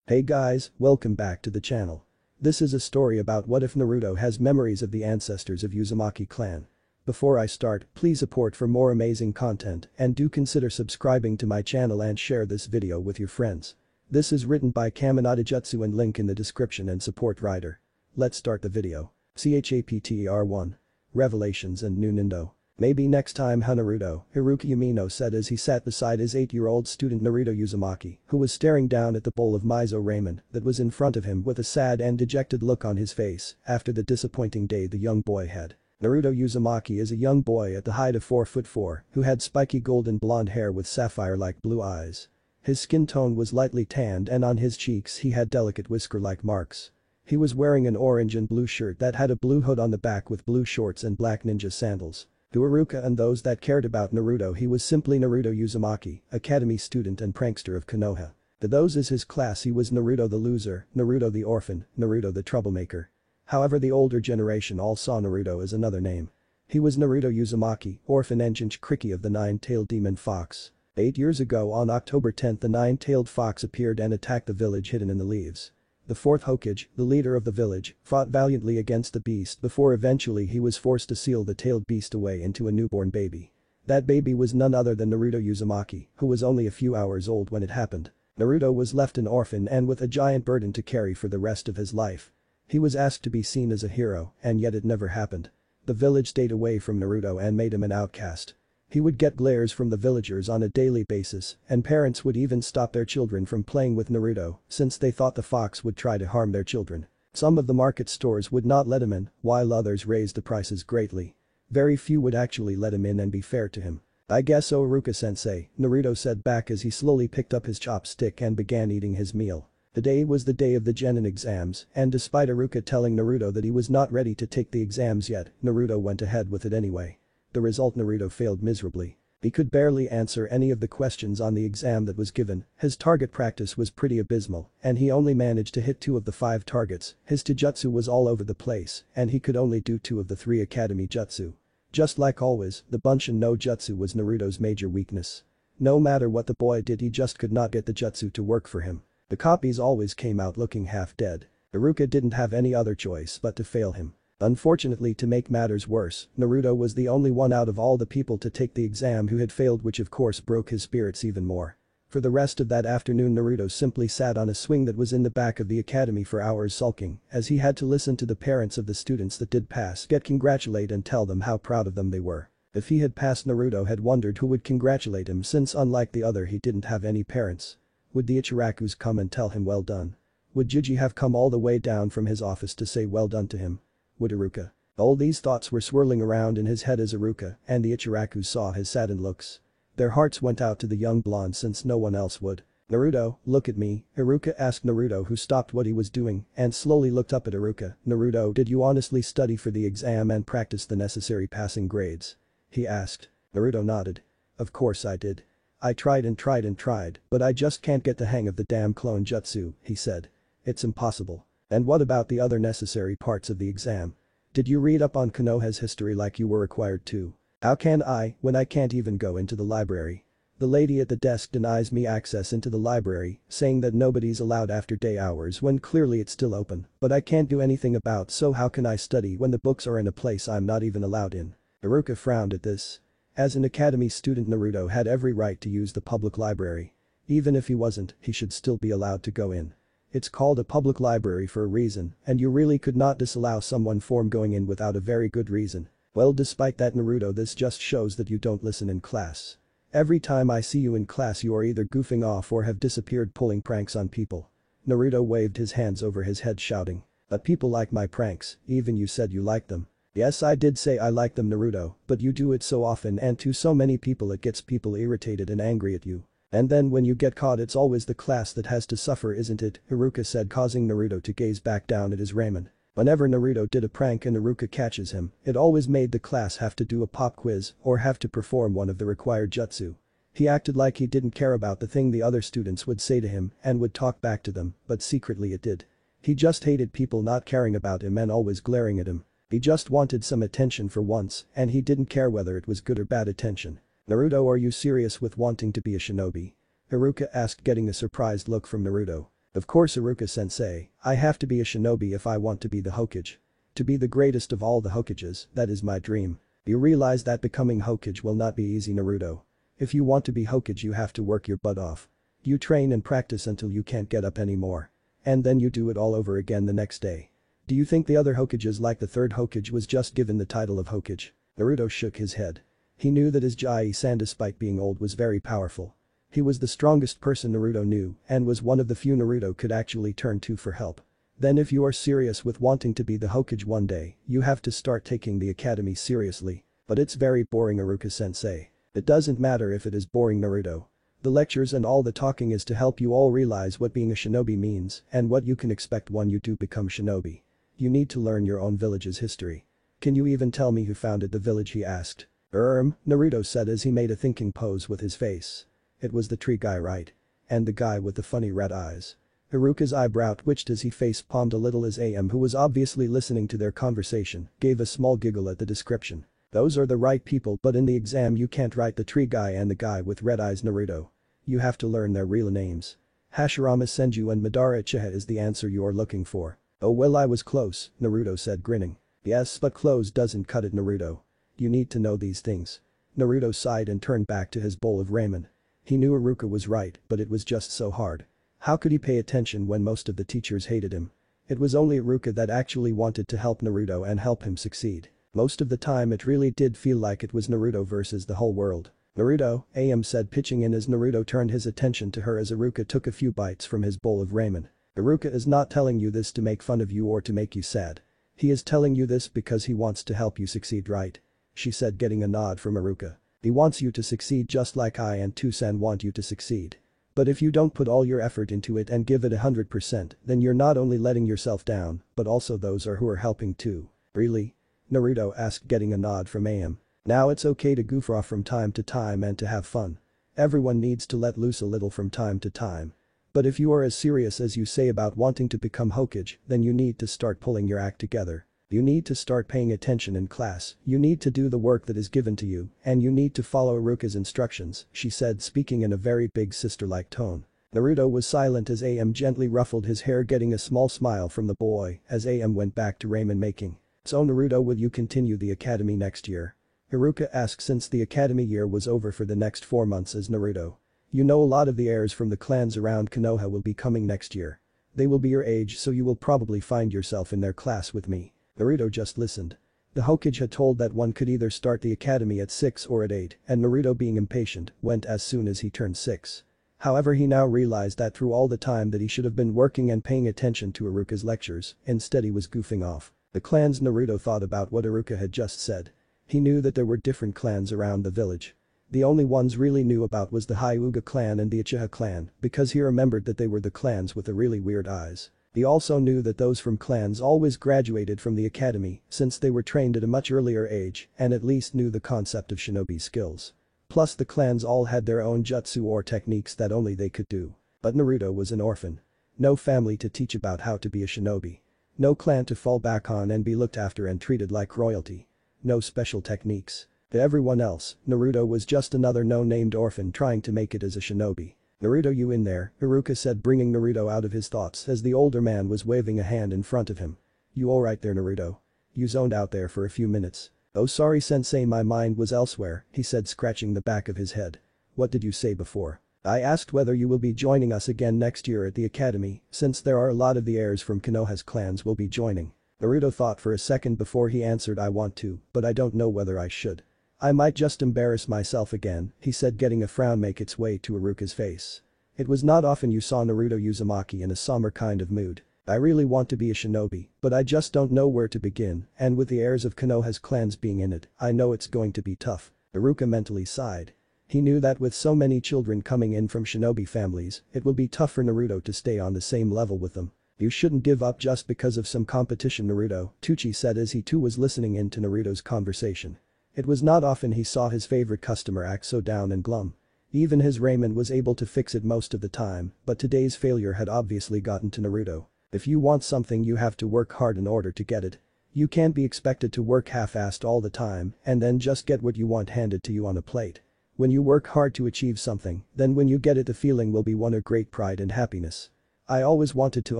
Hey guys, welcome back to the channel. This is a story about what if Naruto has memories of the ancestors of Uzumaki clan. Before I start, please support for more amazing content and do consider subscribing to my channel and share this video with your friends. This is written by Kaminata Jutsu and link in the description and support writer. Let's start the video. Chapter 1. Revelations and New Nindo. Maybe next time Naruto, Haruka Umino said as he sat beside his 8-year-old student Naruto Uzumaki, who was staring down at the bowl of miso ramen that was in front of him with a sad and dejected look on his face after the disappointing day the young boy had. Naruto Uzumaki is a young boy at the height of 4'4" who had spiky golden blonde hair with sapphire-like blue eyes. His skin tone was lightly tanned and on his cheeks he had delicate whisker-like marks. He was wearing an orange and blue shirt that had a blue hood on the back with blue shorts and black ninja sandals. To Haruka and those that cared about Naruto, he was simply Naruto Uzumaki, academy student and prankster of Konoha. To those in his class he was Naruto the loser, Naruto the orphan, Naruto the troublemaker. However, the older generation all saw Naruto as another name. He was Naruto Uzumaki, orphan and Jinchuriki of the Nine-Tailed Demon Fox. 8 years ago on October 10 the Nine-Tailed Fox appeared and attacked the village hidden in the leaves. The fourth Hokage, the leader of the village, fought valiantly against the beast before eventually he was forced to seal the tailed beast away into a newborn baby. That baby was none other than Naruto Uzumaki, who was only a few hours old when it happened. Naruto was left an orphan and with a giant burden to carry for the rest of his life. He was asked to be seen as a hero, and yet it never happened. The village stayed away from Naruto and made him an outcast. He would get glares from the villagers on a daily basis, and parents would even stop their children from playing with Naruto since they thought the fox would try to harm their children. Some of the market stores would not let him in, while others raised the prices greatly. Very few would actually let him in and be fair to him. "I guess so, Haruka-sensei," Naruto said back as he slowly picked up his chopstick and began eating his meal. Today was the day of the Genin exams, and despite Haruka telling Naruto that he was not ready to take the exams yet, Naruto went ahead with it anyway. The result: Naruto failed miserably. He could barely answer any of the questions on the exam that was given, his target practice was pretty abysmal, and he only managed to hit 2 of the 5 targets, his taijutsu was all over the place, and he could only do 2 of the 3 academy jutsu. Just like always, the Bunshin no Jutsu was Naruto's major weakness. No matter what the boy did, he just could not get the jutsu to work for him. The copies always came out looking half dead. Haruka didn't have any other choice but to fail him. Unfortunately, to make matters worse, Naruto was the only one out of all the people to take the exam who had failed, which of course broke his spirits even more. For the rest of that afternoon Naruto simply sat on a swing that was in the back of the academy for hours sulking as he had to listen to the parents of the students that did pass get congratulate and tell them how proud of them they were. If he had passed, Naruto had wondered who would congratulate him since unlike the other he didn't have any parents. Would the Ichirakus come and tell him well done? Would Jiji have come all the way down from his office to say well done to him? Would Haruka? All these thoughts were swirling around in his head as Haruka and the Ichirakus saw his saddened looks. Their hearts went out to the young blonde since no one else would. "Naruto, look at me," Haruka asked Naruto, who stopped what he was doing and slowly looked up at Haruka. "Naruto, did you honestly study for the exam and practice the necessary passing grades?" he asked. Naruto nodded. "Of course I did. I tried and tried and tried, but I just can't get the hang of the damn clone jutsu," he said. "It's impossible." "And what about the other necessary parts of the exam? Did you read up on Konoha's history like you were required to?" "How can I when I can't even go into the library? The lady at the desk denies me access into the library, saying that nobody's allowed after day hours when clearly it's still open, but I can't do anything about, so how can I study when the books are in a place I'm not even allowed in?" Haruka frowned at this. As an academy student, Naruto had every right to use the public library. Even if he wasn't, he should still be allowed to go in. It's called a public library for a reason, and you really could not disallow someone from going in without a very good reason. "Well, despite that, Naruto, this just shows that you don't listen in class. Every time I see you in class you are either goofing off or have disappeared pulling pranks on people." Naruto waved his hands over his head shouting. "But people like my pranks, even you said you liked them." "Yes, I did say I like them, Naruto, but you do it so often and to so many people it gets people irritated and angry at you. And then when you get caught it's always the class that has to suffer, isn't it?" Haruka said, causing Naruto to gaze back down at his ramen. Whenever Naruto did a prank and Haruka catches him, it always made the class have to do a pop quiz or have to perform one of the required jutsu. He acted like he didn't care about the thing the other students would say to him and would talk back to them, but secretly it did. He just hated people not caring about him and always glaring at him. He just wanted some attention for once, and he didn't care whether it was good or bad attention. "Naruto, are you serious with wanting to be a shinobi?" Haruka asked, getting a surprised look from Naruto. Of course Iruka-sensei, I have to be a shinobi if I want to be the Hokage. To be the greatest of all the Hokages, that is my dream. You realize that becoming Hokage will not be easy, Naruto. If you want to be Hokage you have to work your butt off. You train and practice until you can't get up anymore. And then you do it all over again the next day. Do you think the other Hokages like the third Hokage was just given the title of Hokage? Naruto shook his head. He knew that his Jai-san despite being old was very powerful. He was the strongest person Naruto knew and was one of the few Naruto could actually turn to for help. Then if you are serious with wanting to be the Hokage one day, you have to start taking the academy seriously. But it's very boring, Iruka-sensei. It doesn't matter if it is boring, Naruto. The lectures and all the talking is to help you all realize what being a shinobi means and what you can expect when you do become shinobi. You need to learn your own village's history. Can you even tell me who founded the village, he asked. Naruto said as he made a thinking pose with his face. It was the tree guy, right? And the guy with the funny red eyes. Iruka's eyebrow twitched as he face-palmed a little as AM, who was obviously listening to their conversation, gave a small giggle at the description. Those are the right people, but in the exam you can't write the tree guy and the guy with red eyes, Naruto. You have to learn their real names. Hashirama Senju and Madara Uchiha is the answer you are looking for. Oh well, I was close, Naruto said, grinning. Yes, but close doesn't cut it, Naruto. You need to know these things. Naruto sighed and turned back to his bowl of ramen. He knew Iruka was right, but it was just so hard. How could he pay attention when most of the teachers hated him? It was only Iruka that actually wanted to help Naruto and help him succeed. Most of the time it really did feel like it was Naruto versus the whole world. Naruto, AM said, pitching in as Naruto turned his attention to her as Iruka took a few bites from his bowl of ramen. Iruka is not telling you this to make fun of you or to make you sad. He is telling you this because he wants to help you succeed, right? She said, getting a nod from Iruka. He wants you to succeed just like I and Toussaint want you to succeed. But if you don't put all your effort into it and give it 100%, then you're not only letting yourself down, but also those who are helping too. Really? Naruto asked, getting a nod from AM. Now it's okay to goof off from time to time and to have fun. Everyone needs to let loose a little from time to time. But if you are as serious as you say about wanting to become Hokage, then you need to start pulling your act together. You need to start paying attention in class, you need to do the work that is given to you, and you need to follow Iruka's instructions, she said, speaking in a very big sister-like tone. Naruto was silent as AM gently ruffled his hair, getting a small smile from the boy as AM went back to ramen making. So Naruto, will you continue the academy next year? Iruka asked since the academy year was over for the next 4 months as Naruto. You know, a lot of the heirs from the clans around Konoha will be coming next year. They will be your age, so you will probably find yourself in their class with me. Naruto just listened. The Hokage had told that one could either start the academy at 6 or at 8, and Naruto, being impatient, went as soon as he turned 6. However, he now realized that through all the time that he should have been working and paying attention to Iruka's lectures, instead he was goofing off. The clans, Naruto thought about what Iruka had just said. He knew that there were different clans around the village. The only ones really knew about was the Hyuga clan and the Uchiha clan, because he remembered that they were the clans with the really weird eyes. He also knew that those from clans always graduated from the academy since they were trained at a much earlier age and at least knew the concept of shinobi skills. Plus the clans all had their own jutsu or techniques that only they could do. But Naruto was an orphan. No family to teach about how to be a shinobi. No clan to fall back on and be looked after and treated like royalty. No special techniques. To everyone else, Naruto was just another no-named orphan trying to make it as a shinobi. Naruto, you in there? Iruka said, bringing Naruto out of his thoughts as the older man was waving a hand in front of him. You alright there, Naruto? You zoned out there for a few minutes. Oh sorry sensei, my mind was elsewhere, he said, scratching the back of his head. What did you say before? I asked whether you will be joining us again next year at the academy, since there are a lot of the heirs from Konoha's clans will be joining. Naruto thought for a second before he answered, I want to, but I don't know whether I should. I might just embarrass myself again, he said, getting a frown make its way to Iruka's face. It was not often you saw Naruto Uzumaki in a somber kind of mood. I really want to be a shinobi, but I just don't know where to begin, and with the heirs of Konoha's clans being in it, I know it's going to be tough. Iruka mentally sighed. He knew that with so many children coming in from shinobi families, it would be tough for Naruto to stay on the same level with them. You shouldn't give up just because of some competition, Naruto, Teuchi said as he too was listening in to Naruto's conversation. It was not often he saw his favorite customer act so down and glum. Even his ramen was able to fix it most of the time, but today's failure had obviously gotten to Naruto. If you want something, you have to work hard in order to get it. You can't be expected to work half-assed all the time and then just get what you want handed to you on a plate. When you work hard to achieve something, then when you get it, the feeling will be one of great pride and happiness. I always wanted to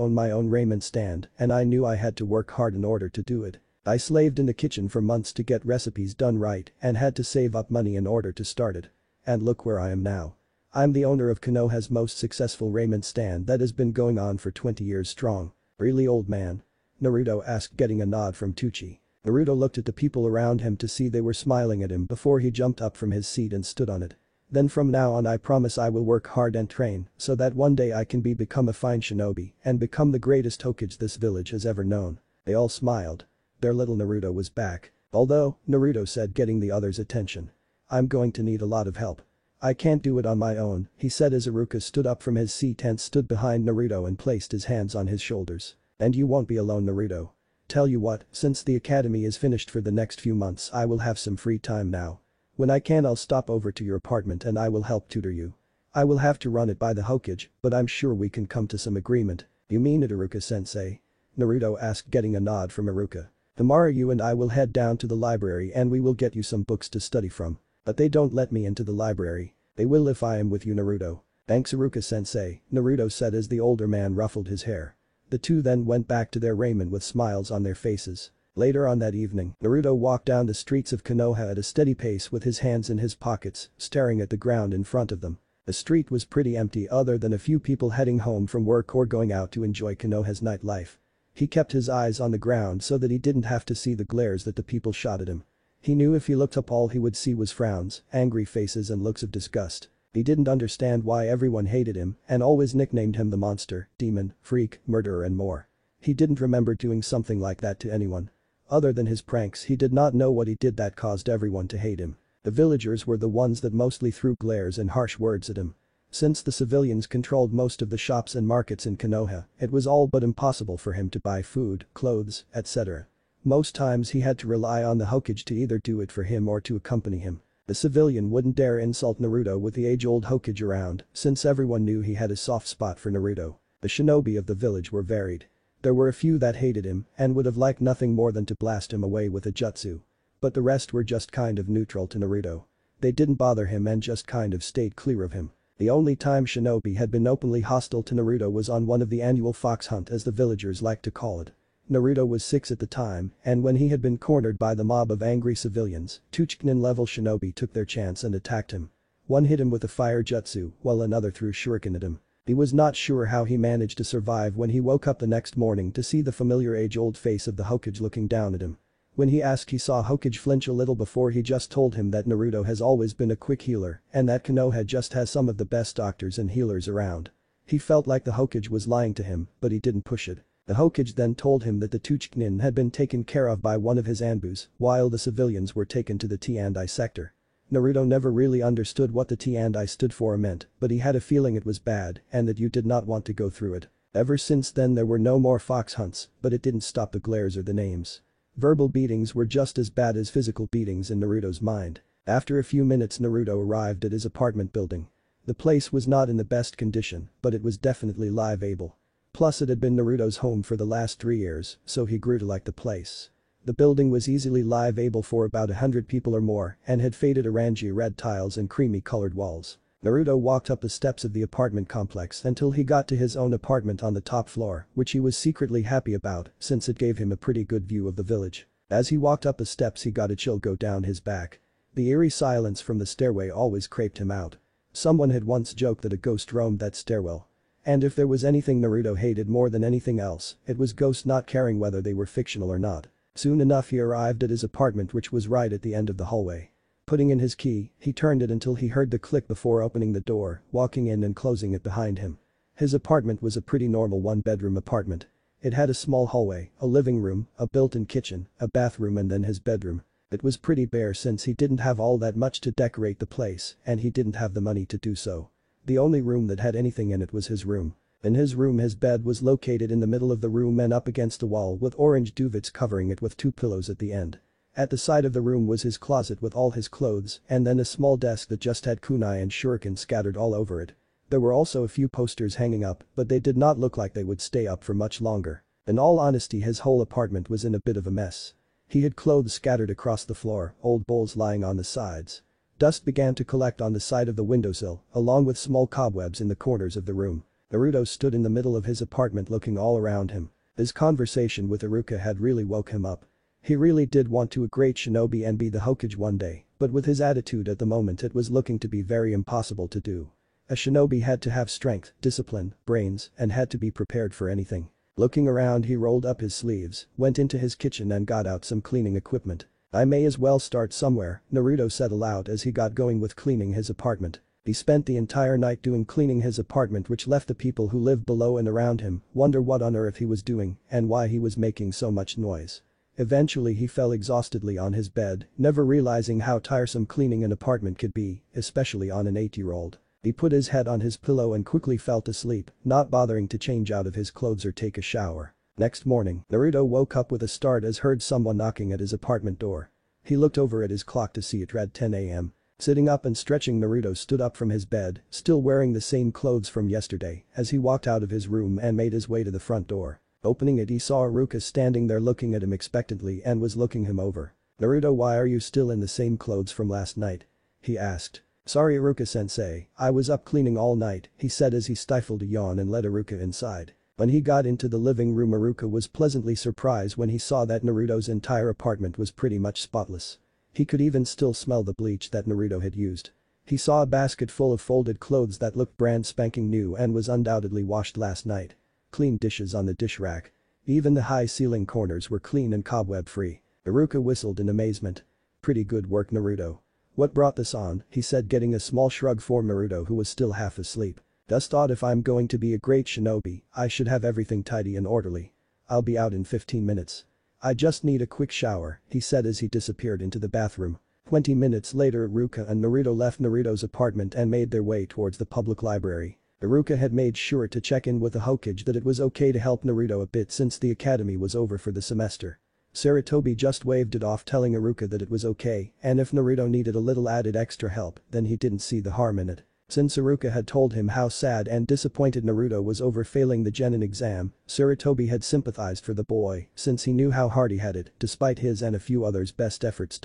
own my own ramen stand and I knew I had to work hard in order to do it. I slaved in the kitchen for months to get recipes done right and had to save up money in order to start it. And look where I am now. I'm the owner of Konoha's most successful ramen stand that has been going on for 20 years strong. Really, old man? Naruto asked, getting a nod from Teuchi. Naruto looked at the people around him to see they were smiling at him before he jumped up from his seat and stood on it. Then from now on I promise I will work hard and train so that one day I can become a fine shinobi and become the greatest Hokage this village has ever known. They all smiled. Their little Naruto was back. Although, Naruto said, getting the others' attention. I'm going to need a lot of help. I can't do it on my own, he said as Iruka stood up from his seat and stood behind Naruto and placed his hands on his shoulders. And you won't be alone, Naruto. Tell you what, since the academy is finished for the next few months I will have some free time now. When I can I'll stop over to your apartment and I will help tutor you. I will have to run it by the Hokage, but I'm sure we can come to some agreement. You mean it, Iruka-sensei? Naruto asked, getting a nod from Iruka. Tomorrow you and I will head down to the library and we will get you some books to study from. But they don't let me into the library. They will if I am with you, Naruto. Thanks, Iruka-sensei, Naruto said as the older man ruffled his hair. The two then went back to their ramen with smiles on their faces. Later on that evening, Naruto walked down the streets of Konoha at a steady pace with his hands in his pockets, staring at the ground in front of them. The street was pretty empty other than a few people heading home from work or going out to enjoy Konoha's nightlife. He kept his eyes on the ground so that he didn't have to see the glares that the people shot at him. He knew if he looked up all he would see was frowns, angry faces and looks of disgust. He didn't understand why everyone hated him and always nicknamed him the monster, demon, freak, murderer and more. He didn't remember doing something like that to anyone. Other than his pranks, he did not know what he did that caused everyone to hate him. The villagers were the ones that mostly threw glares and harsh words at him. Since the civilians controlled most of the shops and markets in Konoha, it was all but impossible for him to buy food, clothes, etc. Most times he had to rely on the Hokage to either do it for him or to accompany him. The civilian wouldn't dare insult Naruto with the age-old Hokage around, since everyone knew he had a soft spot for Naruto. The shinobi of the village were varied. There were a few that hated him and would have liked nothing more than to blast him away with a jutsu. But the rest were just kind of neutral to Naruto. They didn't bother him and just kind of stayed clear of him. The only time shinobi had been openly hostile to Naruto was on one of the annual fox hunt, as the villagers liked to call it. Naruto was 6 at the time, and when he had been cornered by the mob of angry civilians, two Chunin-level shinobi took their chance and attacked him. One hit him with a fire jutsu, while another threw shuriken at him. He was not sure how he managed to survive when he woke up the next morning to see the familiar age-old face of the Hokage looking down at him. When he asked, he saw Hokage flinch a little before he just told him that Naruto has always been a quick healer and that Konoha just has some of the best doctors and healers around. He felt like the Hokage was lying to him, but he didn't push it. The Hokage then told him that the two Chunin had been taken care of by one of his Anbus, while the civilians were taken to the T&I sector. Naruto never really understood what the T&I stood for meant, but he had a feeling it was bad and that you did not want to go through it. Ever since then there were no more fox hunts, but it didn't stop the glares or the names. Verbal beatings were just as bad as physical beatings in Naruto's mind. After a few minutes Naruto arrived at his apartment building. The place was not in the best condition, but it was definitely live-able. Plus it had been Naruto's home for the last 3 years, so he grew to like the place. The building was easily live-able for about 100 people or more and had faded orangey red tiles and creamy-colored walls. Naruto walked up the steps of the apartment complex until he got to his own apartment on the top floor, which he was secretly happy about since it gave him a pretty good view of the village. As he walked up the steps he got a chill go down his back. The eerie silence from the stairway always creeped him out. Someone had once joked that a ghost roamed that stairwell. And if there was anything Naruto hated more than anything else, it was ghosts, not caring whether they were fictional or not. Soon enough he arrived at his apartment, which was right at the end of the hallway. Putting in his key, he turned it until he heard the click before opening the door, walking in and closing it behind him. His apartment was a pretty normal one-bedroom apartment. It had a small hallway, a living room, a built-in kitchen, a bathroom and then his bedroom. It was pretty bare since he didn't have all that much to decorate the place and he didn't have the money to do so. The only room that had anything in it was his room. In his room his bed was located in the middle of the room and up against the wall with orange duvets covering it with 2 pillows at the end. At the side of the room was his closet with all his clothes and then a small desk that just had kunai and shuriken scattered all over it. There were also a few posters hanging up, but they did not look like they would stay up for much longer. In all honesty, his whole apartment was in a bit of a mess. He had clothes scattered across the floor, old bowls lying on the sides. Dust began to collect on the side of the windowsill, along with small cobwebs in the corners of the room. Naruto stood in the middle of his apartment looking all around him. His conversation with Iruka had really woke him up. He really did want to a great shinobi and be the Hokage one day, but with his attitude at the moment it was looking to be very impossible to do. A shinobi had to have strength, discipline, brains, and had to be prepared for anything. Looking around he rolled up his sleeves, went into his kitchen and got out some cleaning equipment. I may as well start somewhere, Naruto said aloud as he got going with cleaning his apartment. He spent the entire night doing cleaning his apartment, which left the people who lived below and around him wonder what on earth he was doing and why he was making so much noise. Eventually he fell exhaustedly on his bed, never realizing how tiresome cleaning an apartment could be, especially on an 8-year-old. He put his head on his pillow and quickly fell to sleep, not bothering to change out of his clothes or take a shower. Next morning, Naruto woke up with a start as heard someone knocking at his apartment door. He looked over at his clock to see it read 10 a.m. Sitting up and stretching, Naruto stood up from his bed, still wearing the same clothes from yesterday, as he walked out of his room and made his way to the front door. Opening it, he saw Iruka standing there looking at him expectantly and was looking him over. "Naruto, why are you still in the same clothes from last night?" he asked. "Sorry Iruka-sensei, I was up cleaning all night," he said as he stifled a yawn and led Iruka inside. When he got into the living room, Iruka was pleasantly surprised when he saw that Naruto's entire apartment was pretty much spotless. He could even still smell the bleach that Naruto had used. He saw a basket full of folded clothes that looked brand spanking new and was undoubtedly washed last night. Clean dishes on the dish rack. Even the high ceiling corners were clean and cobweb free. Iruka whistled in amazement. "Pretty good work, Naruto." "What brought this on?" he said, getting a small shrug for Naruto, who was still half asleep. "Just thought if I'm going to be a great shinobi, I should have everything tidy and orderly. I'll be out in 15 minutes. I just need a quick shower," he said as he disappeared into the bathroom. 20 minutes later, Iruka and Naruto left Naruto's apartment and made their way towards the public library. Iruka had made sure to check in with the Hokage that it was okay to help Naruto a bit since the academy was over for the semester. Sarutobi just waved it off, telling Iruka that it was okay, and if Naruto needed a little added extra help, then he didn't see the harm in it. Since Iruka had told him how sad and disappointed Naruto was over failing the Genin exam, Sarutobi had sympathized for the boy since he knew how hard he had it, despite his and a few others' best efforts.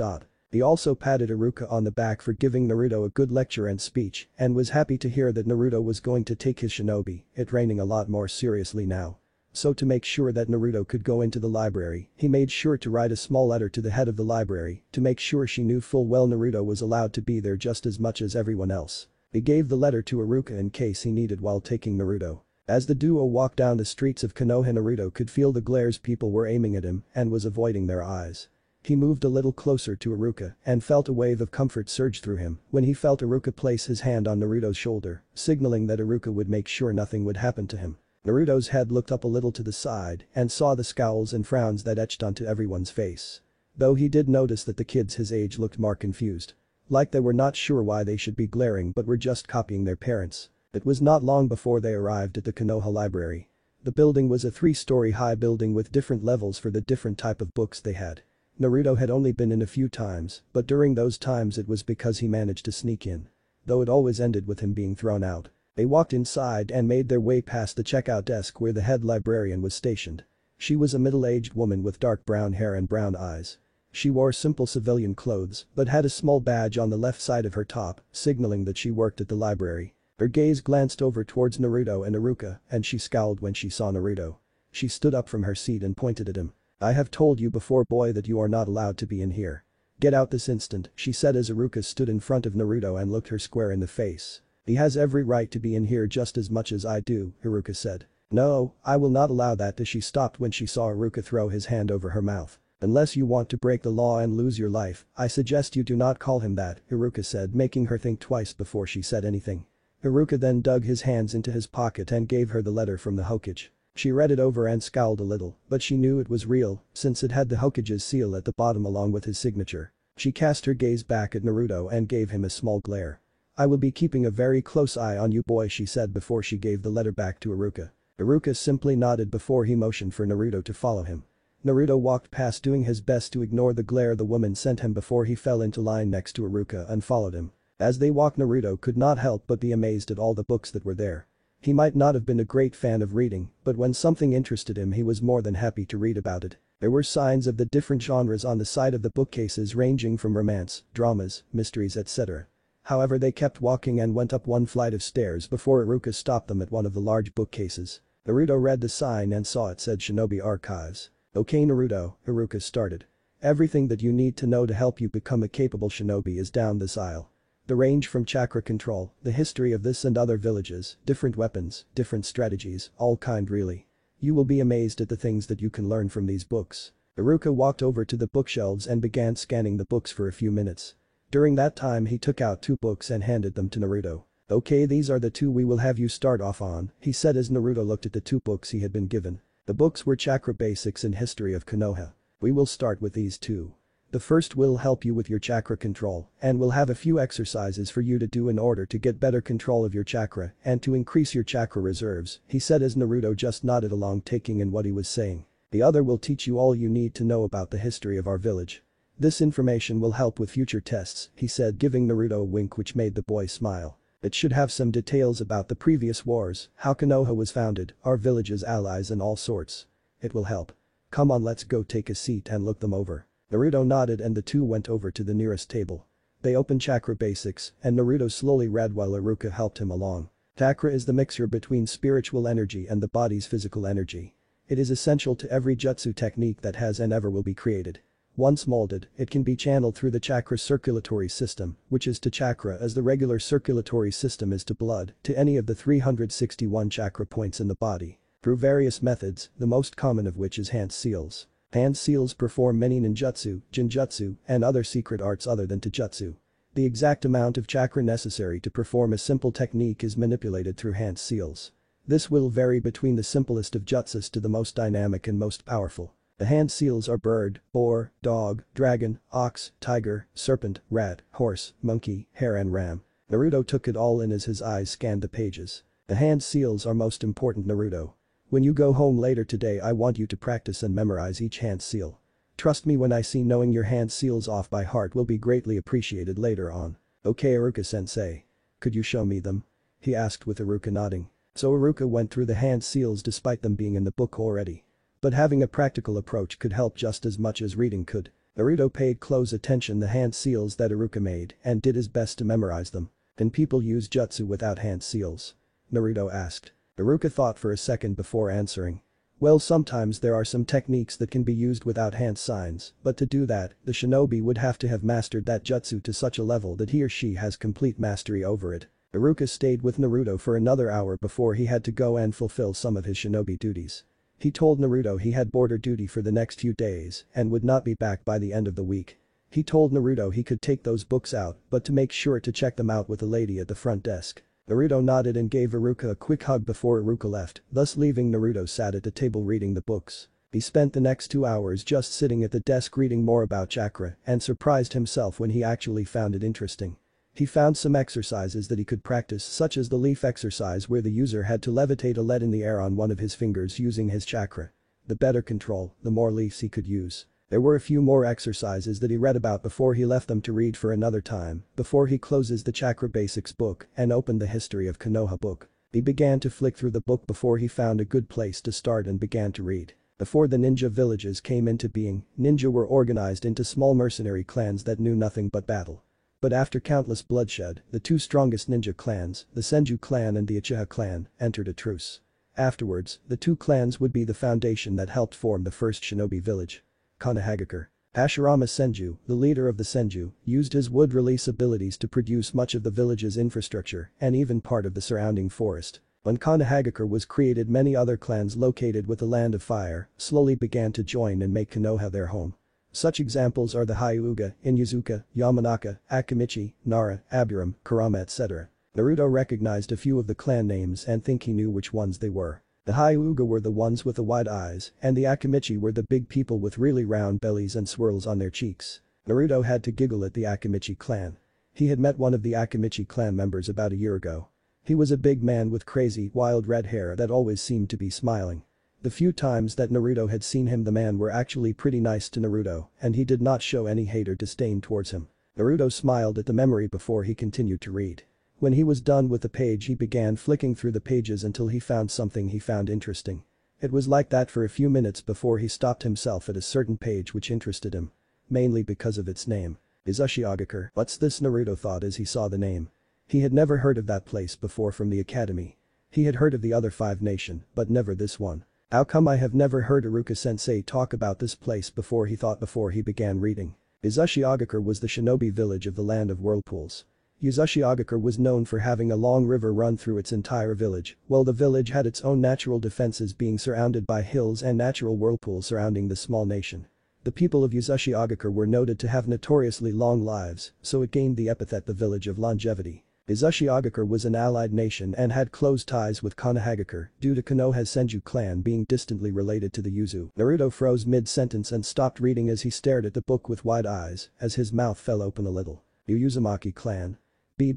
He also patted Iruka on the back for giving Naruto a good lecture and speech and was happy to hear that Naruto was going to take his shinobi, it training a lot more seriously now. So to make sure that Naruto could go into the library, he made sure to write a small letter to the head of the library to make sure she knew full well Naruto was allowed to be there just as much as everyone else. He gave the letter to Iruka in case he needed while taking Naruto. As the duo walked down the streets of Konoha, Naruto could feel the glares people were aiming at him and was avoiding their eyes. He moved a little closer to Iruka and felt a wave of comfort surge through him when he felt Iruka place his hand on Naruto's shoulder, signaling that Iruka would make sure nothing would happen to him. Naruto's head looked up a little to the side and saw the scowls and frowns that etched onto everyone's face. Though he did notice that the kids his age looked more confused. Like they were not sure why they should be glaring but were just copying their parents. It was not long before they arrived at the Konoha library. The building was a 3-story high building with different levels for the different type of books they had. Naruto had only been in a few times, but during those times it was because he managed to sneak in. Though it always ended with him being thrown out. They walked inside and made their way past the checkout desk where the head librarian was stationed. She was a middle-aged woman with dark brown hair and brown eyes. She wore simple civilian clothes but had a small badge on the left side of her top, signaling that she worked at the library. Her gaze glanced over towards Naruto and Iruka and she scowled when she saw Naruto. She stood up from her seat and pointed at him. "I have told you before, boy, that you are not allowed to be in here. Get out this instant," she said as Iruka stood in front of Naruto and looked her square in the face. "He has every right to be in here just as much as I do," Iruka said. "No, I will not allow that." She stopped when she saw Iruka throw his hand over her mouth. "Unless you want to break the law and lose your life, I suggest you do not call him that," Iruka said, making her think twice before she said anything. Iruka then dug his hands into his pocket and gave her the letter from the Hokage. She read it over and scowled a little, but she knew it was real since it had the Hokage's seal at the bottom along with his signature. She cast her gaze back at Naruto and gave him a small glare. "I will be keeping a very close eye on you, boy," she said before she gave the letter back to Iruka. Iruka simply nodded before he motioned for Naruto to follow him. Naruto walked past, doing his best to ignore the glare the woman sent him before he fell into line next to Iruka and followed him. As they walked, Naruto could not help but be amazed at all the books that were there. He might not have been a great fan of reading, but when something interested him he was more than happy to read about it. There were signs of the different genres on the side of the bookcases ranging from romance, dramas, mysteries, etc. However, they kept walking and went up one flight of stairs before Iruka stopped them at one of the large bookcases. Naruto read the sign and saw it said Shinobi Archives. "Okay Naruto," Iruka started. "Everything that you need to know to help you become a capable shinobi is down this aisle. The range from chakra control, the history of this and other villages, different weapons, different strategies, all kind really. You will be amazed at the things that you can learn from these books." Iruka walked over to the bookshelves and began scanning the books for a few minutes. During that time he took out 2 books and handed them to Naruto. "Okay, these are the 2 we will have you start off on," he said as Naruto looked at the 2 books he had been given. The books were Chakra Basics and History of Konoha. "We will start with these 2. The first will help you with your chakra control and will have a few exercises for you to do in order to get better control of your chakra and to increase your chakra reserves," he said as Naruto just nodded along taking in what he was saying. "The other will teach you all you need to know about the history of our village. This information will help with future tests," he said giving Naruto a wink which made the boy smile. "It should have some details about the previous wars, how Konoha was founded, our village's allies and all sorts. It will help. Come on, let's go take a seat and look them over." Naruto nodded and the 2 went over to the nearest table. They opened Chakra Basics and Naruto slowly read while Iruka helped him along. Chakra is the mixture between spiritual energy and the body's physical energy. It is essential to every jutsu technique that has and ever will be created. Once molded, it can be channeled through the chakra circulatory system, which is to chakra as the regular circulatory system is to blood, to any of the 361 chakra points in the body. Through various methods, the most common of which is hand seals. Hand seals perform many ninjutsu, jinjutsu, and other secret arts other than taijutsu. The exact amount of chakra necessary to perform a simple technique is manipulated through hand seals. This will vary between the simplest of jutsus to the most dynamic and most powerful. The hand seals are bird, boar, dog, dragon, ox, tiger, serpent, rat, horse, monkey, hare and ram. Naruto took it all in as his eyes scanned the pages. "The hand seals are most important, Naruto. When you go home later today I want you to practice and memorize each hand seal. Trust me when I see knowing your hand seals off by heart will be greatly appreciated later on." "Okay Iruka-sensei. Could you show me them?" he asked with Iruka nodding. So Iruka went through the hand seals despite them being in the book already. But having a practical approach could help just as much as reading could. Naruto paid close attention to the hand seals that Iruka made and did his best to memorize them. "Can people use jutsu without hand seals?" Naruto asked. Iruka thought for a second before answering. "Well, sometimes there are some techniques that can be used without hand signs, but to do that, the shinobi would have to have mastered that jutsu to such a level that he or she has complete mastery over it." Iruka stayed with Naruto for another hour before he had to go and fulfill some of his shinobi duties. He told Naruto he had border duty for the next few days and would not be back by the end of the week. He told Naruto he could take those books out but to make sure to check them out with a lady at the front desk. Naruto nodded and gave Iruka a quick hug before Iruka left, thus leaving Naruto sat at the table reading the books. He spent the next 2 hours just sitting at the desk reading more about chakra and surprised himself when he actually found it interesting. He found some exercises that he could practice such as the leaf exercise where the user had to levitate a lead in the air on one of his fingers using his chakra. The better control, the more leaves he could use. There were a few more exercises that he read about before he left them to read for another time, before he closes the Chakra Basics book and opened the History of Konoha book. He began to flick through the book before he found a good place to start and began to read. Before the ninja villages came into being, ninja were organized into small mercenary clans that knew nothing but battle. But after countless bloodshed, the 2 strongest ninja clans, the Senju clan and the Uchiha clan, entered a truce. Afterwards, the 2 clans would be the foundation that helped form the first shinobi village. Konohagakure. Hashirama Senju, the leader of the Senju, used his wood release abilities to produce much of the village's infrastructure and even part of the surrounding forest. When Konohagakure was created, many other clans located with the Land of Fire slowly began to join and make Konoha their home. Such examples are the Hyuga, Inuzuka, Yamanaka, Akimichi, Nara, Aburam, Kurama etc. Naruto recognized a few of the clan names and think he knew which ones they were. The Hyuga were the ones with the wide eyes and the Akimichi were the big people with really round bellies and swirls on their cheeks. Naruto had to giggle at the Akimichi clan. He had met one of the Akimichi clan members about a year ago. He was a big man with crazy, wild red hair that always seemed to be smiling. The few times that Naruto had seen him, the man were actually pretty nice to Naruto and he did not show any hate or disdain towards him. Naruto smiled at the memory before he continued to read. When he was done with the page he began flicking through the pages until he found something he found interesting. It was like that for a few minutes before he stopped himself at a certain page which interested him. Mainly because of its name. Izushiogakure, what's this? Naruto thought as he saw the name. He had never heard of that place before from the academy. He had heard of the other 5 nation, but never this one. How come I have never heard Iruka-sensei talk about this place before, he thought before he began reading. Izushiogakure was the shinobi village of the land of whirlpools. Izushiogakure was known for having a long river run through its entire village, while the village had its own natural defenses being surrounded by hills and natural whirlpools surrounding the small nation. The people of Izushiogakure were noted to have notoriously long lives, so it gained the epithet the village of longevity. Izushiogakure was an allied nation and had close ties with Konohagakure due to Konoha's Senju clan being distantly related to the Yuzu. Naruto froze mid-sentence and stopped reading as he stared at the book with wide eyes as his mouth fell open a little. Uzumaki clan.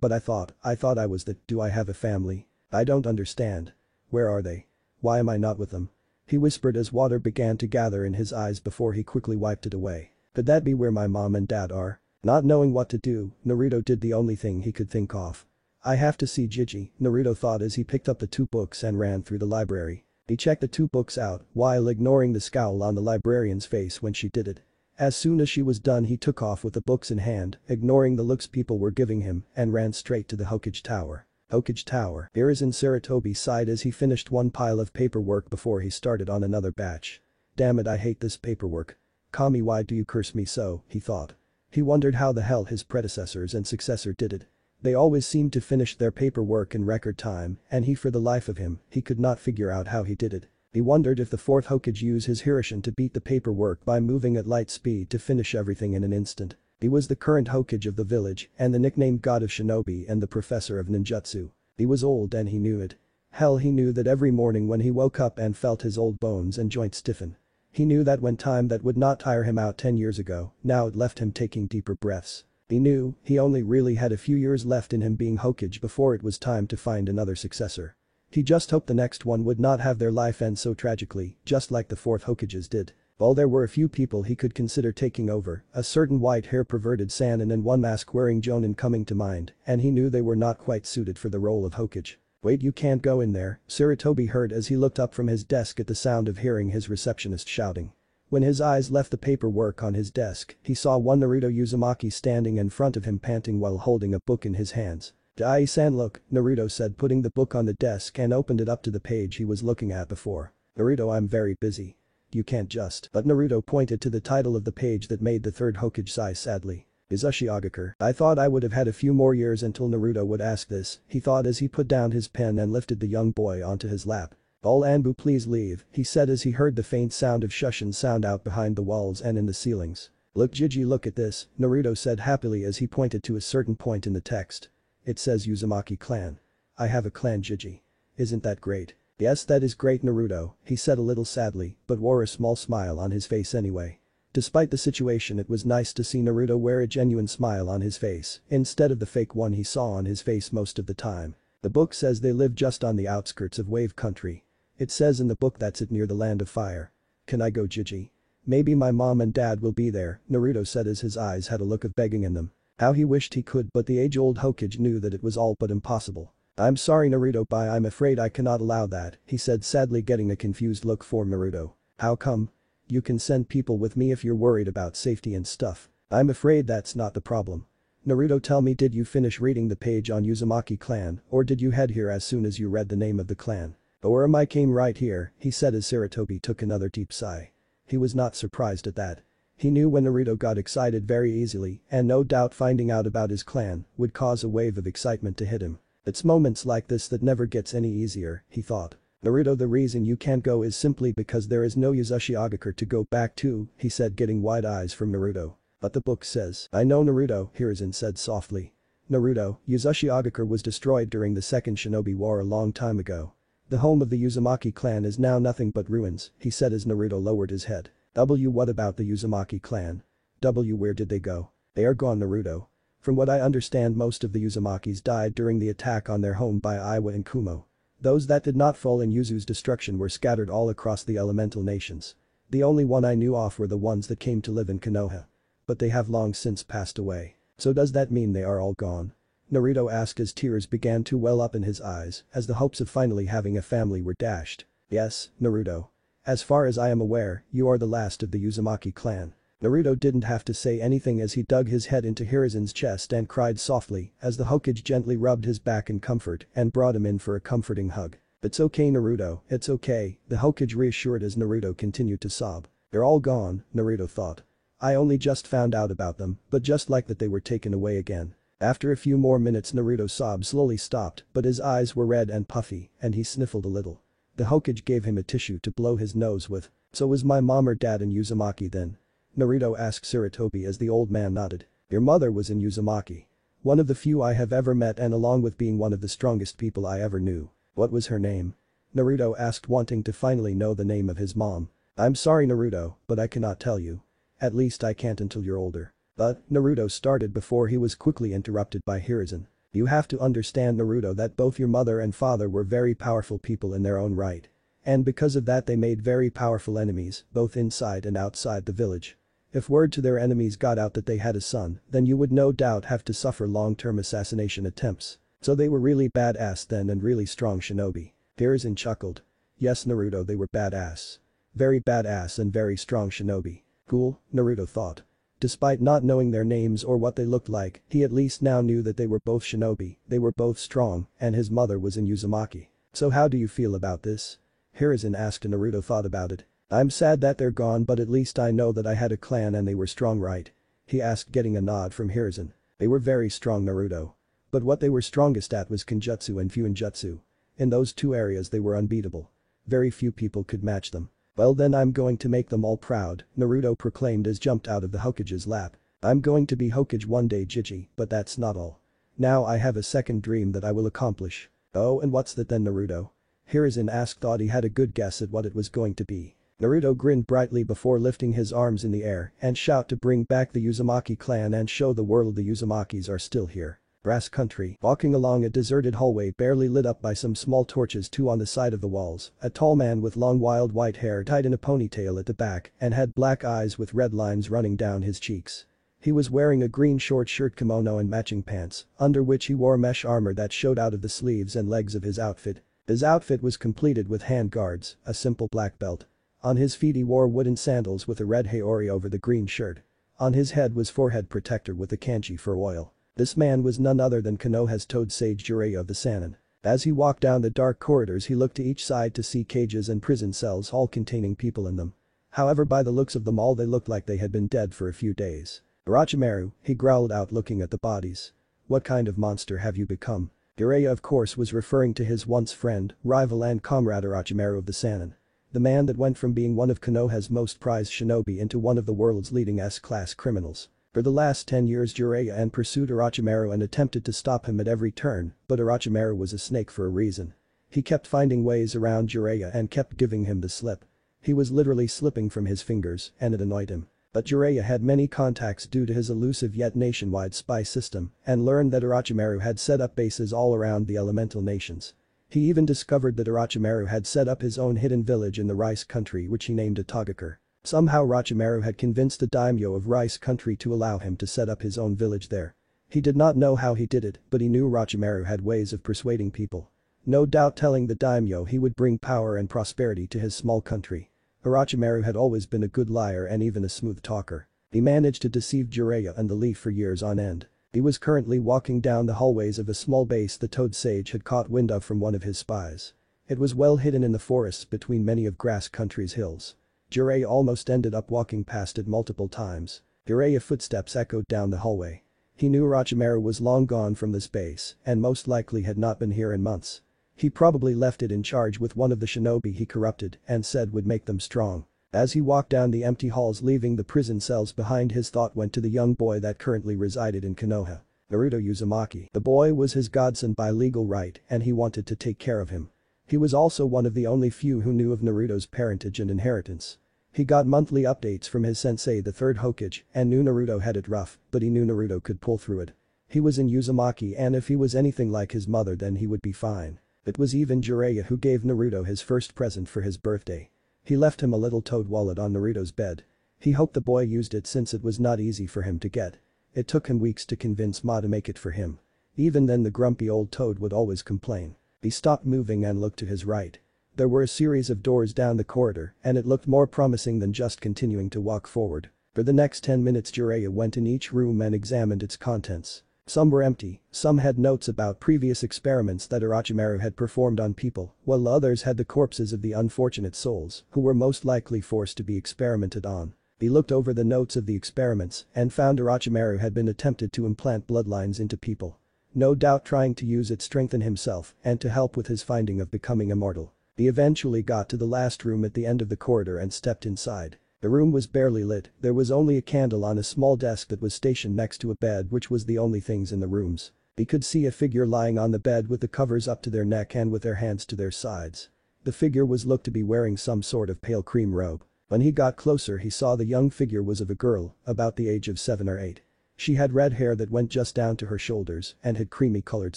But I thought I was the, do I have a family? I don't understand. Where are they? Why am I not with them? He whispered as water began to gather in his eyes before he quickly wiped it away. Could that be where my mom and dad are? Not knowing what to do, Naruto did the only thing he could think of. I have to see Jiji, Naruto thought as he picked up the 2 books and ran through the library. He checked the 2 books out while ignoring the scowl on the librarian's face when she did it. As soon as she was done, he took off with the books in hand, ignoring the looks people were giving him, and ran straight to the Hokage Tower. Hokage Tower. Hiruzen Sarutobi sighed as he finished one pile of paperwork before he started on another batch. Damn it, I hate this paperwork. Kami, why do you curse me so, he thought. He wondered how the hell his predecessors and successor did it. They always seemed to finish their paperwork in record time, and he, for the life of him, he could not figure out how he did it. He wondered if the 4th Hokage used his Hiruzen to beat the paperwork by moving at light speed to finish everything in an instant. He was the current Hokage of the village and the nicknamed God of Shinobi and the professor of ninjutsu. He was old and he knew it. Hell, he knew that every morning when he woke up and felt his old bones and joints stiffen. He knew that when time that would not tire him out 10 years ago, now it left him taking deeper breaths. He knew he only really had a few years left in him being Hokage before it was time to find another successor. He just hoped the next one would not have their life end so tragically, just like the 4th Hokages did. While there were a few people he could consider taking over, a certain white-hair perverted Sannin and one mask-wearing Jonin coming to mind, and he knew they were not quite suited for the role of Hokage. Wait, you can't go in there, Sarutobi heard as he looked up from his desk at the sound of hearing his receptionist shouting. When his eyes left the paperwork on his desk, he saw one Naruto Uzumaki standing in front of him panting while holding a book in his hands. Dai-san, look, Naruto said, putting the book on the desk and opened it up to the page he was looking at before. Naruto, I'm very busy. You can't just. But Naruto pointed to the title of the page that made the 3rd Hokage sigh sadly. Izushiogakure. I thought I would have had a few more years until Naruto would ask this, he thought as he put down his pen and lifted the young boy onto his lap. All Anbu, please leave, he said as he heard the faint sound of shushin sound out behind the walls and in the ceilings. Look Jiji, look at this, Naruto said happily as he pointed to a certain point in the text. It says Uzumaki clan. I have a clan, Jiji. Isn't that great? Yes, that is great, Naruto, he said a little sadly, but wore a small smile on his face anyway. Despite the situation, it was nice to see Naruto wear a genuine smile on his face, instead of the fake one he saw on his face most of the time. The book says they live just on the outskirts of Wave Country. It says in the book that's it near the Land of Fire. Can I go, Jiji? Maybe my mom and dad will be there, Naruto said as his eyes had a look of begging in them. How he wished he could, but the age-old Hokage knew that it was all but impossible. I'm sorry, Naruto, I'm afraid I cannot allow that, he said sadly, getting a confused look for Naruto. How come? You can send people with me if you're worried about safety and stuff. I'm afraid that's not the problem. Naruto, tell me, did you finish reading the page on Uzumaki clan, or did you head here as soon as you read the name of the clan? Or am I came right here, he said as Sarutobi took another deep sigh. He was not surprised at that. He knew when Naruto got excited very easily, and no doubt finding out about his clan would cause a wave of excitement to hit him. It's moments like this that never gets any easier, he thought. Naruto, the reason you can't go is simply because there is no Uzushiogakure to go back to, he said, getting wide eyes from Naruto. But the book says. I know, Naruto, Hiruzen said softly. Naruto, Uzushiogakure was destroyed during the Second Shinobi War a long time ago. The home of the Uzumaki clan is now nothing but ruins, he said as Naruto lowered his head. What about the Uzumaki clan? Where did they go? They are gone, Naruto. From what I understand, most of the Uzumakis died during the attack on their home by Iwa and Kumo. Those that did not fall in Yuzu's destruction were scattered all across the elemental nations. The only one I knew of were the ones that came to live in Konoha. But they have long since passed away. So does that mean they are all gone? Naruto asked as tears began to well up in his eyes as the hopes of finally having a family were dashed. Yes, Naruto. As far as I am aware, you are the last of the Uzumaki clan. Naruto didn't have to say anything as he dug his head into Hiruzen's chest and cried softly as the Hokage gently rubbed his back in comfort and brought him in for a comforting hug. "It's okay Naruto, it's okay," the Hokage reassured as Naruto continued to sob. "They're all gone," Naruto thought. "I only just found out about them, but just like that they were taken away again." After a few more minutes Naruto's sobs slowly stopped but his eyes were red and puffy and he sniffled a little. The Hokage gave him a tissue to blow his nose with. "So was my mom or dad in Uzumaki then?" Naruto asked Sarutobi as the old man nodded. "Your mother was in Uzumaki. One of the few I have ever met and along with being one of the strongest people I ever knew." "What was her name?" Naruto asked wanting to finally know the name of his mom. "I'm sorry Naruto, but I cannot tell you. At least I can't until you're older." "But," Naruto started before he was quickly interrupted by Hiruzen. "You have to understand Naruto that both your mother and father were very powerful people in their own right. And because of that they made very powerful enemies, both inside and outside the village. If word to their enemies got out that they had a son, then you would no doubt have to suffer long-term assassination attempts. So they were really badass then and really strong shinobi." Hiruzen chuckled. "Yes Naruto they were badass. Very badass and very strong shinobi." "Cool," Naruto thought. Despite not knowing their names or what they looked like, he at least now knew that they were both shinobi, they were both strong, and his mother was in Uzumaki. "So how do you feel about this?" Hiruzen asked and Naruto thought about it. "I'm sad that they're gone but at least I know that I had a clan and they were strong right?" he asked getting a nod from Hiruzen. "They were very strong Naruto. But what they were strongest at was Kenjutsu and Fuinjutsu. In those two areas they were unbeatable. Very few people could match them." "Well then I'm going to make them all proud," Naruto proclaimed as jumped out of the Hokage's lap. "I'm going to be Hokage one day Jiji, but that's not all. Now I have a second dream that I will accomplish." "Oh and what's that then Naruto?" Hiruzen asked thought he had a good guess at what it was going to be. Naruto grinned brightly before lifting his arms in the air and shout to bring back the Uzumaki clan and show the world the Uzumakis are still here. Grass country. Walking along a deserted hallway barely lit up by some small torches two on the side of the walls, a tall man with long wild white hair tied in a ponytail at the back and had black eyes with red lines running down his cheeks. He was wearing a green short shirt kimono and matching pants, under which he wore mesh armor that showed out of the sleeves and legs of his outfit. His outfit was completed with hand guards, a simple black belt. On his feet he wore wooden sandals with a red haori over the green shirt. On his head was forehead protector with a kanji for oil. This man was none other than Konoha's Toad Sage Jiraiya of the Sannin. As he walked down the dark corridors he looked to each side to see cages and prison cells all containing people in them. However by the looks of them all they looked like they had been dead for a few days. "Orochimaru," he growled out looking at the bodies. "What kind of monster have you become?" Jiraiya of course was referring to his once friend, rival and comrade Orochimaru of the Sannin. The man that went from being one of Konoha's most prized shinobi into one of the world's leading S-class criminals. For the last 10 years Jiraiya and pursued Orochimaru and attempted to stop him at every turn, but Orochimaru was a snake for a reason. He kept finding ways around Jiraiya and kept giving him the slip. He was literally slipping from his fingers and it annoyed him. But Jiraiya had many contacts due to his elusive yet nationwide spy system and learned that Orochimaru had set up bases all around the elemental nations. He even discovered that Orochimaru had set up his own hidden village in the Rice country which he named Atogakure. Somehow Orochimaru had convinced the daimyo of Rice country to allow him to set up his own village there. He did not know how he did it, but he knew Orochimaru had ways of persuading people. No doubt telling the daimyo he would bring power and prosperity to his small country. Orochimaru had always been a good liar and even a smooth talker. He managed to deceive Jiraiya and the Leaf for years on end. He was currently walking down the hallways of a small base the Toad Sage had caught wind of from one of his spies. It was well hidden in the forests between many of Grass Country's hills. Jiraiya almost ended up walking past it multiple times. Jiraiya's footsteps echoed down the hallway. He knew Orochimaru was long gone from this base and most likely had not been here in months. He probably left it in charge with one of the shinobi he corrupted and said would make them strong. As he walked down the empty halls leaving the prison cells behind his thought went to the young boy that currently resided in Konoha. Naruto Uzumaki. The boy was his godson by legal right and he wanted to take care of him. He was also one of the only few who knew of Naruto's parentage and inheritance. He got monthly updates from his sensei the third Hokage and knew Naruto had it rough but he knew Naruto could pull through it. He was in Uzumaki and if he was anything like his mother then he would be fine. It was even Jiraiya who gave Naruto his first present for his birthday. He left him a little toad wallet on Naruto's bed. He hoped the boy used it since it was not easy for him to get. It took him weeks to convince Ma to make it for him. Even then the grumpy old toad would always complain. He stopped moving and looked to his right. There were a series of doors down the corridor and it looked more promising than just continuing to walk forward. For the next 10 minutes Jiraiya went in each room and examined its contents. Some were empty, some had notes about previous experiments that Orochimaru had performed on people, while others had the corpses of the unfortunate souls who were most likely forced to be experimented on. He looked over the notes of the experiments and found Orochimaru had been attempted to implant bloodlines into people. No doubt trying to use it to strengthen himself and to help with his finding of becoming immortal. He eventually got to the last room at the end of the corridor and stepped inside. The room was barely lit, there was only a candle on a small desk that was stationed next to a bed which was the only things in the rooms. He could see a figure lying on the bed with the covers up to their neck and with their hands to their sides. The figure was looked to be wearing some sort of pale cream robe. When he got closer he saw the young figure was of a girl, about the age of 7 or 8. She had red hair that went just down to her shoulders and had creamy colored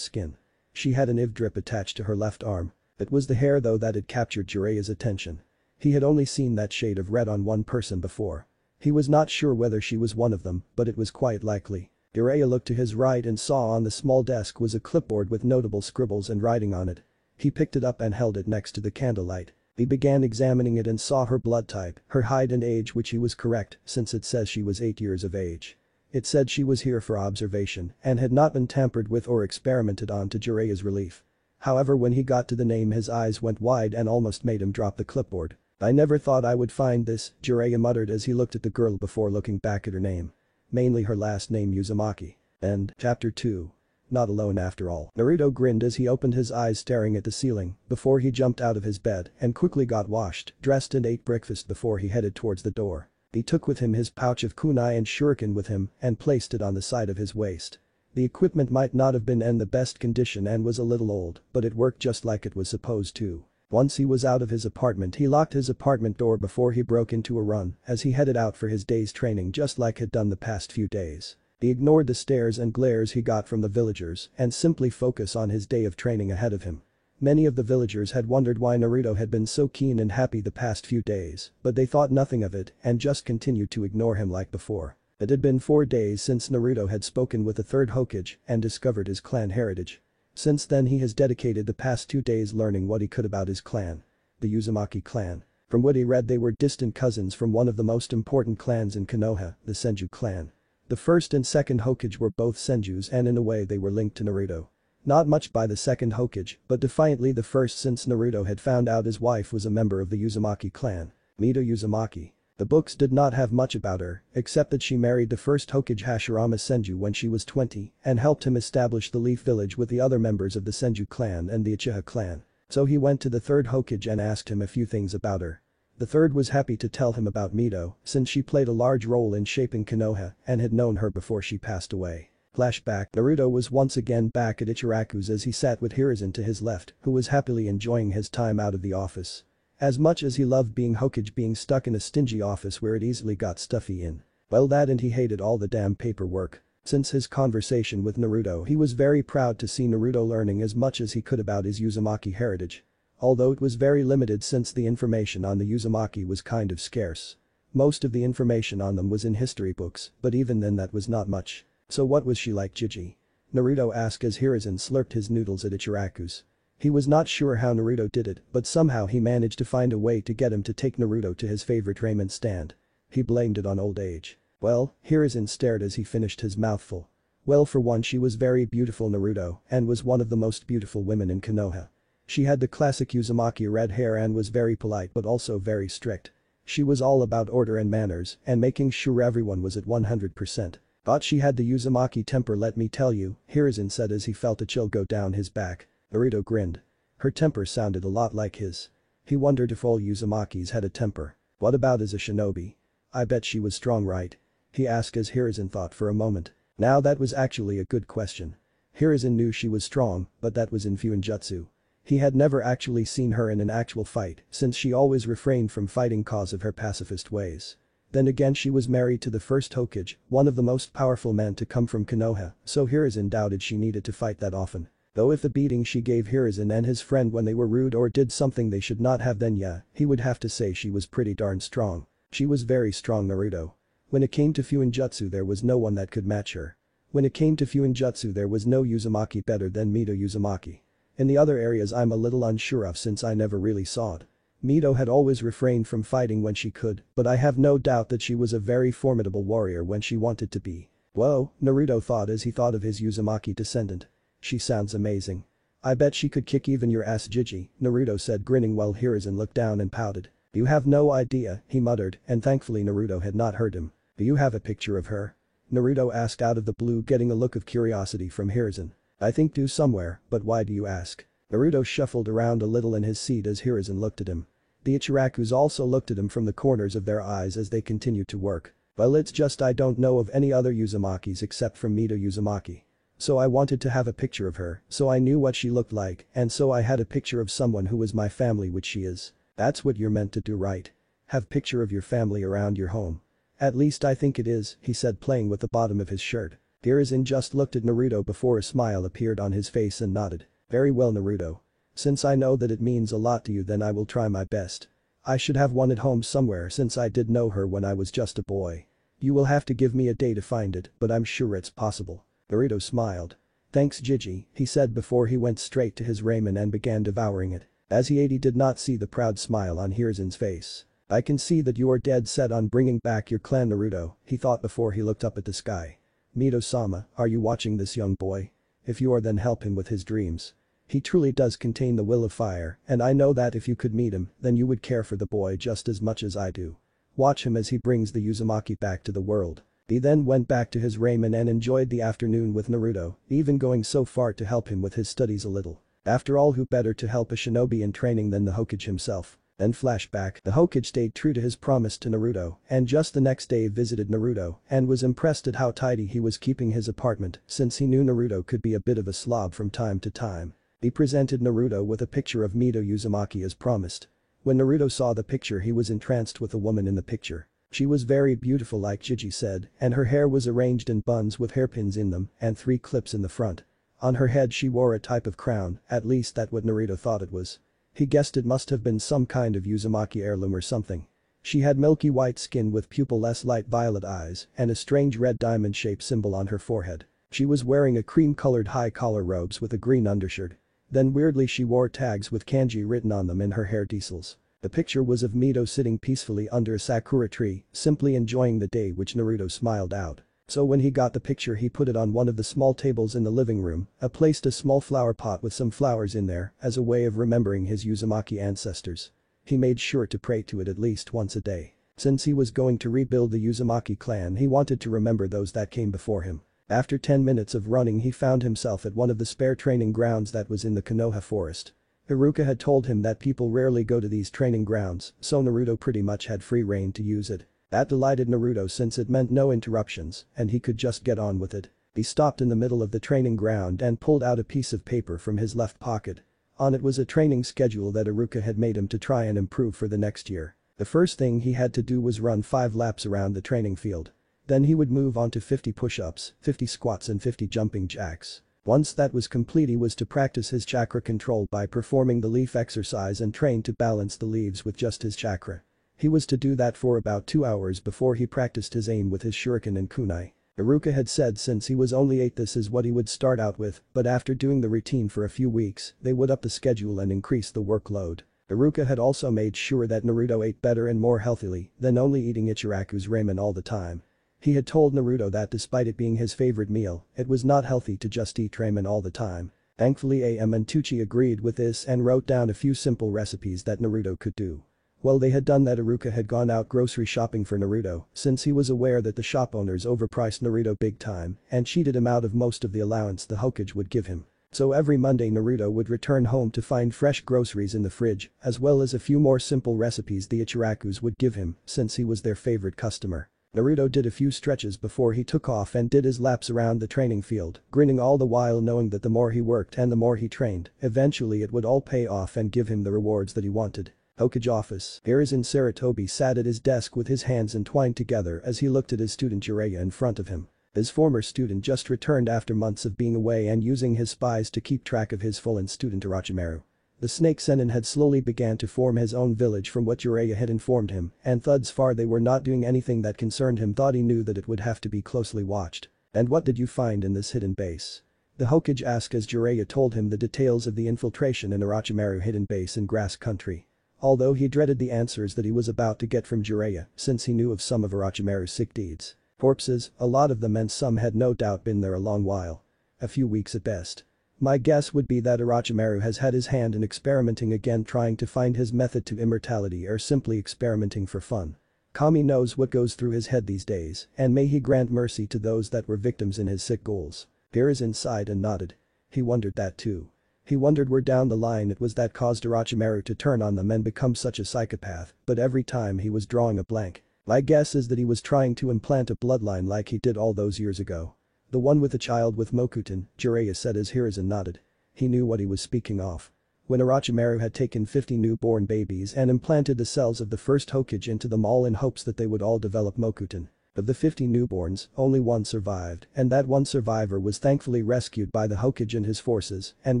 skin. She had an IV drip attached to her left arm. It was the hair though that had captured Jiraiya's attention. He had only seen that shade of red on one person before. He was not sure whether she was one of them, but it was quite likely. Jiraiya looked to his right and saw on the small desk was a clipboard with notable scribbles and writing on it. He picked it up and held it next to the candlelight. He began examining it and saw her blood type, her height and age, which he was correct since it says she was 8 years of age. It said she was here for observation and had not been tampered with or experimented on, to Jiraiya's relief. However, when he got to the name his eyes went wide and almost made him drop the clipboard. "I never thought I would find this," Jiraiya muttered as he looked at the girl before looking back at her name. Mainly her last name, Uzumaki. And Chapter 2. Not alone after all. Naruto grinned as he opened his eyes staring at the ceiling before he jumped out of his bed and quickly got washed, dressed and ate breakfast before he headed towards the door. He took with him his pouch of kunai and shuriken with him and placed it on the side of his waist. The equipment might not have been in the best condition and was a little old, but it worked just like it was supposed to. Once he was out of his apartment he locked his apartment door before he broke into a run as he headed out for his day's training just like he'd done the past few days. He ignored the stares and glares he got from the villagers and simply focused on his day of training ahead of him. Many of the villagers had wondered why Naruto had been so keen and happy the past few days, but they thought nothing of it and just continued to ignore him like before. It had been 4 days since Naruto had spoken with the third Hokage and discovered his clan heritage. Since then he has dedicated the past 2 days learning what he could about his clan. The Uzumaki clan. From what he read they were distant cousins from one of the most important clans in Konoha, the Senju clan. The first and second Hokage were both Senjus and in a way they were linked to Naruto. Not much by the second Hokage, but defiantly the first since Naruto had found out his wife was a member of the Uzumaki clan. Mito Uzumaki. The books did not have much about her, except that she married the first Hokage Hashirama Senju when she was 20 and helped him establish the Leaf Village with the other members of the Senju clan and the Uchiha clan. So he went to the third Hokage and asked him a few things about her. The third was happy to tell him about Mito since she played a large role in shaping Konoha and had known her before she passed away. Flashback. Naruto was once again back at Ichiraku's as he sat with Hiruzen to his left, who was happily enjoying his time out of the office. As much as he loved being Hokage, being stuck in a stingy office where it easily got stuffy in. Well, that and he hated all the damn paperwork. Since his conversation with Naruto he was very proud to see Naruto learning as much as he could about his Uzumaki heritage. Although it was very limited since the information on the Uzumaki was kind of scarce. Most of the information on them was in history books, but even then that was not much. So what was she like, Gigi? Naruto asked as Hiruzen slurped his noodles at Ichiraku's. He was not sure how Naruto did it, but somehow he managed to find a way to get him to take Naruto to his favorite ramen stand. He blamed it on old age. Well, Hiruzen stared as he finished his mouthful. Well, for one, she was very beautiful, Naruto, and was one of the most beautiful women in Konoha. She had the classic Uzumaki red hair and was very polite but also very strict. She was all about order and manners and making sure everyone was at 100%. But she had the Uzumaki temper, let me tell you, Hiruzen said as he felt a chill go down his back. Naruto grinned. Her temper sounded a lot like his. He wondered if all Uzumakis had a temper. What about as a shinobi? I bet she was strong, right? He asked as Hiruzen thought for a moment. Now that was actually a good question. Hiruzen knew she was strong, but that was in Fuinjutsu. He had never actually seen her in an actual fight since she always refrained from fighting cause of her pacifist ways. Then again, she was married to the first Hokage, one of the most powerful men to come from Konoha, so Hiruzen doubted she needed to fight that often. Though if the beating she gave Hiruzen and his friend when they were rude or did something they should not have, then yeah, he would have to say she was pretty darn strong. She was very strong, Naruto. When it came to Fuinjutsu there was no one that could match her. When it came to Fuinjutsu there was no Uzumaki better than Mito Uzumaki. In the other areas I'm a little unsure of since I never really saw it. Mito had always refrained from fighting when she could, but I have no doubt that she was a very formidable warrior when she wanted to be. Whoa, Naruto thought as he thought of his Uzumaki descendant. She sounds amazing. I bet she could kick even your ass, Jiji, Naruto said, grinning while Hiruzen looked down and pouted. You have no idea, he muttered, and thankfully Naruto had not heard him. Do you have a picture of her? Naruto asked out of the blue, getting a look of curiosity from Hiruzen. I think do somewhere, but why do you ask? Naruto shuffled around a little in his seat as Hiruzen looked at him. The Ichirakus also looked at him from the corners of their eyes as they continued to work. Well, it's just I don't know of any other Uzumakis except from Mito Uzumaki. So I wanted to have a picture of her, so I knew what she looked like, and so I had a picture of someone who was my family, which she is. That's what you're meant to do, right? Have picture of your family around your home. At least I think it is, he said, playing with the bottom of his shirt. Hiruzen just looked at Naruto before a smile appeared on his face and nodded. Very well, Naruto. Since I know that it means a lot to you, then I will try my best. I should have one at home somewhere since I did know her when I was just a boy. You will have to give me a day to find it, but I'm sure it's possible. Naruto smiled. Thanks, Jiji, he said before he went straight to his ramen and began devouring it. As he ate, he did not see the proud smile on Hiruzen's face. I can see that you are dead set on bringing back your clan, Naruto, he thought before he looked up at the sky. Mito-sama, are you watching this young boy? If you are, then help him with his dreams. He truly does contain the will of fire, and I know that if you could meet him, then you would care for the boy just as much as I do. Watch him as he brings the Uzumaki back to the world. He then went back to his ramen and enjoyed the afternoon with Naruto, even going so far to help him with his studies a little. After all, who better to help a shinobi in training than the Hokage himself? Then flashback, the Hokage stayed true to his promise to Naruto and just the next day visited Naruto and was impressed at how tidy he was keeping his apartment since he knew Naruto could be a bit of a slob from time to time. He presented Naruto with a picture of Mito Uzumaki as promised. When Naruto saw the picture, he was entranced with the woman in the picture. She was very beautiful, like Jiji said, and her hair was arranged in buns with hairpins in them and 3 clips in the front. On her head she wore a type of crown, at least that's what Naruto thought it was. He guessed it must have been some kind of Uzumaki heirloom or something. She had milky white skin with pupil-less light violet eyes and a strange red diamond-shaped symbol on her forehead. She was wearing a cream-colored high-collar robes with a green undershirt. Then weirdly she wore tags with kanji written on them in her hair decals. The picture was of Mito sitting peacefully under a sakura tree, simply enjoying the day, which Naruto smiled out. So when he got the picture, he put it on one of the small tables in the living room, placed a small flower pot with some flowers in there as a way of remembering his Uzumaki ancestors. He made sure to pray to it at least once a day. Since he was going to rebuild the Uzumaki clan, he wanted to remember those that came before him. After 10 minutes of running, he found himself at one of the spare training grounds that was in the Konoha forest. Iruka had told him that people rarely go to these training grounds, so Naruto pretty much had free rein to use it. That delighted Naruto since it meant no interruptions and he could just get on with it. He stopped in the middle of the training ground and pulled out a piece of paper from his left pocket. On it was a training schedule that Iruka had made him to try and improve for the next year. The first thing he had to do was run 5 laps around the training field. Then he would move on to 50 push-ups, 50 squats and 50 jumping jacks. Once that was complete, he was to practice his chakra control by performing the leaf exercise and train to balance the leaves with just his chakra. He was to do that for about 2 hours before he practiced his aim with his shuriken and kunai. Iruka had said since he was only 8 this is what he would start out with, but after doing the routine for a few weeks, they would up the schedule and increase the workload. Iruka had also made sure that Naruto ate better and more healthily than only eating Ichiraku's ramen all the time. He had told Naruto that despite it being his favorite meal, it was not healthy to just eat ramen all the time. Thankfully AM and Tucci agreed with this and wrote down a few simple recipes that Naruto could do. While they had done that, Iruka had gone out grocery shopping for Naruto since he was aware that the shop owners overpriced Naruto big time and cheated him out of most of the allowance the Hokage would give him. So every Monday Naruto would return home to find fresh groceries in the fridge as well as a few more simple recipes the Ichirakus would give him since he was their favorite customer. Naruto did a few stretches before he took off and did his laps around the training field, grinning all the while knowing that the more he worked and the more he trained, eventually it would all pay off and give him the rewards that he wanted. Hokage office. Hiruzen Sarutobi sat at his desk with his hands entwined together as he looked at his student Jiraiya in front of him. His former student just returned after months of being away and using his spies to keep track of his fallen student Orochimaru. The Snake Sennin had slowly began to form his own village from what Jiraiya had informed him, and thus far they were not doing anything that concerned him. Thought he knew that it would have to be closely watched. And what did you find in this hidden base? The Hokage asked as Jiraiya told him the details of the infiltration in Orochimaru hidden base in Grass Country. Although he dreaded the answers that he was about to get from Jiraiya since he knew of some of Orochimaru's sick deeds. Corpses, a lot of them and some had no doubt been there a long while. A few weeks at best. My guess would be that Orochimaru has had his hand in experimenting again, trying to find his method to immortality, or simply experimenting for fun. Kami knows what goes through his head these days, and may he grant mercy to those that were victims in his sick goals. Hiruzen sighed and nodded. He wondered that too. He wondered where down the line it was that caused Orochimaru to turn on them and become such a psychopath, but every time he was drawing a blank. My guess is that he was trying to implant a bloodline like he did all those years ago. The one with the child with Mokuton, Jiraiya said as Hiruzen nodded. He knew what he was speaking of. When Orochimaru had taken 50 newborn babies and implanted the cells of the first Hokage into them all in hopes that they would all develop Mokuton. Of the 50 newborns, only one survived, and that one survivor was thankfully rescued by the Hokage and his forces and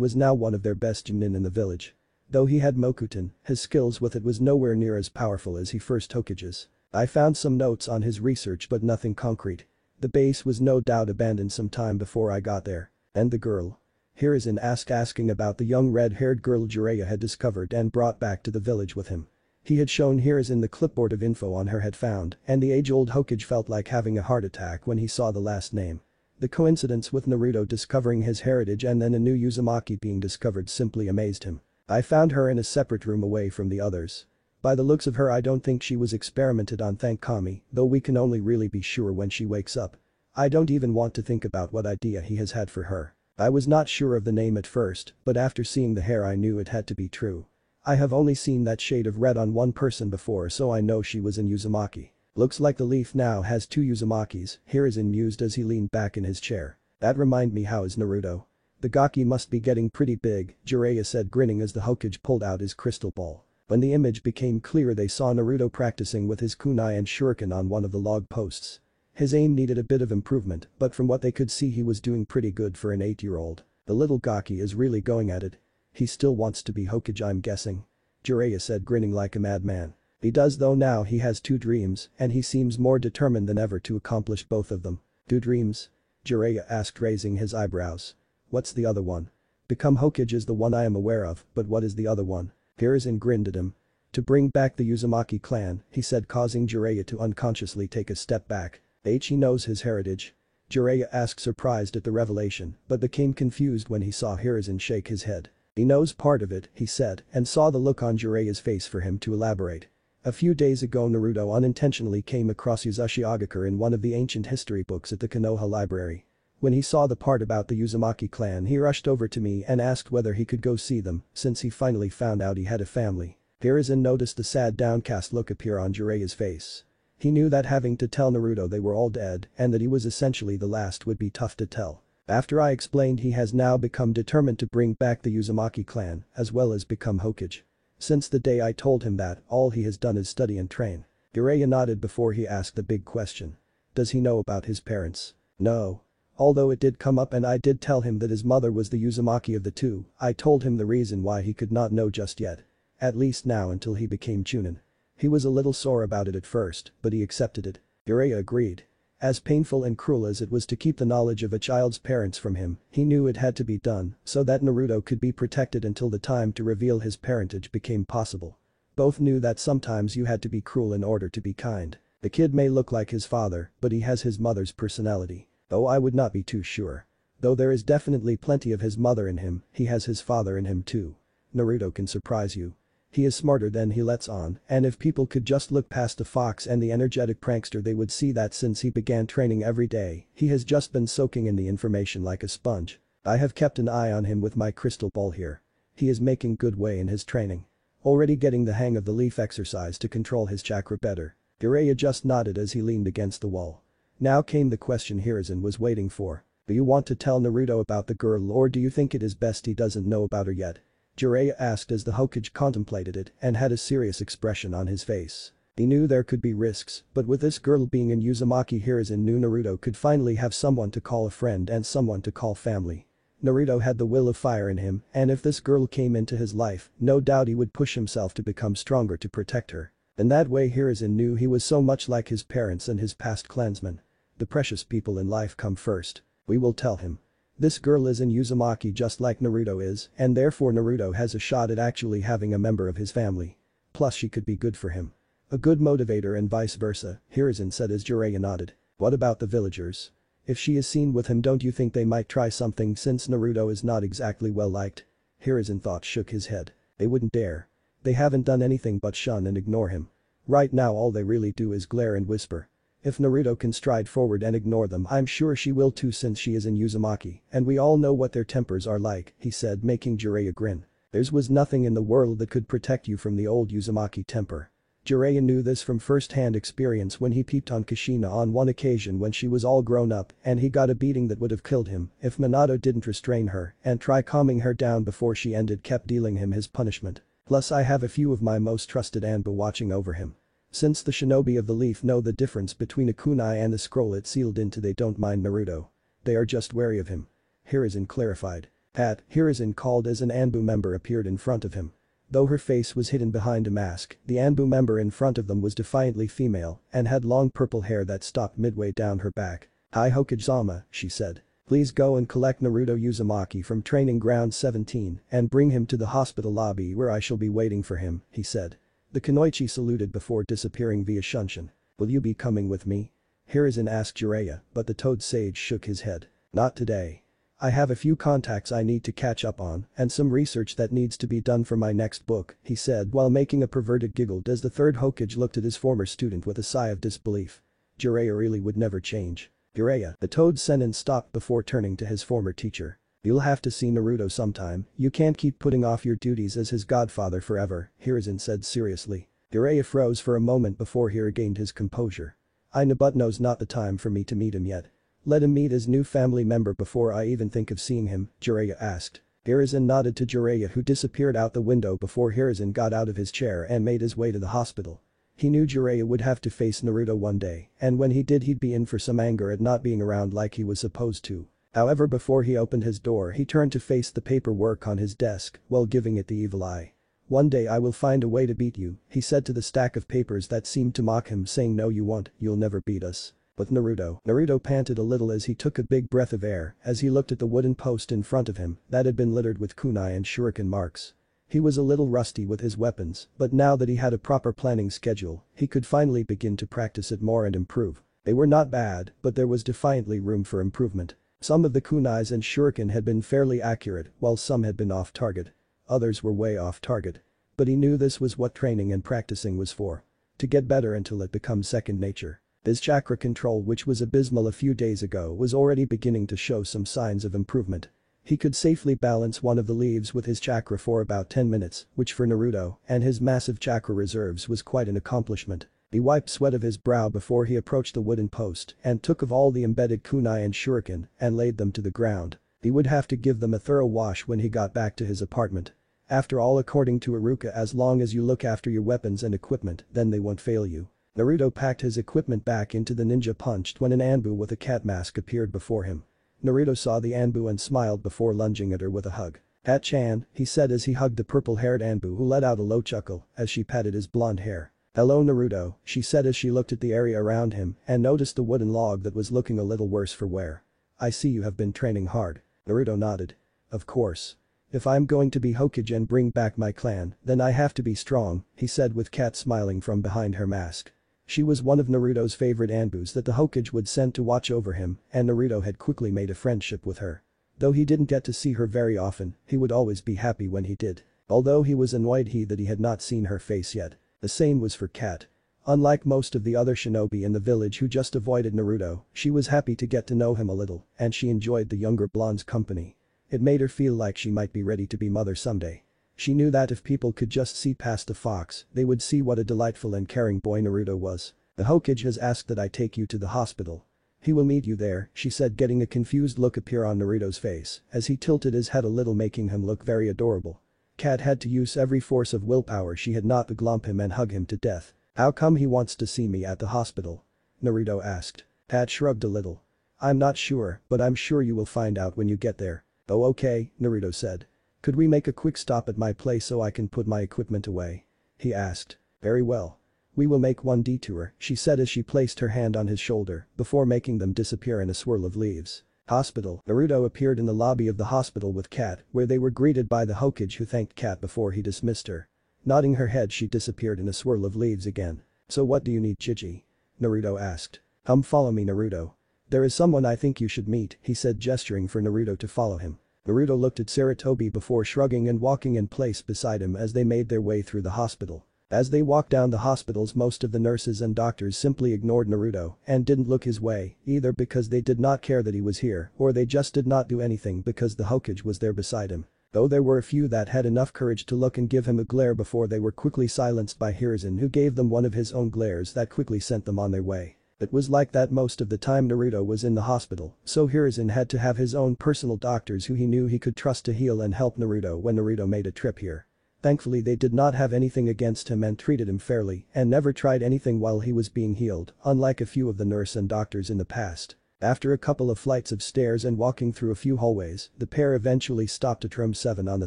was now one of their best Chunin in the village. Though he had Mokuton, his skills with it was nowhere near as powerful as his first Hokage's. I found some notes on his research but nothing concrete. The base was no doubt abandoned some time before I got there. And the girl? Hiruzen asked, asking about the young red-haired girl Jiraiya had discovered and brought back to the village with him. He had shown Hiruzen the clipboard of info on her had found, and the age-old Hokage felt like having a heart attack when he saw the last name. The coincidence with Naruto discovering his heritage and then a new Uzumaki being discovered simply amazed him. I found her in a separate room away from the others. By the looks of her, I don't think she was experimented on, thank Kami, though we can only really be sure when she wakes up. I don't even want to think about what idea he has had for her. I was not sure of the name at first, but after seeing the hair I knew it had to be true. I have only seen that shade of red on one person before, so I know she was an Uzumaki. Looks like the leaf now has 2 Uzumakis, Hiruzen mused as he leaned back in his chair. That remind me, how is Naruto? The Gaki must be getting pretty big, Jiraiya said, grinning as the Hokage pulled out his crystal ball. When the image became clear, they saw Naruto practicing with his kunai and shuriken on one of the log posts. His aim needed a bit of improvement, but from what they could see he was doing pretty good for an 8-year-old. The little Gaki is really going at it. He still wants to be Hokage, I'm guessing. Jiraiya said, grinning like a madman. He does, though now he has 2 dreams, and he seems more determined than ever to accomplish both of them. 2 dreams? Jiraiya asked, raising his eyebrows. What's the other one? Become Hokage is the one I am aware of, but what is the other one? Hiruzen grinned at him. To bring back the Uzumaki clan, he said, causing Jiraiya to unconsciously take a step back. He knows his heritage? Jiraiya asked, surprised at the revelation, but became confused when he saw Hiruzen shake his head. He knows part of it, he said, and saw the look on Jiraiya's face for him to elaborate. A few days ago Naruto unintentionally came across Uzushi Agakure in one of the ancient history books at the Konoha library. When he saw the part about the Uzumaki clan, he rushed over to me and asked whether he could go see them, since he finally found out he had a family. Hiruzen noticed the sad, downcast look appear on Jiraiya's face. He knew that having to tell Naruto they were all dead and that he was essentially the last would be tough to tell. After I explained, he has now become determined to bring back the Uzumaki clan, as well as become Hokage. Since the day I told him that, all he has done is study and train. Jiraiya nodded before he asked the big question. Does he know about his parents? No. Although it did come up and I did tell him that his mother was the Uzumaki of the 2, I told him the reason why he could not know just yet. At least now, until he became Chunin. He was a little sore about it at first, but he accepted it. Jiraiya agreed. As painful and cruel as it was to keep the knowledge of a child's parents from him, he knew it had to be done so that Naruto could be protected until the time to reveal his parentage became possible. Both knew that sometimes you had to be cruel in order to be kind. The kid may look like his father, but he has his mother's personality. Though I would not be too sure. Though there is definitely plenty of his mother in him, he has his father in him too. Naruto can surprise you. He is smarter than he lets on, and if people could just look past the fox and the energetic prankster, they would see that since he began training every day, he has just been soaking in the information like a sponge. I have kept an eye on him with my crystal ball here. He is making good way in his training. Already getting the hang of the leaf exercise to control his chakra better. Jiraiya just nodded as he leaned against the wall. Now came the question Hiruzen was waiting for. Do you want to tell Naruto about the girl, or do you think it is best he doesn't know about her yet? Jiraiya asked as the Hokage contemplated it and had a serious expression on his face. He knew there could be risks, but with this girl being in Uzumaki, Hiruzen knew Naruto could finally have someone to call a friend and someone to call family. Naruto had the will of fire in him, and if this girl came into his life, no doubt he would push himself to become stronger to protect her. In that way Hiruzen knew he was so much like his parents and his past clansmen. The precious people in life come first. We will tell him. This girl is in Uzumaki just like Naruto is, and therefore Naruto has a shot at actually having a member of his family. plus she could be good for him. A good motivator and vice versa, Hiruzen said as Jiraiya nodded. What about the villagers? If she is seen with him, don't you think they might try something since Naruto is not exactly well liked? Hiruzen thought shook his head. They wouldn't dare. They haven't done anything but shun and ignore him. Right now all they really do is glare and whisper. If Naruto can stride forward and ignore them, I'm sure she will too since she is in Uzumaki, and we all know what their tempers are like, he said, making Jiraiya grin. There was nothing in the world that could protect you from the old Uzumaki temper. Jiraiya knew this from first-hand experience when he peeped on Kushina on one occasion when she was all grown up and he got a beating that would have killed him if Minato didn't restrain her and try calming her down before she kept dealing him his punishment. Plus I have a few of my most trusted Anbu watching over him. Since the shinobi of the leaf know the difference between a kunai and the scroll it's sealed into, they don't mind Naruto. They are just wary of him. Hiruzen clarified. Hiruzen called as an Anbu member appeared in front of him. Though her face was hidden behind a mask, the Anbu member in front of them was defiantly female and had long purple hair that stopped midway down her back. Hi Hokage-sama, she said. Please go and collect Naruto Uzumaki from training ground 17 and bring him to the hospital lobby where I shall be waiting for him, he said. The Kunoichi saluted before disappearing via Shunshin. Will you be coming with me? Hiruzen asked Jiraiya, but the Toad Sage shook his head. Not today. I have a few contacts I need to catch up on and some research that needs to be done for my next book, he said while making a perverted giggle as the third Hokage looked at his former student with a sigh of disbelief. Jiraiya really would never change. Jiraiya, the Toad Sennin stopped before turning to his former teacher. You'll have to see Naruto sometime, you can't keep putting off your duties as his godfather forever, Hiruzen said seriously. Jiraiya froze for a moment before he regained his composure. I know, but now's not the time for me to meet him yet. Let him meet his new family member before I even think of seeing him, Jiraiya asked. Hiruzen nodded to Jiraiya, who disappeared out the window before Hiruzen got out of his chair and made his way to the hospital. He knew Jiraiya would have to face Naruto one day, and when he did he'd be in for some anger at not being around like he was supposed to. However, before he opened his door he turned to face the paperwork on his desk while giving it the evil eye. One day I will find a way to beat you, he said to the stack of papers that seemed to mock him, saying no you won't, you'll never beat us. But Naruto panted a little as he took a big breath of air as he looked at the wooden post in front of him that had been littered with kunai and shuriken marks. He was a little rusty with his weapons, but now that he had a proper planning schedule, he could finally begin to practice it more and improve. They were not bad, but there was defiantly room for improvement. Some of the kunais and shuriken had been fairly accurate while some had been off target. Others were way off target. But he knew this was what training and practicing was for. To get better until it becomes second nature. His chakra control, which was abysmal a few days ago, was already beginning to show some signs of improvement. He could safely balance one of the leaves with his chakra for about 10 minutes, which for Naruto and his massive chakra reserves was quite an accomplishment. He wiped sweat of his brow before he approached the wooden post and took of all the embedded kunai and shuriken and laid them to the ground. He would have to give them a thorough wash when he got back to his apartment. After all, according to Iruka, as long as you look after your weapons and equipment, then they won't fail you. Naruto packed his equipment back into the ninja punched when an Anbu with a cat mask appeared before him. Naruto saw the Anbu and smiled before lunging at her with a hug. "Hat-chan," he said as he hugged the purple-haired Anbu, who let out a low chuckle as she patted his blonde hair. "Hello Naruto," she said as she looked at the area around him and noticed the wooden log that was looking a little worse for wear. "I see you have been training hard." Naruto nodded. "Of course. If I'm going to be Hokage and bring back my clan, then I have to be strong," he said with Kat smiling from behind her mask. She was one of Naruto's favorite Anbus that the Hokage would send to watch over him, and Naruto had quickly made a friendship with her. Though he didn't get to see her very often, he would always be happy when he did. Although he was annoyed that he had not seen her face yet. The same was for Kat. Unlike most of the other shinobi in the village who just avoided Naruto, she was happy to get to know him a little, and she enjoyed the younger blonde's company. It made her feel like she might be ready to be mother someday. She knew that if people could just see past the fox, they would see what a delightful and caring boy Naruto was. "The Hokage has asked that I take you to the hospital. He will meet you there," she said, getting a confused look appear on Naruto's face as he tilted his head a little, making him look very adorable. Kat had to use every force of willpower she had not to glomp him and hug him to death. "How come he wants to see me at the hospital?" Naruto asked. Kat shrugged a little. "I'm not sure, but I'm sure you will find out when you get there." "Oh okay," Naruto said. "Could we make a quick stop at my place so I can put my equipment away?" he asked. "Very well. We will make one detour," she said as she placed her hand on his shoulder before making them disappear in a swirl of leaves. Hospital. Naruto appeared in the lobby of the hospital with Kat, where they were greeted by the Hokage, who thanked Kat before he dismissed her. Nodding her head, she disappeared in a swirl of leaves again. "So what do you need, Gigi?" Naruto asked. Follow me, Naruto. There is someone I think you should meet," he said, gesturing for Naruto to follow him. Naruto looked at Sarutobi before shrugging and walking in place beside him as they made their way through the hospital. As they walked down the hospitals, most of the nurses and doctors simply ignored Naruto and didn't look his way, either because they did not care that he was here or they just did not do anything because the Hokage was there beside him. Though there were a few that had enough courage to look and give him a glare before they were quickly silenced by Hiruzen, who gave them one of his own glares that quickly sent them on their way. It was like that most of the time Naruto was in the hospital, so Hiruzen had to have his own personal doctors who he knew he could trust to heal and help Naruto when Naruto made a trip here. Thankfully, they did not have anything against him and treated him fairly and never tried anything while he was being healed, unlike a few of the nurse and doctors in the past. After a couple of flights of stairs and walking through a few hallways, the pair eventually stopped at room 7 on the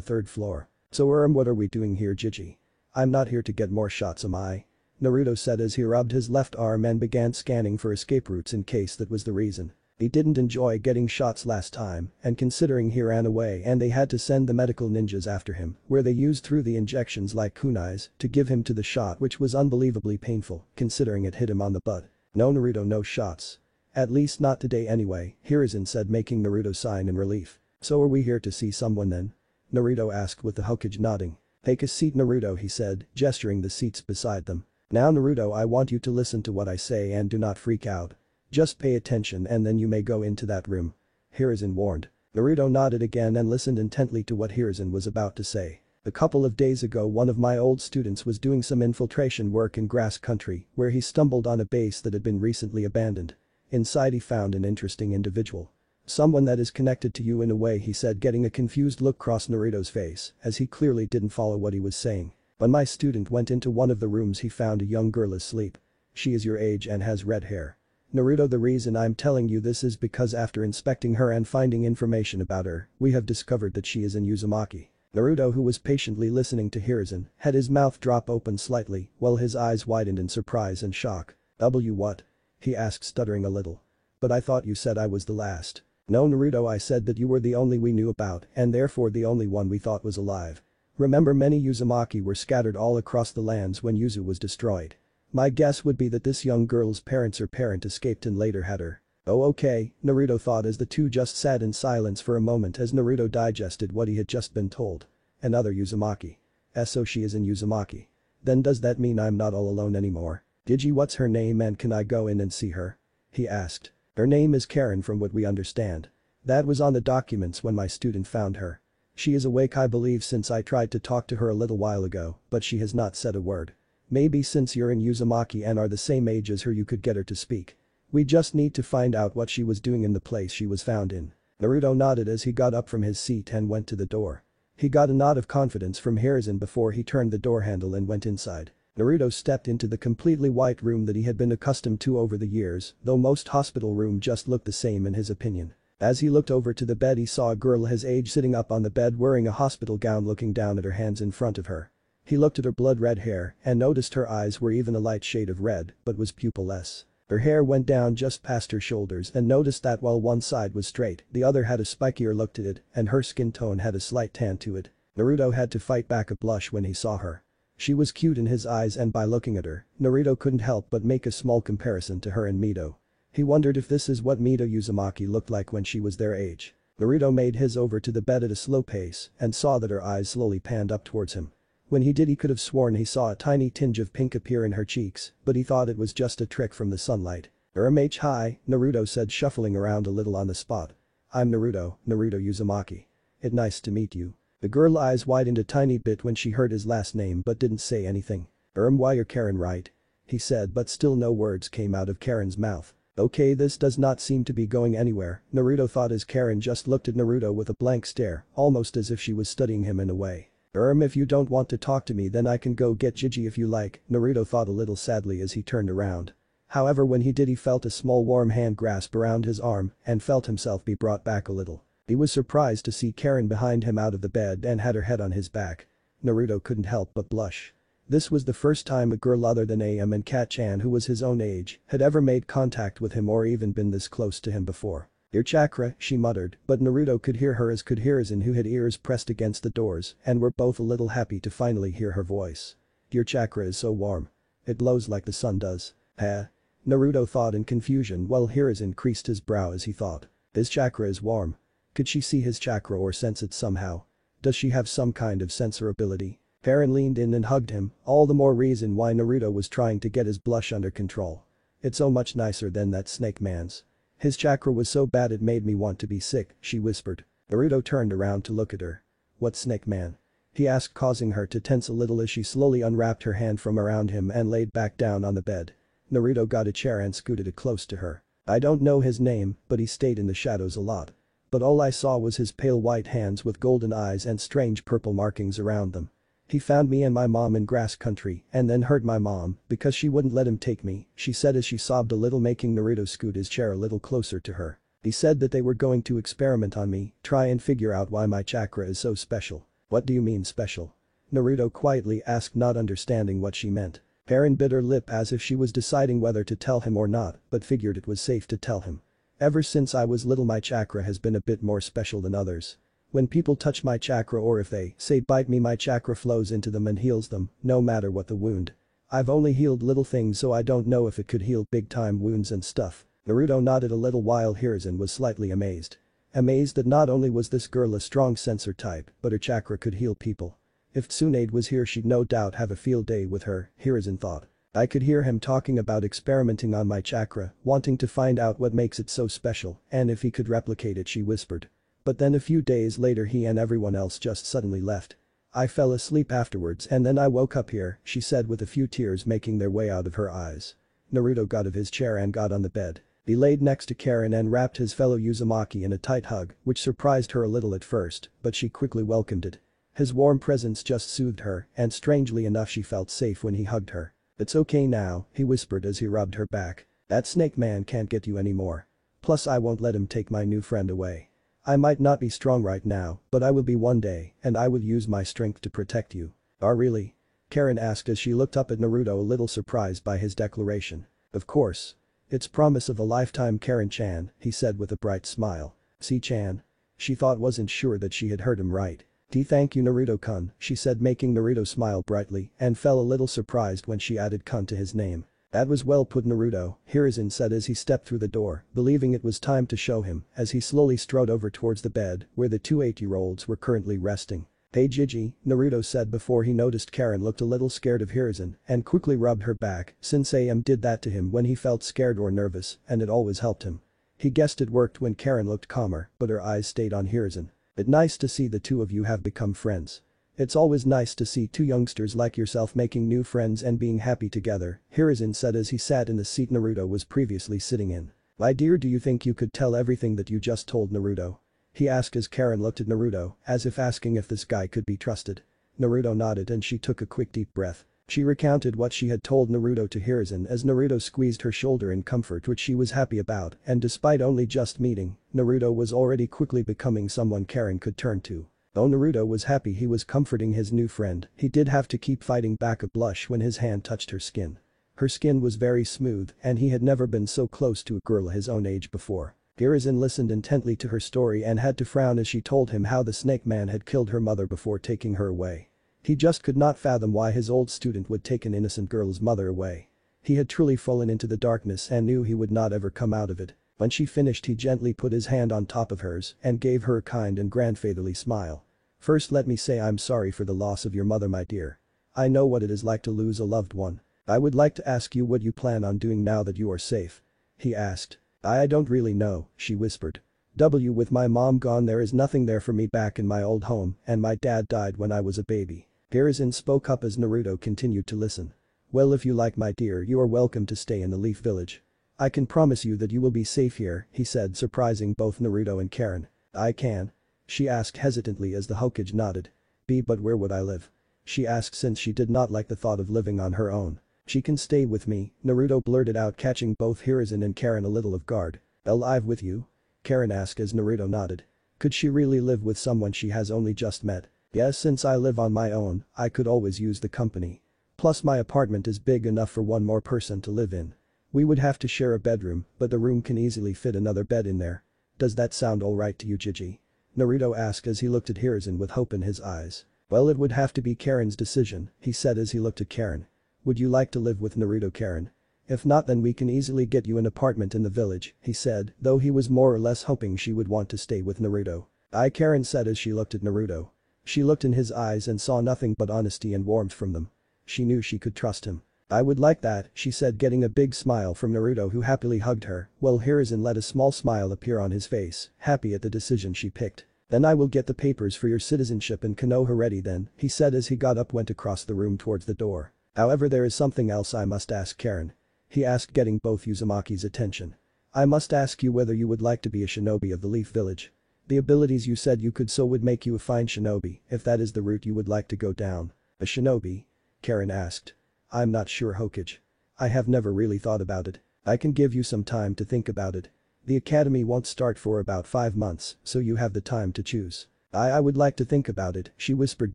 3rd floor. "So what are we doing here, Gigi? I'm not here to get more shots, am I?" Naruto said as he rubbed his left arm and began scanning for escape routes in case that was the reason. He didn't enjoy getting shots last time, and considering he ran away and they had to send the medical ninjas after him, where they used through the injections like kunais to give him to the shot, which was unbelievably painful considering it hit him on the butt. "No, Naruto, no shots. At least not today anyway," Hiruzen said, making Naruto sign in relief. "So are we here to see someone then?" Naruto asked with the Hokage nodding. "Take a seat, Naruto," he said, gesturing the seats beside them. "Now, Naruto, I want you to listen to what I say and do not freak out. Just pay attention and then you may go into that room," Hiruzen warned. Naruto nodded again and listened intently to what Hiruzen was about to say. "A couple of days ago, one of my old students was doing some infiltration work in Grass Country where he stumbled on a base that had been recently abandoned. Inside he found an interesting individual. Someone that is connected to you in a way," he said, getting a confused look across Naruto's face as he clearly didn't follow what he was saying. "When my student went into one of the rooms, he found a young girl asleep. She is your age and has red hair. Naruto, the reason I'm telling you this is because after inspecting her and finding information about her, we have discovered that she is in Uzumaki." Naruto, who was patiently listening to Hiruzen, had his mouth drop open slightly while his eyes widened in surprise and shock. What?" he asked, stuttering a little. "But I thought you said I was the last." "No, Naruto, I said that you were the only we knew about and therefore the only one we thought was alive. Remember, many Uzumaki were scattered all across the lands when Uzu was destroyed. My guess would be that this young girl's parent escaped and later had her." "Oh, okay," Naruto thought as the two just sat in silence for a moment as Naruto digested what he had just been told. "Another Uzumaki. So she is in Uzumaki. Then does that mean I'm not all alone anymore? Gigi, what's her name and can I go in and see her?" he asked. "Her name is Karen from what we understand. That was on the documents when my student found her. She is awake, I believe, since I tried to talk to her a little while ago, but she has not said a word. Maybe since you're in Uzumaki and are the same age as her you could get her to speak. We just need to find out what she was doing in the place she was found in." Naruto nodded as he got up from his seat and went to the door. He got a nod of confidence from Hiruzen before he turned the door handle and went inside. Naruto stepped into the completely white room that he had been accustomed to over the years, though most hospital rooms just looked the same in his opinion. As he looked over to the bed, he saw a girl his age sitting up on the bed wearing a hospital gown, looking down at her hands in front of her. He looked at her blood-red hair and noticed her eyes were even a light shade of red but was pupilless. Her hair went down just past her shoulders and noticed that while one side was straight, the other had a spikier look to it and her skin tone had a slight tan to it. Naruto had to fight back a blush when he saw her. She was cute in his eyes and by looking at her, Naruto couldn't help but make a small comparison to her and Mito. He wondered if this is what Mito Uzumaki looked like when she was their age. Naruto made his over to the bed at a slow pace and saw that her eyes slowly panned up towards him. When he did, he could have sworn he saw a tiny tinge of pink appear in her cheeks, but he thought it was just a trick from the sunlight. Hi, Naruto said, shuffling around a little on the spot. "I'm Naruto Uzumaki. It's nice to meet you." The girl's eyes widened a tiny bit when she heard his last name but didn't say anything. Why, you're Karen, right?" he said, but still no words came out of Karen's mouth. Okay, this does not seem to be going anywhere, Naruto thought as Karen just looked at Naruto with a blank stare, almost as if she was studying him in a way. If you don't want to talk to me then I can go get Gigi if you like," Naruto thought a little sadly as he turned around. However, when he did, he felt a small warm hand grasp around his arm and felt himself be brought back a little. He was surprised to see Karen behind him out of the bed and had her head on his back. Naruto couldn't help but blush. This was the first time a girl other than Am and Kat-chan, who was his own age, had ever made contact with him or even been this close to him before. Your chakra, she muttered, but Naruto could hear her as could Hiruzen, who had ears pressed against the doors and were both a little happy to finally hear her voice. Your chakra is so warm. It glows like the sun does. Huh? Naruto thought in confusion while Hiruzen creased his brow as he thought. His chakra is warm. Could she see his chakra or sense it somehow? Does she have some kind of sensor ability? Karen leaned in and hugged him, all the more reason why Naruto was trying to get his blush under control. It's so much nicer than that snake man's. His chakra was so bad it made me want to be sick, she whispered. Naruto turned around to look at her. What snake man? He asked, causing her to tense a little as she slowly unwrapped her hand from around him and laid back down on the bed. Naruto got a chair and scooted it close to her. I don't know his name, but he stayed in the shadows a lot. But all I saw was his pale white hands with golden eyes and strange purple markings around them. He found me and my mom in grass country and then hurt my mom because she wouldn't let him take me, she said as she sobbed a little, making Naruto scoot his chair a little closer to her. He said that they were going to experiment on me, try and figure out why my chakra is so special. What do you mean special? Naruto quietly asked, not understanding what she meant. Karen bit her lip as if she was deciding whether to tell him or not, but figured it was safe to tell him. Ever since I was little my chakra has been a bit more special than others. When people touch my chakra or if they, say, bite me, my chakra flows into them and heals them, no matter what the wound. I've only healed little things, so I don't know if it could heal big time wounds and stuff. Naruto nodded a little while Hiruzen was slightly amazed. Amazed that not only was this girl a strong sensor type, but her chakra could heal people. If Tsunade was here she'd no doubt have a field day with her, Hiruzen thought. I could hear him talking about experimenting on my chakra, wanting to find out what makes it so special, and if he could replicate it, she whispered. But then a few days later he and everyone else just suddenly left. I fell asleep afterwards and then I woke up here, she said with a few tears making their way out of her eyes. Naruto got out of his chair and got on the bed. He laid next to Karen and wrapped his fellow Uzumaki in a tight hug, which surprised her a little at first, but she quickly welcomed it. His warm presence just soothed her, and strangely enough she felt safe when he hugged her. It's okay now, he whispered as he rubbed her back. That snake man can't get you anymore. Plus I won't let him take my new friend away. I might not be strong right now, but I will be one day, and I will use my strength to protect you. Oh really? Karen asked as she looked up at Naruto, a little surprised by his declaration. Of course. It's promise of a lifetime, Karen-chan, he said with a bright smile. See-chan? She wasn't sure that she had heard him right. Thank you Naruto-kun, she said, making Naruto smile brightly and felt a little surprised when she added kun to his name. That was well put Naruto, Hiruzen said as he stepped through the door, believing it was time to show him as he slowly strode over towards the bed where the two 8-year-olds were currently resting. Hey Gigi, Naruto said before he noticed Karen looked a little scared of Hiruzen and quickly rubbed her back since AM did that to him when he felt scared or nervous and it always helped him. He guessed it worked when Karen looked calmer but her eyes stayed on Hiruzen. It's nice to see the two of you have become friends. It's always nice to see two youngsters like yourself making new friends and being happy together, Hiruzen said as he sat in the seat Naruto was previously sitting in. My dear, do you think you could tell everything that you just told Naruto? He asked as Karen looked at Naruto, as if asking if this guy could be trusted. Naruto nodded and she took a quick deep breath. She recounted what she had told Naruto to Hiruzen as Naruto squeezed her shoulder in comfort, which she was happy about, and despite only just meeting, Naruto was already quickly becoming someone Karen could turn to. Though Naruto was happy he was comforting his new friend, he did have to keep fighting back a blush when his hand touched her skin. Her skin was very smooth and he had never been so close to a girl his own age before. Hiruzen listened intently to her story and had to frown as she told him how the snake man had killed her mother before taking her away. He just could not fathom why his old student would take an innocent girl's mother away. He had truly fallen into the darkness and knew he would not ever come out of it. When she finished he gently put his hand on top of hers and gave her a kind and grandfatherly smile. First let me say I'm sorry for the loss of your mother, my dear. I know what it is like to lose a loved one. I would like to ask you what you plan on doing now that you are safe. He asked. I don't really know, she whispered. With my mom gone there is nothing there for me back in my old home and my dad died when I was a baby. Hiruzen spoke up as Naruto continued to listen. Well, if you like, my dear, you are welcome to stay in the Leaf Village. I can promise you that you will be safe here, he said, surprising both Naruto and Karen. I can? She asked hesitantly as the Hokage nodded. But where would I live? She asked since she did not like the thought of living on her own. She can stay with me, Naruto blurted out, catching both Hiruzen and Karen a little off guard. Alive with you? Karen asked as Naruto nodded. Could she really live with someone she has only just met? Yes, since I live on my own, I could always use the company. Plus my apartment is big enough for one more person to live in. We would have to share a bedroom, but the room can easily fit another bed in there. Does that sound alright to you, Gigi? Naruto asked as he looked at Hiruzen with hope in his eyes. Well, it would have to be Karen's decision, he said as he looked at Karen. Would you like to live with Naruto, Karen? If not, then we can easily get you an apartment in the village, he said, though he was more or less hoping she would want to stay with Naruto. Karen said as she looked at Naruto. She looked in his eyes and saw nothing but honesty and warmth from them. She knew she could trust him. I would like that, she said, getting a big smile from Naruto, who happily hugged her, while Hiruzen let a small smile appear on his face, happy at the decision she picked. Then I will get the papers for your citizenship in Konoha ready then, he said as he got up, went across the room towards the door. However, there is something else I must ask Karen. He asked, getting both Uzumaki's attention. I must ask you whether you would like to be a shinobi of the Leaf Village. The abilities you said you could would make you a fine shinobi, if that is the route you would like to go down. A shinobi? Karen asked. I'm not sure, Hokage. I have never really thought about it. I can give you some time to think about it. The academy won't start for about 5 months, so you have the time to choose. I would like to think about it, she whispered,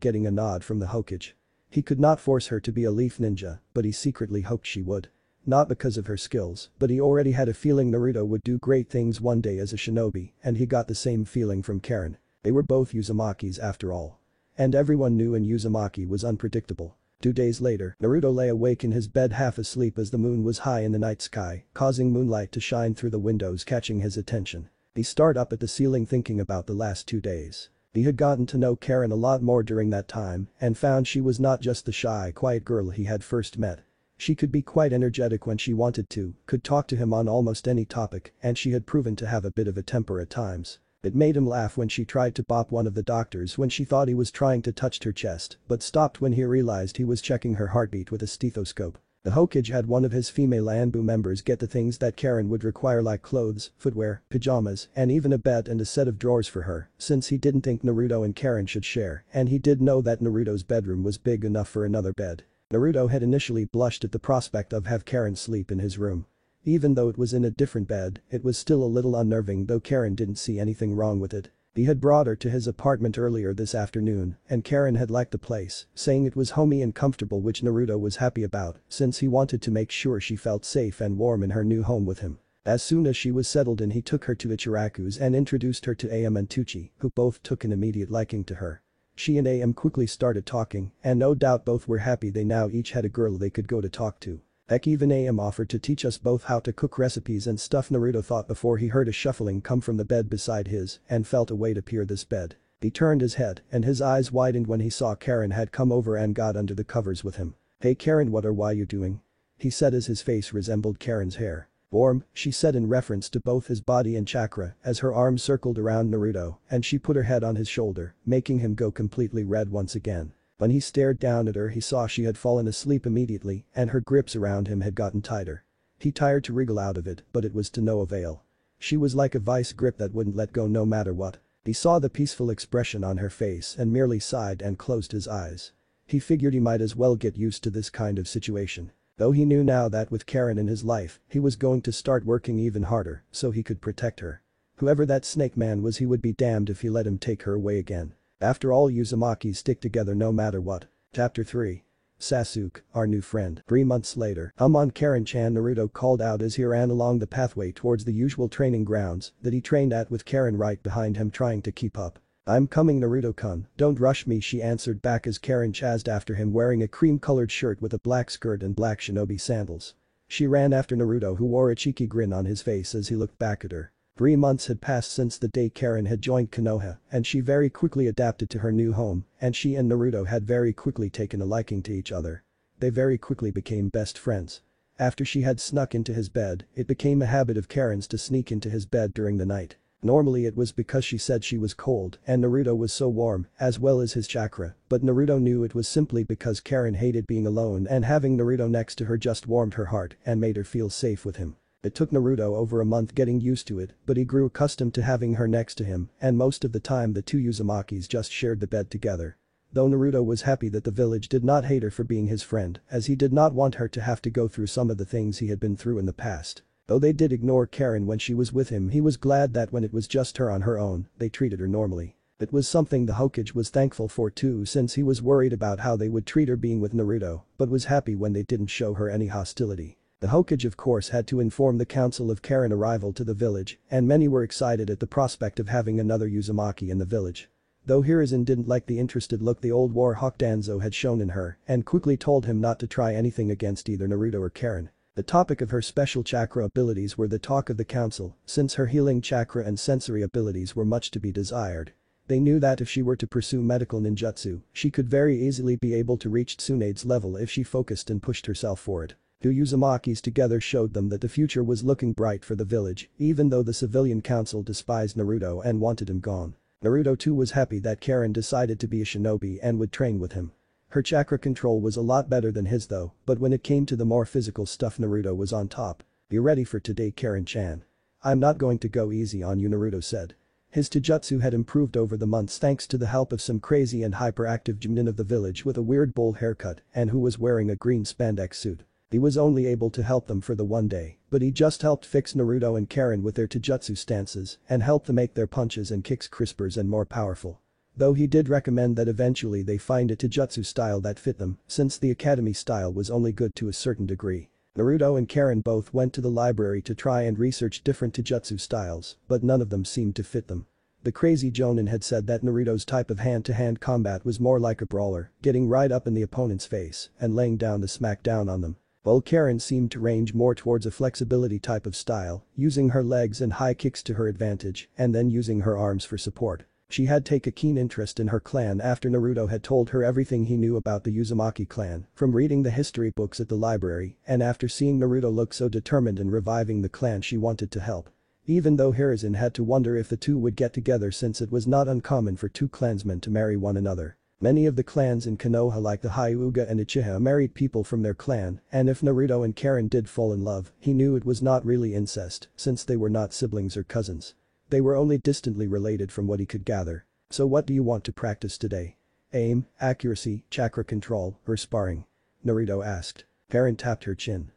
getting a nod from the Hokage. He could not force her to be a leaf ninja, but he secretly hoped she would. Not because of her skills, but he already had a feeling Naruto would do great things one day as a shinobi, and he got the same feeling from Karen. They were both Uzumakis after all. And everyone knew an Uzumaki was unpredictable. 2 days later, Naruto lay awake in his bed, half asleep, as the moon was high in the night sky, causing moonlight to shine through the windows, catching his attention. He stared up at the ceiling, thinking about the last 2 days. He had gotten to know Karen a lot more during that time and found she was not just the shy, quiet girl he had first met. She could be quite energetic when she wanted to, could talk to him on almost any topic, and she had proven to have a bit of a temper at times. It made him laugh when she tried to bop one of the doctors when she thought he was trying to touch her chest, but stopped when he realized he was checking her heartbeat with a stethoscope. The Hokage had one of his female Anbu members get the things that Karen would require, like clothes, footwear, pajamas, and even a bed and a set of drawers for her, since he didn't think Naruto and Karen should share, and he did know that Naruto's bedroom was big enough for another bed. Naruto had initially blushed at the prospect of have Karen sleep in his room. Even though it was in a different bed, it was still a little unnerving, though Karen didn't see anything wrong with it. He had brought her to his apartment earlier this afternoon, and Karen had liked the place, saying it was homey and comfortable, which Naruto was happy about, since he wanted to make sure she felt safe and warm in her new home with him. As soon as she was settled in, he took her to Ichiraku's and introduced her to Am and Tucci, who both took an immediate liking to her. She and Am quickly started talking, and no doubt both were happy they now each had a girl they could go to talk to. Heck, even Am offered to teach us both how to cook recipes and stuff, Naruto thought before he heard a shuffling come from the bed beside his and felt a weight appear this bed. He turned his head and his eyes widened when he saw Karen had come over and got under the covers with him. Hey Karen, what are you doing? He said as his face resembled Karen's hair. Warm, she said in reference to both his body and chakra as her arms circled around Naruto and she put her head on his shoulder, making him go completely red once again. When he stared down at her, he saw she had fallen asleep immediately and her grips around him had gotten tighter. He tried to wriggle out of it, but it was to no avail. She was like a vice grip that wouldn't let go no matter what. He saw the peaceful expression on her face and merely sighed and closed his eyes. He figured he might as well get used to this kind of situation. Though he knew now that with Karen in his life, he was going to start working even harder so he could protect her. Whoever that snake man was, he would be damned if he let him take her away again. After all, Uzumakis stick together no matter what. Chapter 3. Sasuke, our new friend. 3 months later, on Karen-chan, Naruto called out as he ran along the pathway towards the usual training grounds that he trained at, with Karen right behind him trying to keep up. I'm coming, Naruto-kun, don't rush me, she answered back as Karen chased after him, wearing a cream-colored shirt with a black skirt and black shinobi sandals. She ran after Naruto, who wore a cheeky grin on his face as he looked back at her. 3 months had passed since the day Karen had joined Konoha, and she very quickly adapted to her new home, and she and Naruto had very quickly taken a liking to each other. They very quickly became best friends. After she had snuck into his bed, it became a habit of Karen's to sneak into his bed during the night. Normally it was because she said she was cold and Naruto was so warm, as well as his chakra, but Naruto knew it was simply because Karen hated being alone, and having Naruto next to her just warmed her heart and made her feel safe with him. It took Naruto over a month getting used to it, but he grew accustomed to having her next to him, and most of the time the two Uzumakis just shared the bed together. Though Naruto was happy that the village did not hate her for being his friend, as he did not want her to have to go through some of the things he had been through in the past. Though they did ignore Karen when she was with him, he was glad that when it was just her on her own, they treated her normally. It was something the Hokage was thankful for too, since he was worried about how they would treat her being with Naruto, but was happy when they didn't show her any hostility. The Hokage of course had to inform the council of Karen's arrival to the village, and many were excited at the prospect of having another Uzumaki in the village. Though Hiruzen didn't like the interested look the old war hawk Danzo had shown in her and quickly told him not to try anything against either Naruto or Karen. The topic of her special chakra abilities were the talk of the council, since her healing chakra and sensory abilities were much to be desired. They knew that if she were to pursue medical ninjutsu, she could very easily be able to reach Tsunade's level if she focused and pushed herself for it. Two Uzumakis together showed them that the future was looking bright for the village, even though the civilian council despised Naruto and wanted him gone. Naruto too was happy that Karen decided to be a shinobi and would train with him. Her chakra control was a lot better than his though, but when it came to the more physical stuff Naruto was on top. "You ready for today, Karen-chan?" "I'm not going to go easy on you," Naruto said. His taijutsu had improved over the months thanks to the help of some crazy and hyperactive Junin of the village with a weird bowl haircut and who was wearing a green spandex suit. He was only able to help them for the one day, but he just helped fix Naruto and Karen with their taijutsu stances and helped them make their punches and kicks crisper and more powerful. Though he did recommend that eventually they find a taijutsu style that fit them, since the academy style was only good to a certain degree. Naruto and Karen both went to the library to try and research different taijutsu styles, but none of them seemed to fit them. The crazy Jonin had said that Naruto's type of hand-to-hand combat was more like a brawler, getting right up in the opponent's face and laying down the smack down on them. While Karen seemed to range more towards a flexibility type of style, using her legs and high kicks to her advantage and then using her arms for support. She had taken a keen interest in her clan after Naruto had told her everything he knew about the Uzumaki clan, from reading the history books at the library and after seeing Naruto look so determined in reviving the clan she wanted to help. Even though Hiruzen had to wonder if the two would get together since it was not uncommon for two clansmen to marry one another. Many of the clans in Konoha like the Hyuga and Uchiha married people from their clan, and if Naruto and Karen did fall in love, he knew it was not really incest, since they were not siblings or cousins. They were only distantly related from what he could gather. "So what do you want to practice today? Aim, accuracy, chakra control, or sparring?" Naruto asked. Karen tapped her chin.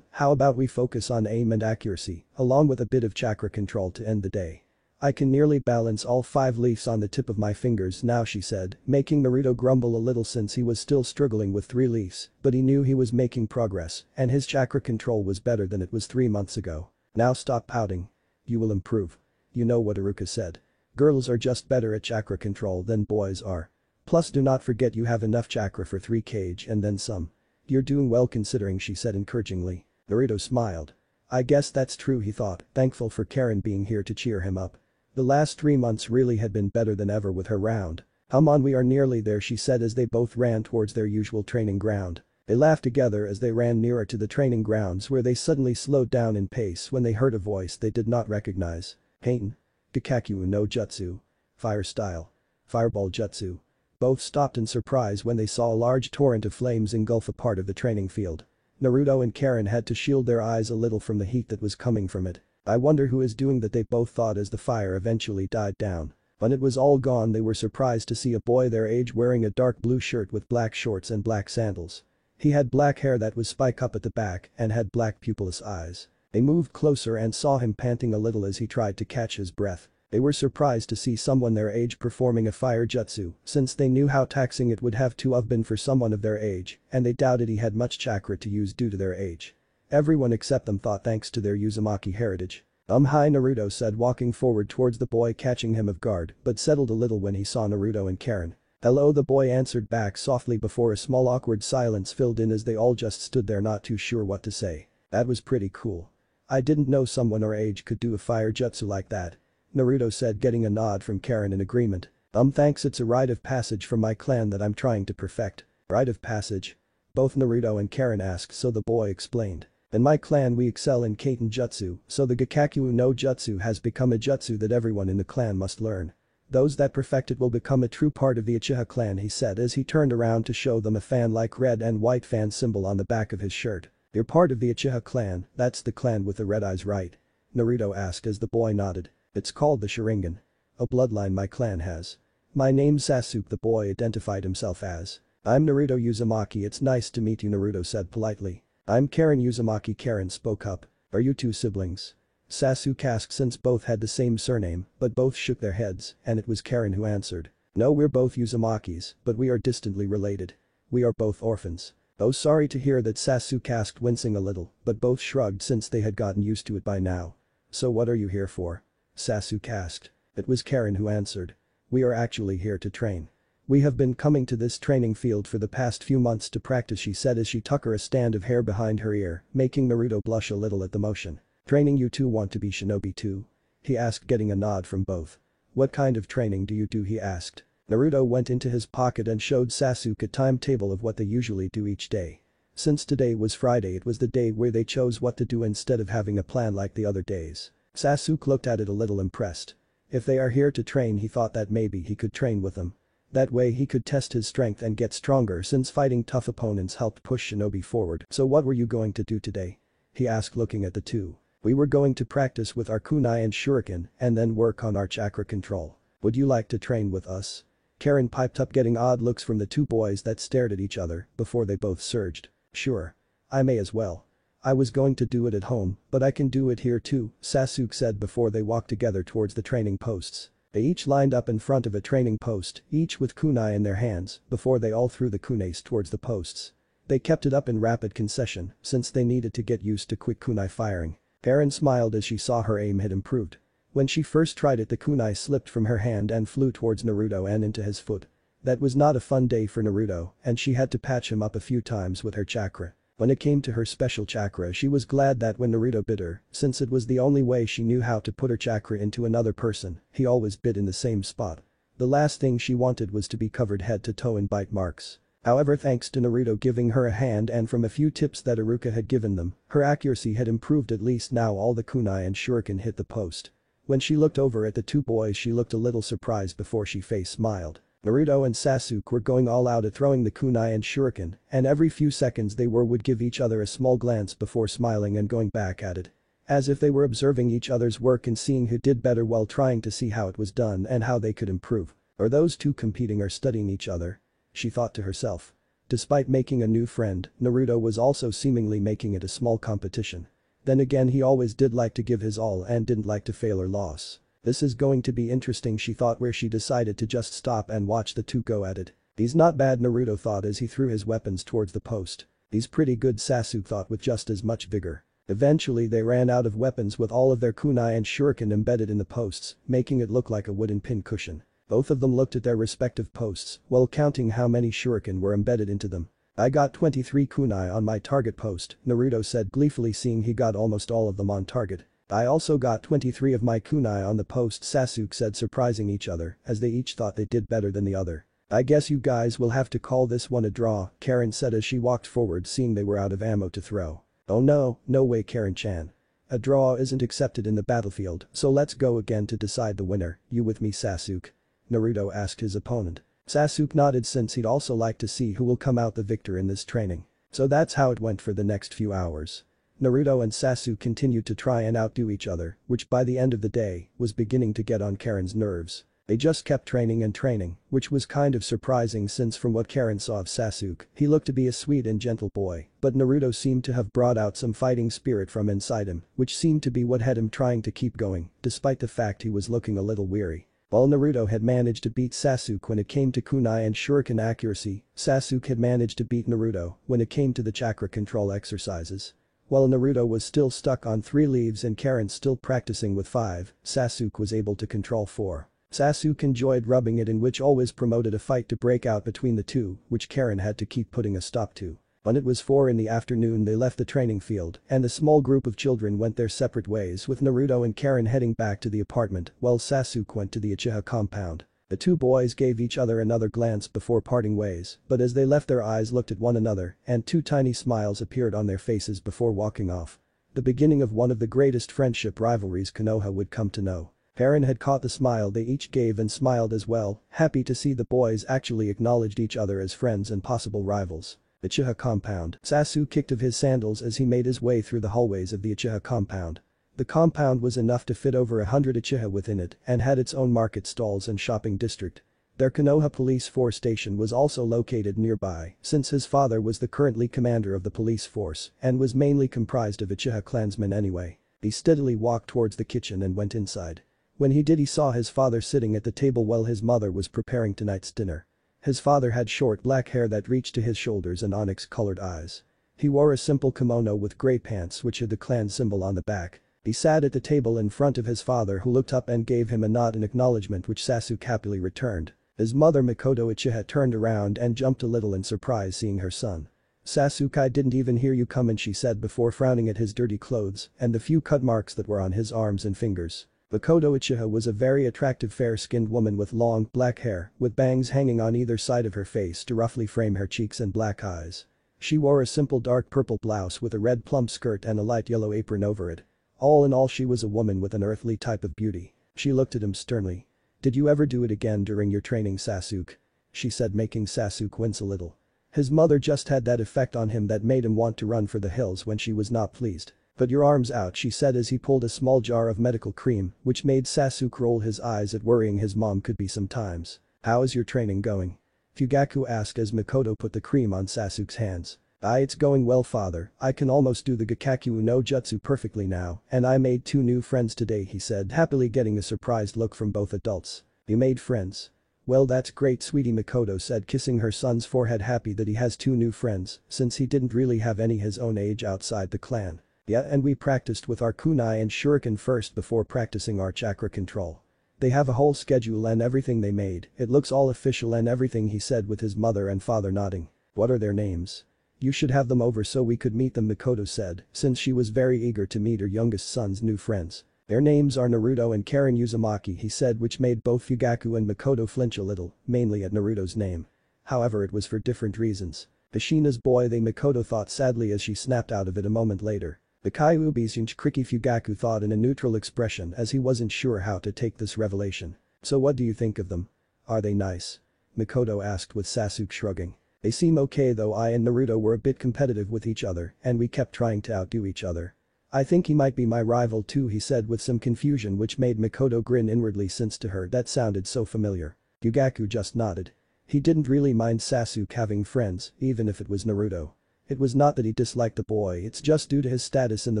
How about we focus on aim and accuracy, along with a bit of chakra control to end the day. I can nearly balance all 5 leaves on the tip of my fingers now, she said, making Naruto grumble a little since he was still struggling with 3 leaves, but he knew he was making progress and his chakra control was better than it was 3 months ago. "Now stop pouting. You will improve." You know what Iruka said. Girls are just better at chakra control than boys are. Plus do not forget you have enough chakra for 3 kg and then some. "You're doing well considering," she said encouragingly. Naruto smiled. I guess that's true, he thought, thankful for Karen being here to cheer him up. The last 3 months really had been better than ever with her round. "Come on, we are nearly there," she said as they both ran towards their usual training ground. They laughed together as they ran nearer to the training grounds where they suddenly slowed down in pace when they heard a voice they did not recognize. "Pain. Gakakyu no Jutsu. Fire style. Fireball Jutsu." Both stopped in surprise when they saw a large torrent of flames engulf a part of the training field. Naruto and Karen had to shield their eyes a little from the heat that was coming from it. "I wonder who is doing that," they both thought as the fire eventually died down. When it was all gone they were surprised to see a boy their age wearing a dark blue shirt with black shorts and black sandals. He had black hair that was spiked up at the back and had black pupilless eyes. They moved closer and saw him panting a little as he tried to catch his breath. They were surprised to see someone their age performing a fire jutsu, since they knew how taxing it would have to have been for someone of their age, and they doubted he had much chakra to use due to their age. Everyone except them thought thanks to their Uzumaki heritage. Hi, Naruto said, walking forward towards the boy, catching him off guard, but settled a little when he saw Naruto and Karen. "Hello," the boy answered back softly before a small awkward silence filled in as they all just stood there not too sure what to say. "That was pretty cool. I didn't know someone our age could do a fire jutsu like that," Naruto said, getting a nod from Karen in agreement. Thanks, it's a rite of passage from my clan that I'm trying to perfect." "Rite of passage?" both Naruto and Karen asked, so the boy explained. "In my clan we excel in Kaiten Jutsu, so the Gakakyu no Jutsu has become a jutsu that everyone in the clan must learn. Those that perfect it will become a true part of the Uchiha clan," he said as he turned around to show them a fan-like red and white fan symbol on the back of his shirt. "You're part of the Uchiha clan, that's the clan with the red eyes, right?" Naruto asked as the boy nodded. "It's called the Sharingan. A bloodline my clan has. My name's Sasuke," the boy identified himself as. "I'm Naruto Uzumaki, it's nice to meet you," Naruto said politely. "I'm Karen Uzumaki." Karen spoke up. "Are you 2 siblings?" Sasuke asked since both had the same surname, but both shook their heads, and it was Karen who answered. "No, we're both Uzumakis, but we are distantly related. We are both orphans." "Oh, sorry to hear that," Sasuke asked, wincing a little, but both shrugged since they had gotten used to it by now. "So what are you here for?" Sasuke asked. It was Karen who answered. "We are actually here to train. We have been coming to this training field for the past few months to practice," she said as she tucked a stand of hair behind her ear, making Naruto blush a little at the motion. "Training? You two want to be shinobi too?" he asked, getting a nod from both. "What kind of training do you do?" he asked. Naruto went into his pocket and showed Sasuke a timetable of what they usually do each day. Since today was Friday, it was the day where they chose what to do instead of having a plan like the other days. Sasuke looked at it a little impressed. If they are here to train, he thought that maybe he could train with them. That way he could test his strength and get stronger since fighting tough opponents helped push shinobi forward. "So what were you going to do today?" he asked, looking at the two. "We were going to practice with our kunai and shuriken and then work on our chakra control. Would you like to train with us?" Karen piped up, getting odd looks from the two boys that stared at each other before they both surged. "Sure. I may as well. I was going to do it at home, but I can do it here too," Sasuke said before they walked together towards the training posts. They each lined up in front of a training post, each with kunai in their hands, before they all threw the kunais towards the posts. They kept it up in rapid succession since they needed to get used to quick kunai firing. Karen smiled as she saw her aim had improved. When she first tried it, the kunai slipped from her hand and flew towards Naruto and into his foot. That was not a fun day for Naruto, and she had to patch him up a few times with her chakra. When it came to her special chakra, she was glad that when Naruto bit her, since it was the only way she knew how to put her chakra into another person, he always bit in the same spot. The last thing she wanted was to be covered head to toe in bite marks. However, thanks to Naruto giving her a hand and from a few tips that Iruka had given them, her accuracy had improved. At least now all the kunai and shuriken hit the post. When she looked over at the two boys, she looked a little surprised before she face smiled. Naruto and Sasuke were going all out at throwing the kunai and shuriken, and every few seconds they would give each other a small glance before smiling and going back at it. As if they were observing each other's work and seeing who did better while trying to see how it was done and how they could improve. Are those two competing or studying each other? She thought to herself. Despite making a new friend, Naruto was also seemingly making it a small competition. Then again, he always did like to give his all and didn't like to fail or lose. This is going to be interesting, she thought, where she decided to just stop and watch the two go at it. "He's not bad," Naruto thought as he threw his weapons towards the post. "He's pretty good," Sasuke thought with just as much vigor. Eventually they ran out of weapons with all of their kunai and shuriken embedded in the posts, making it look like a wooden pin cushion. Both of them looked at their respective posts while counting how many shuriken were embedded into them. "I got 23 kunai on my target post," Naruto said gleefully, seeing he got almost all of them on target. "I also got 23 of my kunai on the post," Sasuke said, surprising each other as they each thought they did better than the other. "I guess you guys will have to call this one a draw," Karen said as she walked forward, seeing they were out of ammo to throw. "Oh no, no way, Karen-chan. A draw isn't accepted in the battlefield, so let's go again to decide the winner. You with me, Sasuke?" Naruto asked his opponent. Sasuke nodded since he'd also like to see who will come out the victor in this training. So that's how it went for the next few hours. Naruto and Sasuke continued to try and outdo each other, which by the end of the day was beginning to get on Karen's nerves. They just kept training and training, which was kind of surprising since from what Karen saw of Sasuke, he looked to be a sweet and gentle boy, but Naruto seemed to have brought out some fighting spirit from inside him, which seemed to be what had him trying to keep going, despite the fact he was looking a little weary. While Naruto had managed to beat Sasuke when it came to kunai and shuriken accuracy, Sasuke had managed to beat Naruto when it came to the chakra control exercises. While Naruto was still stuck on 3 leaves and Karen still practicing with 5, Sasuke was able to control 4. Sasuke enjoyed rubbing it in, which always promoted a fight to break out between the two, which Karen had to keep putting a stop to. When it was 4 in the afternoon, they left the training field and the small group of children went their separate ways, with Naruto and Karen heading back to the apartment while Sasuke went to the Uchiha compound. The two boys gave each other another glance before parting ways, but as they left their eyes looked at one another and 2 tiny smiles appeared on their faces before walking off. The beginning of one of the greatest friendship rivalries Konoha would come to know. Karen had caught the smile they each gave and smiled as well, happy to see the boys actually acknowledged each other as friends and possible rivals. Uchiha compound. Sasuke kicked of his sandals as he made his way through the hallways of the Uchiha compound. The compound was enough to fit over 100 Uchiha within it and had its own market stalls and shopping district. Their Konoha police force station was also located nearby since his father was the currently commander of the police force and was mainly comprised of Uchiha clansmen anyway. He steadily walked towards the kitchen and went inside. When he did, he saw his father sitting at the table while his mother was preparing tonight's dinner. His father had short black hair that reached to his shoulders and onyx-colored eyes. He wore a simple kimono with grey pants which had the clan symbol on the back. He sat at the table in front of his father, who looked up and gave him a nod in acknowledgement, which Sasuke happily returned. His mother Makoto Uchiha turned around and jumped a little in surprise seeing her son. "Sasuke, I didn't even hear you come in," she said before frowning at his dirty clothes and the few cut marks that were on his arms and fingers. Makoto Uchiha was a very attractive fair-skinned woman with long, black hair, with bangs hanging on either side of her face to roughly frame her cheeks and black eyes. She wore a simple dark purple blouse with a red plum skirt and a light yellow apron over it. All in all, she was a woman with an earthly type of beauty. She looked at him sternly. "Did you ever do it again during your training, Sasuke?" she said, making Sasuke wince a little. His mother just had that effect on him that made him want to run for the hills when she was not pleased. "Put your arms out," she said as he pulled a small jar of medical cream, which made Sasuke roll his eyes at worrying his mom could be sometimes. "How is your training going?" Fugaku asked as Makoto put the cream on Sasuke's hands. It's going well, father. I can almost do the Gakakyu no Jutsu perfectly now, and I made 2 new friends today," he said, happily getting a surprised look from both adults. "You made friends? Well, that's great, sweetie," Makoto said, kissing her son's forehead, happy that he has 2 new friends, since he didn't really have any his own age outside the clan. "Yeah, and we practiced with our kunai and shuriken first before practicing our chakra control. They have a whole schedule and everything they made, it looks all official and everything," he said with his mother and father nodding. "What are their names?" "You should have them over so we could meet them," Makoto said, since she was very eager to meet her youngest son's new friends. "Their names are Naruto and Karen Uzumaki," he said, which made both Fugaku and Makoto flinch a little, mainly at Naruto's name. However, it was for different reasons. "Ashina's boy," Makoto thought sadly as she snapped out of it a moment later. "The Kyuubi's Kriki," Fugaku thought in a neutral expression as he wasn't sure how to take this revelation. "So what do you think of them? Are they nice?" Makoto asked with Sasuke shrugging. "They seem okay, though I and Naruto were a bit competitive with each other and we kept trying to outdo each other. I think he might be my rival too," he said with some confusion, which made Makoto grin inwardly since to her that sounded so familiar. Fugaku just nodded. He didn't really mind Sasuke having friends, even if it was Naruto. It was not that he disliked the boy, it's just due to his status in the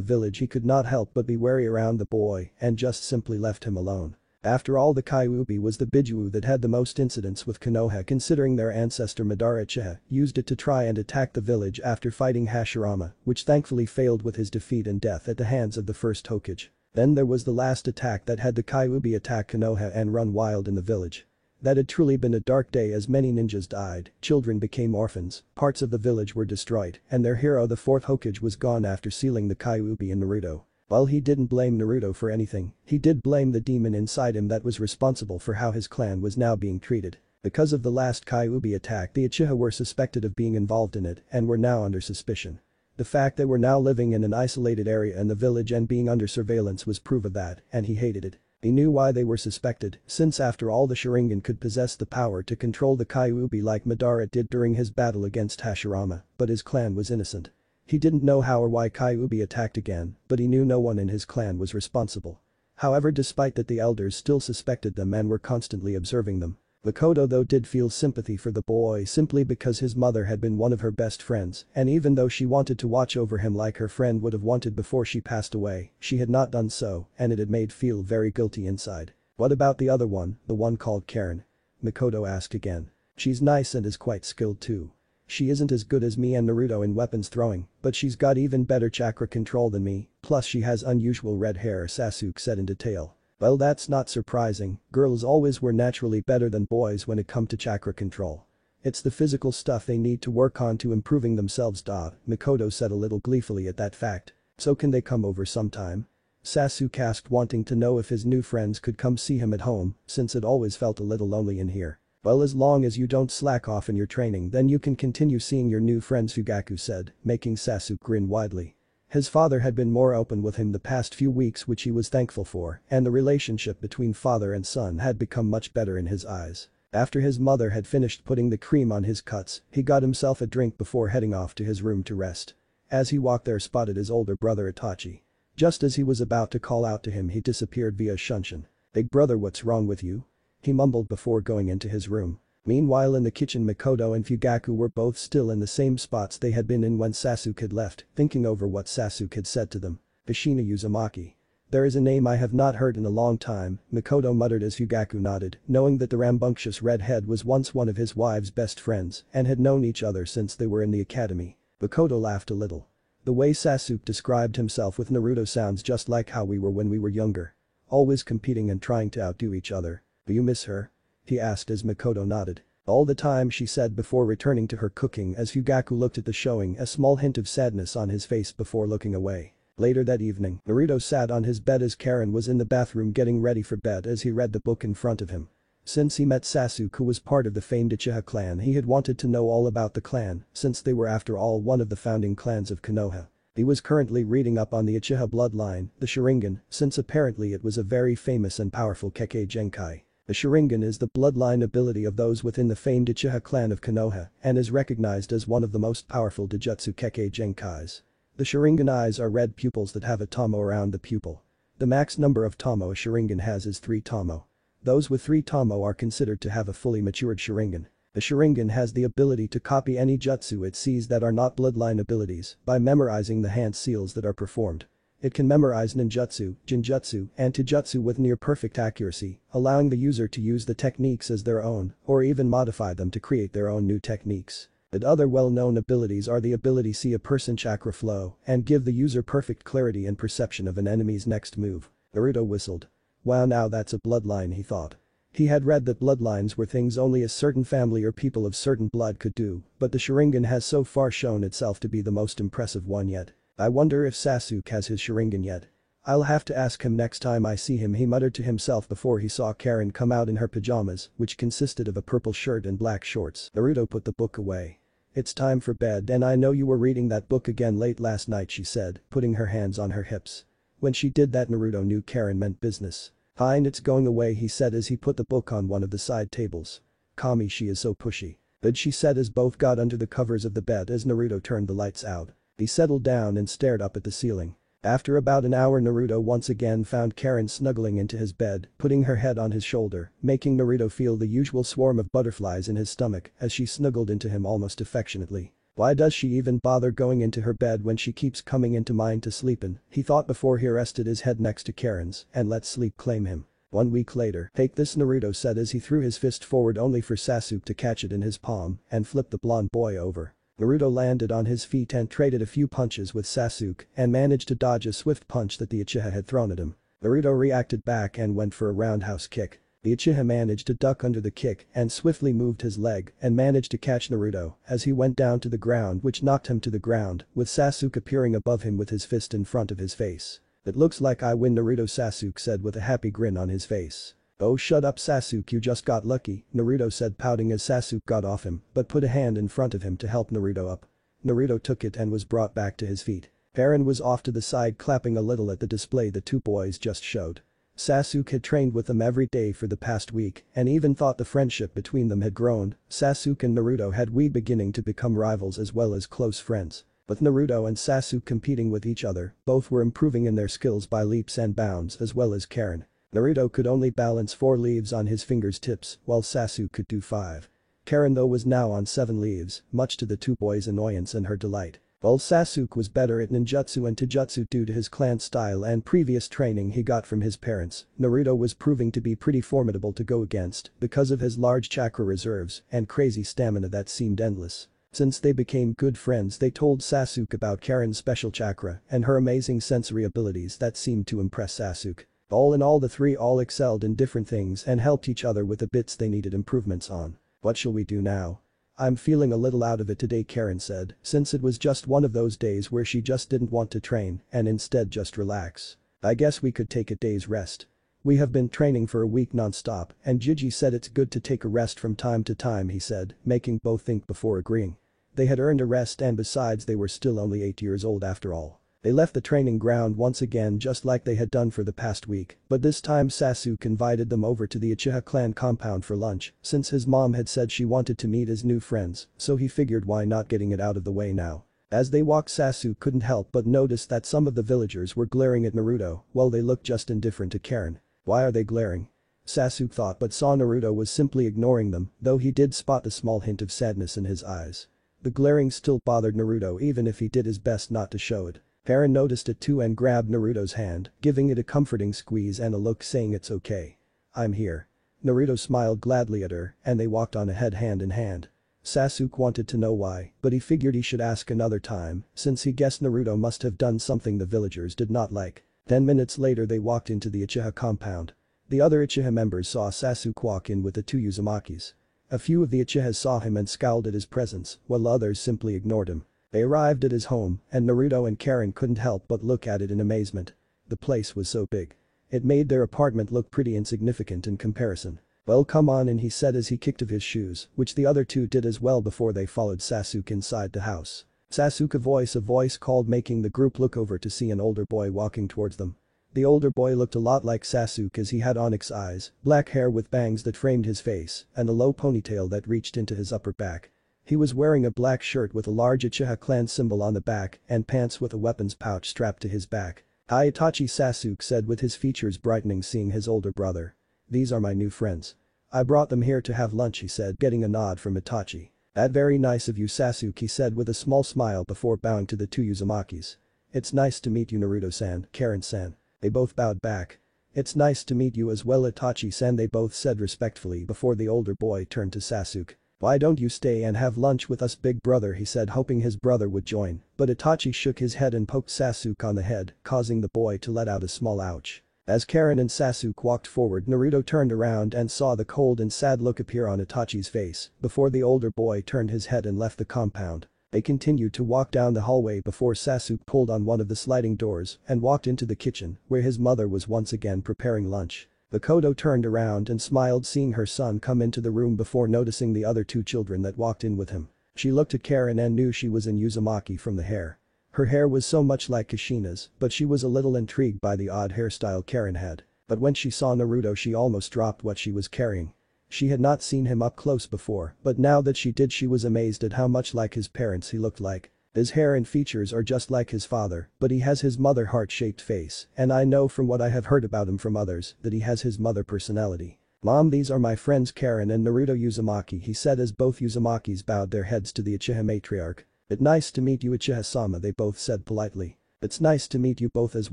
village he could not help but be wary around the boy and just simply left him alone. After all, the Kyuubi was the Biju that had the most incidents with Konoha, considering their ancestor Madara Uchiha used it to try and attack the village after fighting Hashirama, which thankfully failed with his defeat and death at the hands of the first Hokage. Then there was the last attack that had the Kyuubi attack Konoha and run wild in the village. That had truly been a dark day as many ninjas died, children became orphans, parts of the village were destroyed, and their hero the 4th Hokage was gone after sealing the Kyuubi in Naruto. While he didn't blame Naruto for anything, he did blame the demon inside him that was responsible for how his clan was now being treated. Because of the last Kyuubi attack, the Uchiha were suspected of being involved in it and were now under suspicion. The fact they were now living in an isolated area in the village and being under surveillance was proof of that, and he hated it. He knew why they were suspected, since after all the Sharingan could possess the power to control the Kyuubi like Madara did during his battle against Hashirama, but his clan was innocent. He didn't know how or why Kyuubi attacked again, but he knew no one in his clan was responsible. However, despite that, the elders still suspected them and were constantly observing them. Makoto though did feel sympathy for the boy simply because his mother had been one of her best friends, and even though she wanted to watch over him like her friend would have wanted before she passed away, she had not done so, and it had made feel very guilty inside. "What about the other one, the one called Karen?" Makoto asked again. "She's nice and is quite skilled too. She isn't as good as me and Naruto in weapons throwing, but she's got even better chakra control than me, plus she has unusual red hair," Sasuke said in detail. "Well, that's not surprising, girls always were naturally better than boys when it come to chakra control. It's the physical stuff they need to work on to improving themselves." Makoto said a little gleefully at that fact. "So can they come over sometime?" Sasuke asked, wanting to know if his new friends could come see him at home, since it always felt a little lonely in here. "Well, as long as you don't slack off in your training, then you can continue seeing your new friends," Fugaku said, making Sasuke grin widely. His father had been more open with him the past few weeks, which he was thankful for, and the relationship between father and son had become much better in his eyes. After his mother had finished putting the cream on his cuts, he got himself a drink before heading off to his room to rest. As he walked there, spotted his older brother Itachi. Just as he was about to call out to him, he disappeared via Shunshin. "Big brother, what's wrong with you?" he mumbled before going into his room. Meanwhile, in the kitchen, Makoto and Fugaku were both still in the same spots they had been in when Sasuke had left, thinking over what Sasuke had said to them. "Ashina Uzumaki. There is a name I have not heard in a long time, Makoto muttered as Fugaku nodded, knowing that the rambunctious redhead was once one of his wife's best friends and had known each other since they were in the academy. Makoto laughed a little. The way Sasuke described himself with Naruto sounds just like how we were when we were younger. Always competing and trying to outdo each other. Do you miss her? He asked as Makoto nodded. All the time, she said before returning to her cooking as Fugaku looked at the showing a small hint of sadness on his face before looking away. Later that evening, Naruto sat on his bed as Karen was in the bathroom getting ready for bed as he read the book in front of him. Since he met Sasuke, who was part of the famed Uchiha clan, he had wanted to know all about the clan since they were after all one of the founding clans of Konoha. He was currently reading up on the Uchiha bloodline, the Sharingan, since apparently it was a very famous and powerful Kekkei Genkai. The Sharingan is the bloodline ability of those within the famed Uchiha clan of Konoha and is recognized as one of the most powerful Dojutsu Kekkei Genkais. The Sharingan eyes are red pupils that have a tomo around the pupil. The max number of tomo a Sharingan has is 3 tomo. Those with 3 tomo are considered to have a fully matured Sharingan. The Sharingan has the ability to copy any jutsu it sees that are not bloodline abilities by memorizing the hand seals that are performed. It can memorize ninjutsu, jinjutsu, and taijutsu with near-perfect accuracy, allowing the user to use the techniques as their own or even modify them to create their own new techniques. The other well-known abilities are the ability to see a person chakra flow and give the user perfect clarity and perception of an enemy's next move. Naruto whistled. Wow, now that's a bloodline, he thought. He had read that bloodlines were things only a certain family or people of certain blood could do, but the Sharingan has so far shown itself to be the most impressive one yet. I wonder if Sasuke has his Sharingan yet. I'll have to ask him next time I see him, he muttered to himself before he saw Karen come out in her pajamas, which consisted of a purple shirt and black shorts. Naruto put the book away. It's time for bed and I know you were reading that book again late last night, she said, putting her hands on her hips. When she did that, Naruto knew Karen meant business. Fine, it's going away, he said as he put the book on one of the side tables. Kami, she is so pushy. But she said as both got under the covers of the bed as Naruto turned the lights out. He settled down and stared up at the ceiling. After about an hour, Naruto once again found Karen snuggling into his bed, putting her head on his shoulder, making Naruto feel the usual swarm of butterflies in his stomach as she snuggled into him almost affectionately. Why does she even bother going into her bed when she keeps coming into mine to sleep in, he thought before he rested his head next to Karen's and let sleep claim him. 1 week later, take this, Naruto said as he threw his fist forward only for Sasuke to catch it in his palm and flip the blonde boy over. Naruto landed on his feet and traded a few punches with Sasuke and managed to dodge a swift punch that the Uchiha had thrown at him. Naruto reacted back and went for a roundhouse kick. The Uchiha managed to duck under the kick and swiftly moved his leg and managed to catch Naruto as he went down to the ground, which knocked him to the ground, with Sasuke appearing above him with his fist in front of his face. It looks like I win, Naruto, Sasuke said with a happy grin on his face. Oh, shut up, Sasuke, you just got lucky, Naruto said, pouting as Sasuke got off him but put a hand in front of him to help Naruto up. Naruto took it and was brought back to his feet. Karen was off to the side clapping a little at the display the two boys just showed. Sasuke had trained with them every day for the past week and even thought the friendship between them had grown. Sasuke and Naruto had beginning to become rivals as well as close friends. With Naruto and Sasuke competing with each other, both were improving in their skills by leaps and bounds as well as Karen. Naruto could only balance 4 leaves on his fingers tips while Sasuke could do 5. Karen though was now on 7 leaves, much to the two boys' annoyance and her delight. While Sasuke was better at ninjutsu and taijutsu due to his clan style and previous training he got from his parents, Naruto was proving to be pretty formidable to go against because of his large chakra reserves and crazy stamina that seemed endless. Since they became good friends, they told Sasuke about Karen's special chakra and her amazing sensory abilities that seemed to impress Sasuke. All in all, the three all excelled in different things and helped each other with the bits they needed improvements on. What shall we do now? I'm feeling a little out of it today, Karen said, since it was just one of those days where she just didn't want to train and instead just relax. I guess we could take a day's rest. We have been training for a week non-stop and Jiji said it's good to take a rest from time to time, he said, making both think before agreeing. They had earned a rest and besides they were still only 8 years old after all. They left the training ground once again just like they had done for the past week, but this time Sasuke invited them over to the Uchiha clan compound for lunch since his mom had said she wanted to meet his new friends, so he figured why not getting it out of the way now. As they walked, Sasuke couldn't help but notice that some of the villagers were glaring at Naruto while they looked just indifferent to Karen. Why are they glaring? Sasuke thought but saw Naruto was simply ignoring them, though he did spot a small hint of sadness in his eyes. The glaring still bothered Naruto even if he did his best not to show it. Karen noticed it too and grabbed Naruto's hand, giving it a comforting squeeze and a look saying it's okay. I'm here. Naruto smiled gladly at her and they walked on ahead hand in hand. Sasuke wanted to know why, but he figured he should ask another time since he guessed Naruto must have done something the villagers did not like. 10 minutes later they walked into the Uchiha compound. The other Uchiha members saw Sasuke walk in with the two Uzumakis. A few of the Uchihas saw him and scowled at his presence, while others simply ignored him. They arrived at his home, and Naruto and Karen couldn't help but look at it in amazement. The place was so big. It made their apartment look pretty insignificant in comparison. Well, come on in, he said as he kicked off his shoes, which the other two did as well before they followed Sasuke inside the house. Sasuke, a voice called, making the group look over to see an older boy walking towards them. The older boy looked a lot like Sasuke as he had onyx eyes, black hair with bangs that framed his face, and a low ponytail that reached into his upper back. He was wearing a black shirt with a large Uchiha clan symbol on the back and pants with a weapons pouch strapped to his back. "Hi Itachi," Sasuke said with his features brightening seeing his older brother. "These are my new friends. I brought them here to have lunch," he said, getting a nod from Itachi. "That very nice of you, Sasuke," he said with a small smile before bowing to the two Uzumakis. "It's nice to meet you, Naruto-san, Karen-san." They both bowed back. "It's nice to meet you as well, Itachi-san," they both said respectfully before the older boy turned to Sasuke. "Why don't you stay and have lunch with us, big brother?" he said, hoping his brother would join, but Itachi shook his head and poked Sasuke on the head, causing the boy to let out a small ouch. As Karen and Sasuke walked forward, Naruto turned around and saw the cold and sad look appear on Itachi's face before the older boy turned his head and left the compound. They continued to walk down the hallway before Sasuke pulled on one of the sliding doors and walked into the kitchen where his mother was once again preparing lunch. Mikoto turned around and smiled seeing her son come into the room before noticing the other two children that walked in with him. She looked at Karen and knew she was in Uzumaki from the hair. Her hair was so much like Kushina's, but she was a little intrigued by the odd hairstyle Karen had. But when she saw Naruto she almost dropped what she was carrying. She had not seen him up close before, but now that she did she was amazed at how much like his parents he looked like. His hair and features are just like his father, but he has his mother heart-shaped face, and I know from what I have heard about him from others that he has his mother personality. "Mom, these are my friends Karen and Naruto Uzumaki," he said as both Uzumakis bowed their heads to the Uchiha matriarch. "It's nice to meet you, Uchiha-sama," they both said politely. "It's nice to meet you both as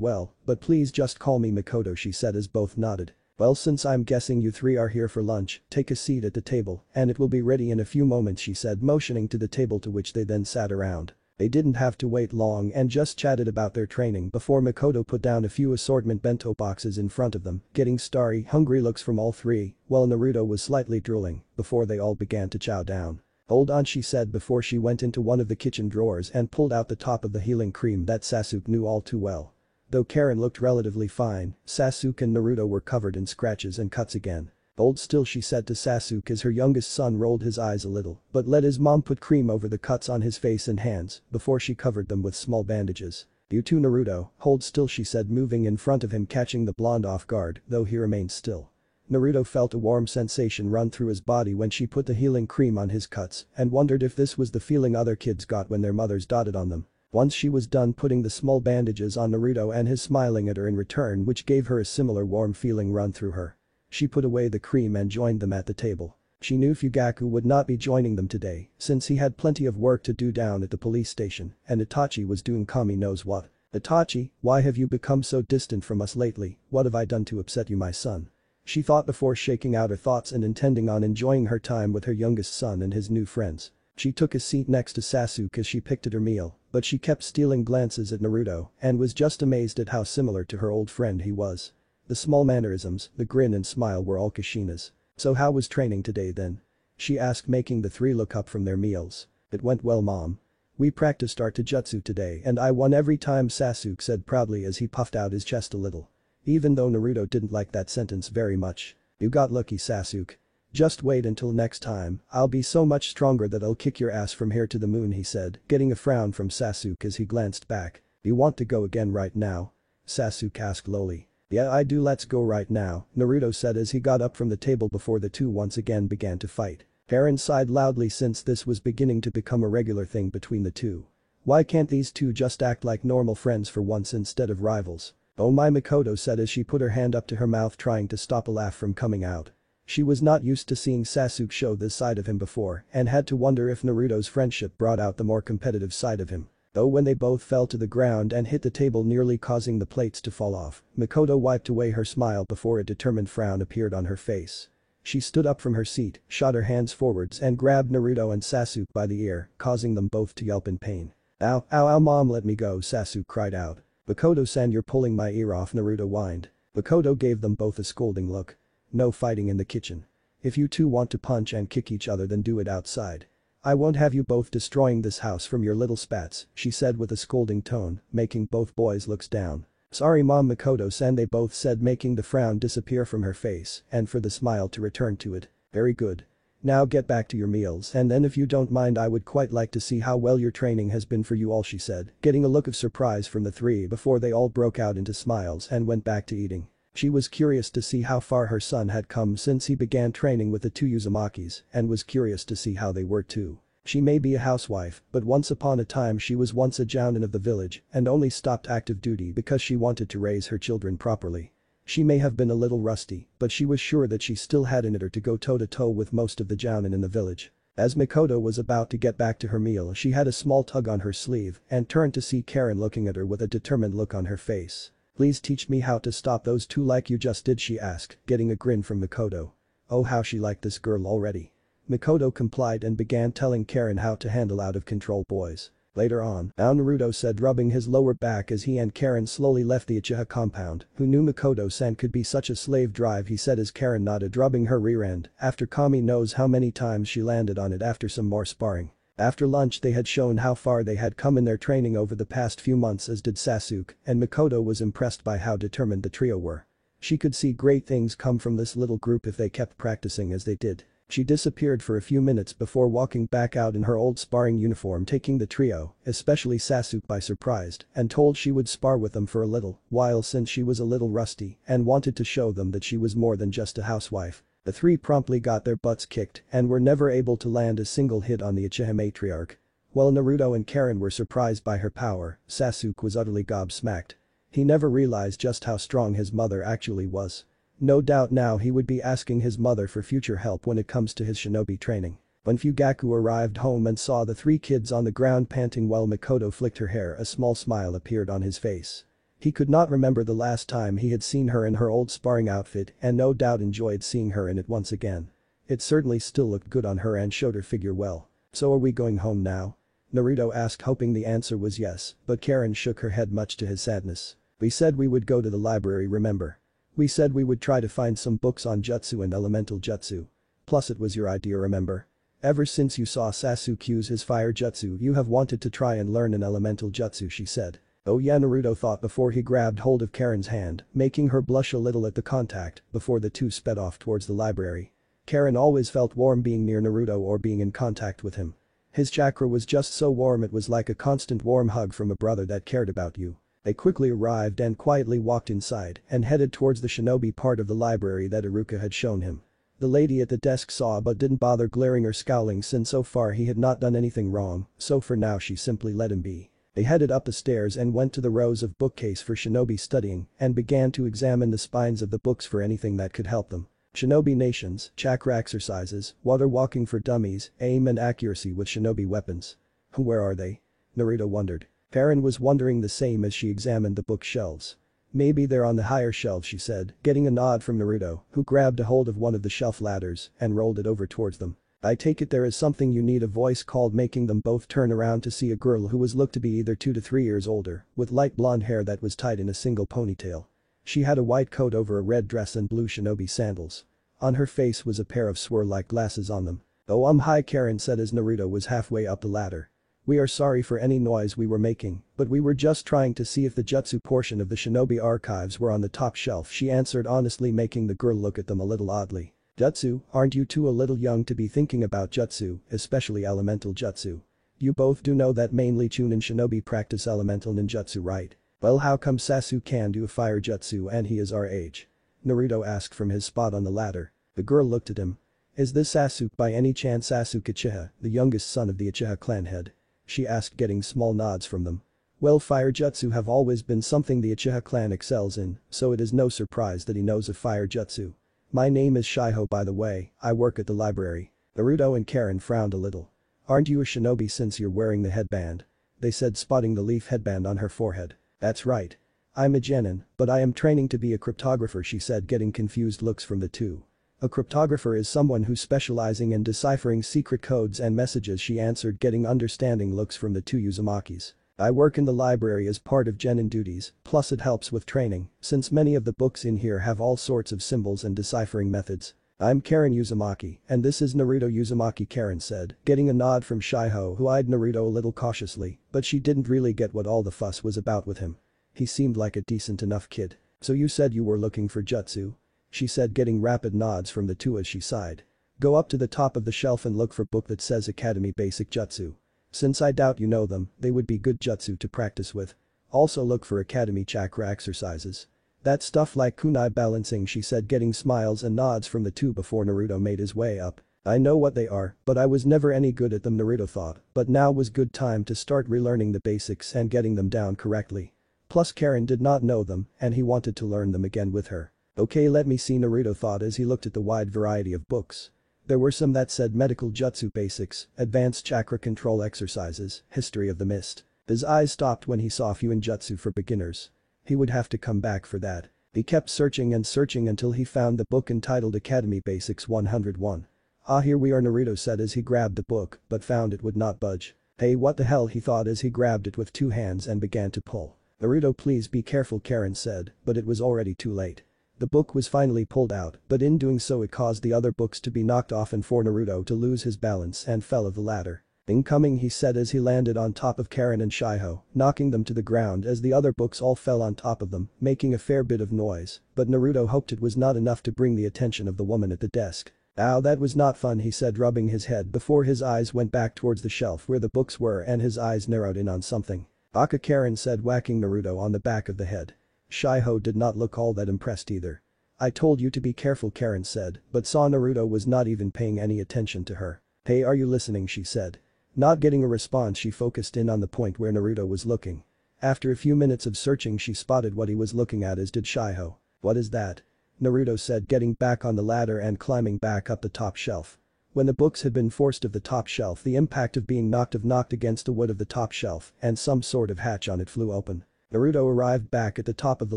well, but please just call me Mikoto," she said as both nodded. "Well, since I'm guessing you three are here for lunch, take a seat at the table and it will be ready in a few moments," she said, motioning to the table to which they then sat around. They didn't have to wait long and just chatted about their training before Mikoto put down a few assortment bento boxes in front of them, getting starry, hungry looks from all three, while Naruto was slightly drooling before they all began to chow down. "Hold on," she said before she went into one of the kitchen drawers and pulled out the top of the healing cream that Sasuke knew all too well. Though Karen looked relatively fine, Sasuke and Naruto were covered in scratches and cuts again. "Hold still," she said to Sasuke as her youngest son rolled his eyes a little but let his mom put cream over the cuts on his face and hands before she covered them with small bandages. "You too, Naruto, hold still," she said, moving in front of him, catching the blonde off guard, though he remained still. Naruto felt a warm sensation run through his body when she put the healing cream on his cuts and wondered if this was the feeling other kids got when their mothers dotted on them. Once she was done putting the small bandages on Naruto and his smiling at her in return, which gave her a similar warm feeling run through her. She put away the cream and joined them at the table. She knew Fugaku would not be joining them today since he had plenty of work to do down at the police station and Itachi was doing Kami knows what. "Itachi, why have you become so distant from us lately? What have I done to upset you, my son?" She thought before shaking out her thoughts and intending on enjoying her time with her youngest son and his new friends. She took a seat next to Sasuke as she picked at her meal, but she kept stealing glances at Naruto and was just amazed at how similar to her old friend he was. The small mannerisms, the grin and smile were all Kushina's. "So how was training today then?" she asked, making the three look up from their meals. "It went well, Mom. We practiced our taijutsu today and I won every time," Sasuke said proudly as he puffed out his chest a little. Even though Naruto didn't like that sentence very much. "You got lucky, Sasuke. Just wait until next time, I'll be so much stronger that I'll kick your ass from here to the moon," he said, getting a frown from Sasuke as he glanced back. "You want to go again right now?" Sasuke asked lowly. "Yeah, I do, let's go right now," Naruto said as he got up from the table before the two once again began to fight. Karen sighed loudly since this was beginning to become a regular thing between the two. Why can't these two just act like normal friends for once instead of rivals? "Oh my," Mikoto said as she put her hand up to her mouth trying to stop a laugh from coming out. She was not used to seeing Sasuke show this side of him before and had to wonder if Naruto's friendship brought out the more competitive side of him. Though when they both fell to the ground and hit the table nearly causing the plates to fall off, Makoto wiped away her smile before a determined frown appeared on her face. She stood up from her seat, shot her hands forwards and grabbed Naruto and Sasuke by the ear, causing them both to yelp in pain. "Ow, ow, ow, mom, let me go," Sasuke cried out. "Makoto-san, you're pulling my ear off," Naruto whined. Makoto gave them both a scolding look. "No fighting in the kitchen. If you two want to punch and kick each other, then do it outside. I won't have you both destroying this house from your little spats," she said with a scolding tone, making both boys look down. "Sorry mom, Makoto-san," they both said, making the frown disappear from her face and for the smile to return to it. "Very good. Now get back to your meals, and then if you don't mind, I would quite like to see how well your training has been for you all," she said, getting a look of surprise from the three before they all broke out into smiles and went back to eating. She was curious to see how far her son had come since he began training with the two Uzumakis and was curious to see how they were too. She may be a housewife, but once upon a time she was once a jounin of the village and only stopped active duty because she wanted to raise her children properly. She may have been a little rusty, but she was sure that she still had it in her to go toe-to-toe with most of the jounin in the village. As Makoto was about to get back to her meal, she had a small tug on her sleeve and turned to see Karen looking at her with a determined look on her face. "Please teach me how to stop those two like you just did," she asked, getting a grin from Makoto. Oh, how she liked this girl already. Makoto complied and began telling Karen how to handle out-of-control boys. Later on, Naruto said, rubbing his lower back as he and Karen slowly left the Uchiha compound. "Who knew Makoto-san could be such a slave drive," he said as Karen nodded, rubbing her rear end after Kami knows how many times she landed on it after some more sparring. After lunch they had shown how far they had come in their training over the past few months, as did Sasuke, and Makoto was impressed by how determined the trio were. She could see great things come from this little group if they kept practicing as they did. She disappeared for a few minutes before walking back out in her old sparring uniform, taking the trio, especially Sasuke, by surprise and told she would spar with them for a little while since she was a little rusty and wanted to show them that she was more than just a housewife. The three promptly got their butts kicked and were never able to land a single hit on the Uchiha matriarch. While Naruto and Karen were surprised by her power, Sasuke was utterly gobsmacked. He never realized just how strong his mother actually was. No doubt now he would be asking his mother for future help when it comes to his shinobi training. When Fugaku arrived home and saw the three kids on the ground panting while Makoto flicked her hair, a small smile appeared on his face. He could not remember the last time he had seen her in her old sparring outfit and no doubt enjoyed seeing her in it once again. It certainly still looked good on her and showed her figure well. "So are we going home now?" Naruto asked, hoping the answer was yes, but Karen shook her head much to his sadness. "We said we would go to the library, remember? We said we would try to find some books on jutsu and elemental jutsu. Plus it was your idea, remember? Ever since you saw Sasuke use his fire jutsu, you have wanted to try and learn an elemental jutsu," she said. "Oh yeah," Naruto thought before he grabbed hold of Karen's hand, making her blush a little at the contact before the two sped off towards the library. Karen always felt warm being near Naruto or being in contact with him. His chakra was just so warm, it was like a constant warm hug from a brother that cared about you. They quickly arrived and quietly walked inside and headed towards the shinobi part of the library that Iruka had shown him. The lady at the desk saw but didn't bother glaring or scowling since so far he had not done anything wrong, so for now she simply let him be. They headed up the stairs and went to the rows of bookcase for shinobi studying and began to examine the spines of the books for anything that could help them. Shinobi nations, chakra exercises, water walking for dummies, aim and accuracy with shinobi weapons. Where are they? Naruto wondered. Karen was wondering the same as she examined the bookshelves. "Maybe they're on the higher shelves," she said, getting a nod from Naruto, who grabbed a hold of one of the shelf ladders and rolled it over towards them. "I take it there is something you need," a voice called, making them both turn around to see a girl who was looked to be either 2 to 3 years older, with light blonde hair that was tied in a single ponytail. She had a white coat over a red dress and blue shinobi sandals. On her face was a pair of swirl-like glasses on them. "Oh hi," Karen said as Naruto was halfway up the ladder. "We are sorry for any noise we were making, but we were just trying to see if the jutsu portion of the shinobi archives were on the top shelf," she answered honestly, making the girl look at them a little oddly. "Jutsu, aren't you two a little young to be thinking about jutsu, especially elemental jutsu? You both do know that mainly Chunin shinobi practice elemental ninjutsu, right? Well, how come Sasuke can do a fire jutsu and he is our age?" Naruto asked from his spot on the ladder. The girl looked at him. "Is this Sasuke by any chance, Sasuke Uchiha, the youngest son of the Uchiha clan head?" she asked, getting small nods from them. "Well, fire jutsu have always been something the Uchiha clan excels in, so it is no surprise that he knows of fire jutsu. My name is Shiho, by the way, I work at the library." Naruto and Karen frowned a little. "Aren't you a shinobi since you're wearing the headband?" they said, spotting the leaf headband on her forehead. That's right. I'm a genin, but I am training to be a cryptographer, she said, getting confused looks from the two. A cryptographer is someone who's specializing in deciphering secret codes and messages, she answered, getting understanding looks from the two Uzumakis. I work in the library as part of genin duties, plus it helps with training, since many of the books in here have all sorts of symbols and deciphering methods. I'm Karen Uzumaki, and this is Naruto Uzumaki, Karen said, getting a nod from Shiho, who eyed Naruto a little cautiously, but she didn't really get what all the fuss was about with him. He seemed like a decent enough kid. So you said you were looking for jutsu? She said, getting rapid nods from the two as she sighed. Go up to the top of the shelf and look for book that says Academy Basic Jutsu. Since I doubt you know them, they would be good jutsu to practice with. Also look for Academy Chakra exercises. That stuff like kunai balancing, she said, getting smiles and nods from the two before Naruto made his way up. I know what they are, but I was never any good at them, Naruto thought, but now was good time to start relearning the basics and getting them down correctly. Plus Karen did not know them, and he wanted to learn them again with her. Okay, let me see, Naruto thought as he looked at the wide variety of books. There were some that said medical jutsu basics, advanced chakra control exercises, history of the mist. His eyes stopped when he saw Fuin Jutsu for beginners. He would have to come back for that. He kept searching and searching until he found the book entitled Academy Basics 101. Ah, here we are, Naruto said as he grabbed the book, but found it would not budge. Hey, what the hell, he thought as he grabbed it with two hands and began to pull. Naruto, please be careful, Karen said, but it was already too late. The book was finally pulled out, but in doing so it caused the other books to be knocked off and for Naruto to lose his balance and fell of the ladder. Incoming, he said as he landed on top of Karen and Shiho, knocking them to the ground as the other books all fell on top of them, making a fair bit of noise, but Naruto hoped it was not enough to bring the attention of the woman at the desk. Ow, that was not fun, he said, rubbing his head before his eyes went back towards the shelf where the books were and his eyes narrowed in on something. Aka, Karen said, whacking Naruto on the back of the head. Shiho did not look all that impressed either. I told you to be careful, Karen said, but saw Naruto was not even paying any attention to her. Hey, are you listening, she said. Not getting a response, she focused in on the point where Naruto was looking. After a few minutes of searching, she spotted what he was looking at, as did Shiho. What is that? Naruto said, getting back on the ladder and climbing back up the top shelf. When the books had been forced of the top shelf, the impact of being knocked against the wood of the top shelf and some sort of hatch on it flew open. Naruto arrived back at the top of the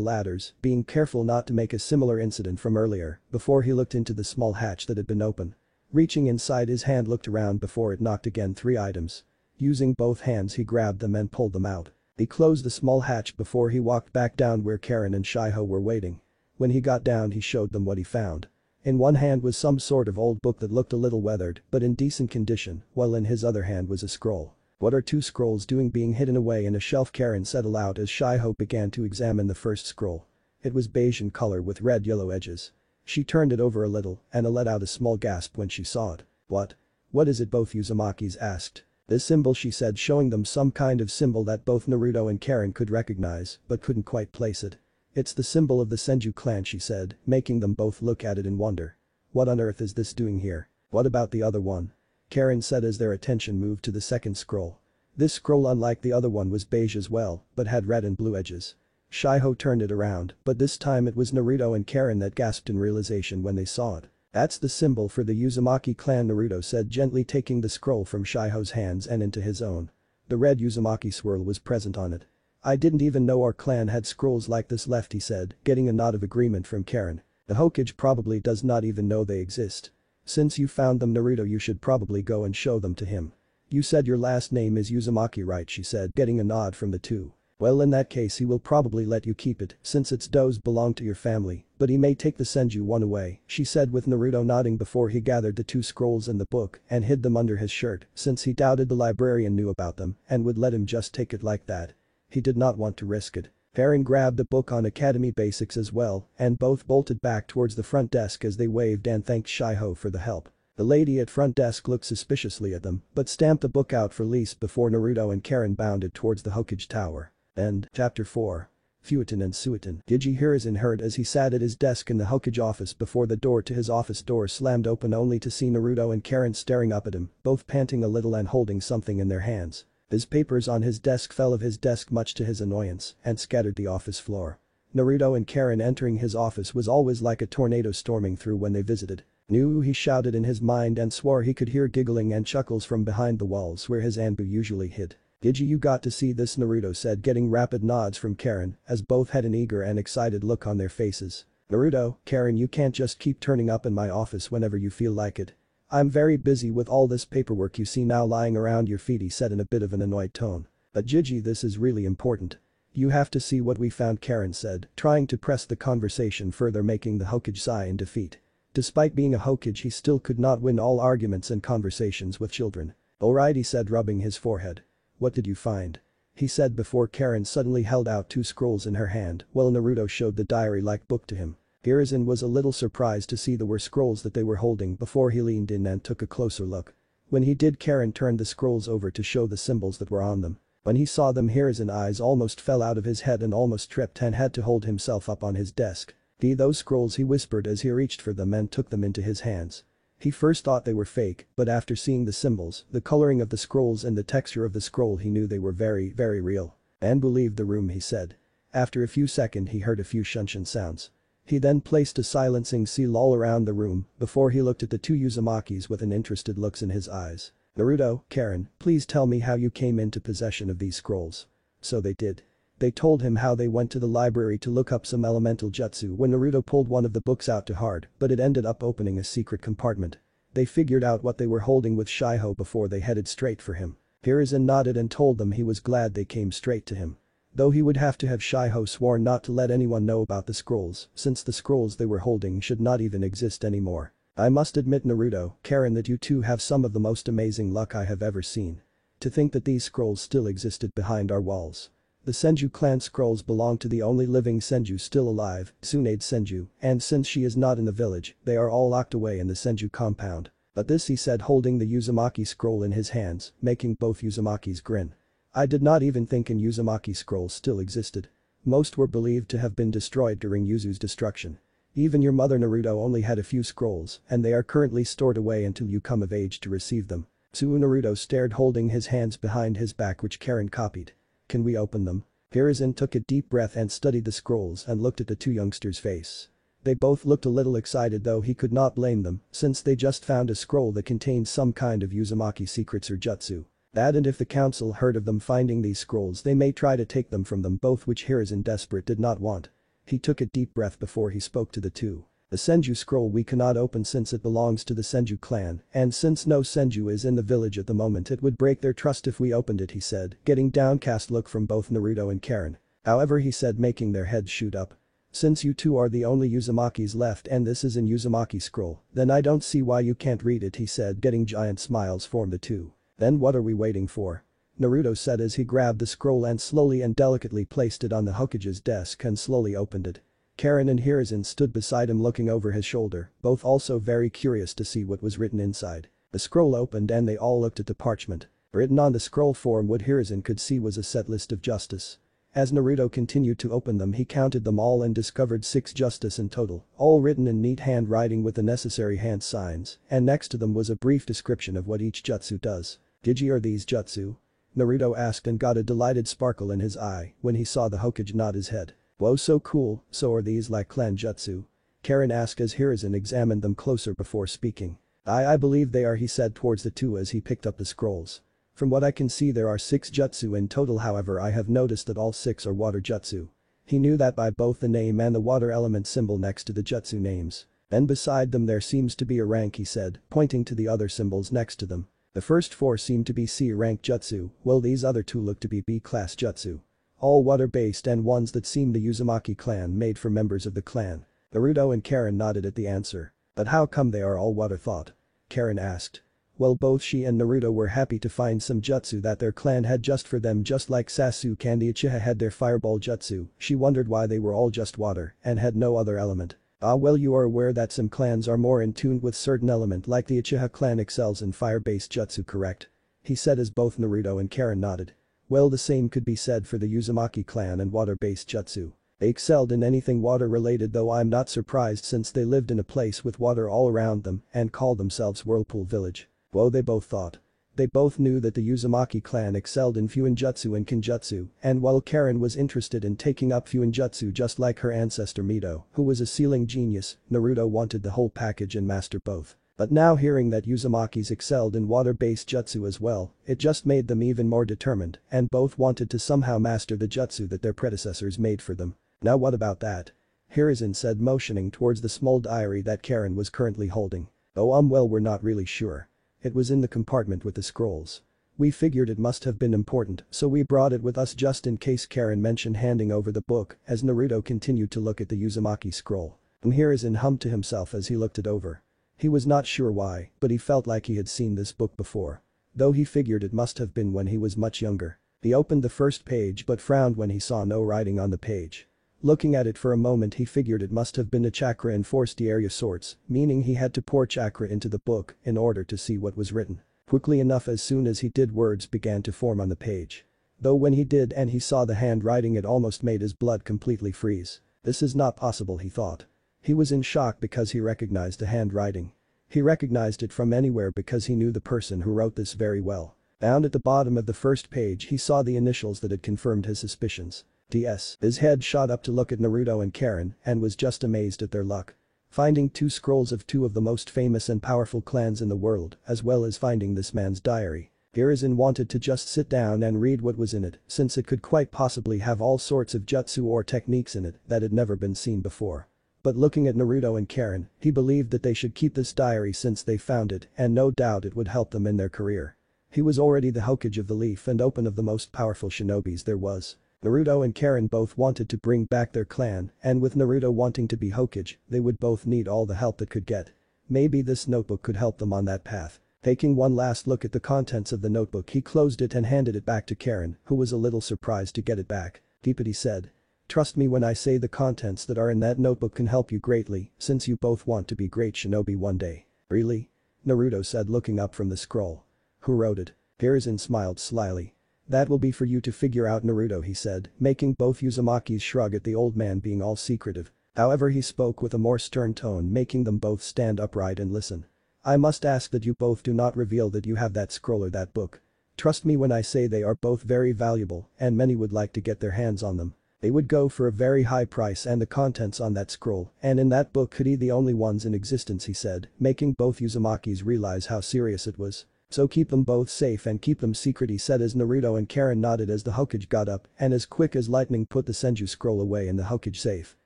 ladders, being careful not to make a similar incident from earlier, before he looked into the small hatch that had been open. Reaching inside, his hand looked around before it knocked again 3 items. Using both hands, he grabbed them and pulled them out. He closed the small hatch before he walked back down where Karen and Shiho were waiting. When he got down, he showed them what he found. In one hand was some sort of old book that looked a little weathered but in decent condition, while in his other hand was a scroll. What are 2 scrolls doing being hidden away in a shelf, Karen said aloud as Shiho began to examine the first scroll. It was beige in color with red-yellow edges. She turned it over a little and let out a small gasp when she saw it. What? What is it, both Uzumakis asked. This symbol, she said, showing them some kind of symbol that both Naruto and Karen could recognize but couldn't quite place it. It's the symbol of the Senju clan, she said, making them both look at it in wonder. What on earth is this doing here? What about the other one? Karen said as their attention moved to the second scroll. This scroll, unlike the other one, was beige as well, but had red and blue edges. Shiho turned it around, but this time it was Naruto and Karen that gasped in realization when they saw it. That's the symbol for the Uzumaki clan, Naruto said, gently taking the scroll from Shiho's hands and into his own. The red Uzumaki swirl was present on it. I didn't even know our clan had scrolls like this left, he said, getting a nod of agreement from Karen. The Hokage probably does not even know they exist. Since you found them, Naruto, you should probably go and show them to him. You said your last name is Uzumaki, right, she said, getting a nod from the two. Well, in that case he will probably let you keep it since its does belong to your family, but he may take the Senju one away, she said with Naruto nodding before he gathered the 2 scrolls in the book and hid them under his shirt since he doubted the librarian knew about them and would let him just take it like that. He did not want to risk it. Karen grabbed the book on Academy Basics as well and both bolted back towards the front desk as they waved and thanked Shiho for the help. The lady at front desk looked suspiciously at them but stamped the book out for lease before Naruto and Karen bounded towards the Hokage Tower. End. Chapter 4. Fuitin and Suitin. Gigi Hiruzen heard as he sat at his desk in the Hokage office before the door to his office door slammed open only to see Naruto and Karen staring up at him, both panting a little and holding something in their hands. His papers on his desk fell of his desk much to his annoyance and scattered the office floor. Naruto and Karen entering his office was always like a tornado storming through when they visited. "New," he shouted in his mind and swore he could hear giggling and chuckles from behind the walls where his Anbu usually hid. "Did you got to see this?" Naruto said, getting rapid nods from Karen as both had an eager and excited look on their faces. "Naruto, Karen, you can't just keep turning up in my office whenever you feel like it. I'm very busy with all this paperwork you see now lying around your feet," he said in a bit of an annoyed tone. "But Gigi, this is really important. You have to see what we found," Karen said, trying to press the conversation further, making the Hokage sigh in defeat. Despite being a Hokage, he still could not win all arguments and conversations with children. "Alright," he said, rubbing his forehead. "What did you find?" he said before Karen suddenly held out two scrolls in her hand while Naruto showed the diary-like book to him. Hiruzen was a little surprised to see there were scrolls that they were holding before he leaned in and took a closer look. When he did, Karen turned the scrolls over to show the symbols that were on them. When he saw them, Hiruzen's eyes almost fell out of his head and almost tripped and had to hold himself up on his desk. "Those scrolls," he whispered as he reached for them and took them into his hands. He first thought they were fake, but after seeing the symbols, the coloring of the scrolls and the texture of the scroll, he knew they were very, very real. "Anbu, leave the room," he said. After a few seconds he heard a few shunshin sounds. He then placed a silencing seal all around the room before he looked at the two Uzumakis with an interested looks in his eyes. "Naruto, Karen, please tell me how you came into possession of these scrolls." So they did. They told him how they went to the library to look up some elemental jutsu when Naruto pulled one of the books out too hard, but it ended up opening a secret compartment. They figured out what they were holding with Shiho before they headed straight for him. Hiruzen nodded and told them he was glad they came straight to him. Though he would have to have Shiho sworn not to let anyone know about the scrolls, since the scrolls they were holding should not even exist anymore. "I must admit, Naruto, Karen, that you two have some of the most amazing luck I have ever seen. To think that these scrolls still existed behind our walls. The Senju clan scrolls belong to the only living Senju still alive, Tsunade Senju, and since she is not in the village, they are all locked away in the Senju compound." But this, he said, holding the Uzumaki scroll in his hands, making both Uzumakis grin. "I did not even think an Uzumaki scroll still existed. Most were believed to have been destroyed during Yuzu's destruction. Even your mother Naruto only had a few scrolls, and they are currently stored away until you come of age to receive them." Naruto stared, holding his hands behind his back, which Karen copied. "Can we open them?" Hiruzen took a deep breath and studied the scrolls and looked at the two youngsters' face. They both looked a little excited, though he could not blame them since they just found a scroll that contained some kind of Uzumaki secrets or jutsu. That, and if the council heard of them finding these scrolls, they may try to take them from them both, which Hiruzen desperate did not want. He took a deep breath before he spoke to the two. "The Senju scroll we cannot open since it belongs to the Senju clan, and since no Senju is in the village at the moment, it would break their trust if we opened it," he said, getting downcast look from both Naruto and Karen. "However," he said, making their heads shoot up. "Since you two are the only Uzumakis left and this is an Uzumaki scroll, then I don't see why you can't read it," he said, getting giant smiles from the two. "Then what are we waiting for?" Naruto said as he grabbed the scroll and slowly and delicately placed it on the Hokage's desk and slowly opened it. Karen and Hiruzen stood beside him looking over his shoulder, both also very curious to see what was written inside. The scroll opened and they all looked at the parchment. Written on the scroll form, what Hiruzen could see was a set list of justice. As Naruto continued to open them, he counted them all and discovered 6 justice in total, all written in neat handwriting with the necessary hand signs, and next to them was a brief description of what each jutsu does. "Gigi, are these jutsu?" Naruto asked and got a delighted sparkle in his eye when he saw the Hokage nod his head. "Whoa, so cool, so are these like clan jutsu?" Karen asked as Hiruzen examined them closer before speaking. I believe they are," he said towards the two as he picked up the scrolls. "From what I can see there are 6 jutsu in total, however I have noticed that all 6 are water jutsu." He knew that by both the name and the water element symbol next to the jutsu names. "And beside them there seems to be a rank," he said, pointing to the other symbols next to them. "The first 4 seem to be C rank jutsu, while these other 2 look to be B class jutsu. All water-based and ones that seem the Uzumaki clan made for members of the clan." Naruto and Karen nodded at the answer. "But how come they are all water thought?" Karen asked. Well, both she and Naruto were happy to find some jutsu that their clan had just for them, just like Sasuke and the Uchiha had their fireball jutsu. She wondered why they were all just water and had no other element. Well, you are aware that some clans are more in tune with certain element, like the Uchiha clan excels in fire-based jutsu, correct? He said as both Naruto and Karen nodded. Well, the same could be said for the Uzumaki clan and water-based jutsu. They excelled in anything water-related, though I'm not surprised since they lived in a place with water all around them and called themselves Whirlpool Village. Whoa, they both thought. They both knew that the Uzumaki clan excelled in Fuinjutsu and Kinjutsu, and while Karen was interested in taking up Fuinjutsu just like her ancestor Mito, who was a sealing genius, Naruto wanted the whole package and master both. But now hearing that Uzumaki's excelled in water-based jutsu as well, it just made them even more determined and both wanted to somehow master the jutsu that their predecessors made for them. Now what about that? Hiruzen said, motioning towards the small diary that Karen was currently holding. Oh well, we're not really sure. It was in the compartment with the scrolls. We figured it must have been important, so we brought it with us just in case. Karen mentioned handing over the book as Naruto continued to look at the Uzumaki scroll. And Hiruzen hummed to himself as he looked it over. He was not sure why, but he felt like he had seen this book before. Though he figured it must have been when he was much younger. He opened the first page but frowned when he saw no writing on the page. Looking at it for a moment, he figured it must have been a chakra enforced area sorts, meaning he had to pour chakra into the book in order to see what was written. Quickly enough, as soon as he did, words began to form on the page. Though when he did and he saw the handwriting, it almost made his blood completely freeze. This is not possible, he thought. He was in shock because he recognized the handwriting. He recognized it from anywhere because he knew the person who wrote this very well. Down at the bottom of the first page he saw the initials that had confirmed his suspicions. DS. His head shot up to look at Naruto and Karen and was just amazed at their luck. Finding 2 scrolls of 2 of the most famous and powerful clans in the world, as well as finding this man's diary. Hiruzen wanted to just sit down and read what was in it, since it could quite possibly have all sorts of jutsu or techniques in it that had never been seen before. But looking at Naruto and Karen, he believed that they should keep this diary since they found it and no doubt it would help them in their career. He was already the Hokage of the Leaf and Open of the most powerful shinobis there was. Naruto and Karen both wanted to bring back their clan, and with Naruto wanting to be Hokage, they would both need all the help that could get. Maybe this notebook could help them on that path. Taking one last look at the contents of the notebook, he closed it and handed it back to Karen, who was a little surprised to get it back. "Keep it," he said. "Trust me when I say the contents that are in that notebook can help you greatly, since you both want to be great shinobi one day." "Really?" Naruto said, looking up from the scroll. "Who wrote it?" Hiruzen smiled slyly. "That will be for you to figure out, Naruto," he said, making both Uzumakis shrug at the old man being all secretive. However, he spoke with a more stern tone, making them both stand upright and listen. "I must ask that you both do not reveal that you have that scroll or that book. Trust me when I say they are both very valuable and many would like to get their hands on them. They would go for a very high price, and the contents on that scroll and in that book could be the only ones in existence," he said, making both Uzumakis realize how serious it was. "So keep them both safe and keep them secret," he said as Naruto and Karen nodded as the Hokage got up and as quick as lightning put the Senju scroll away in the Hokage safe.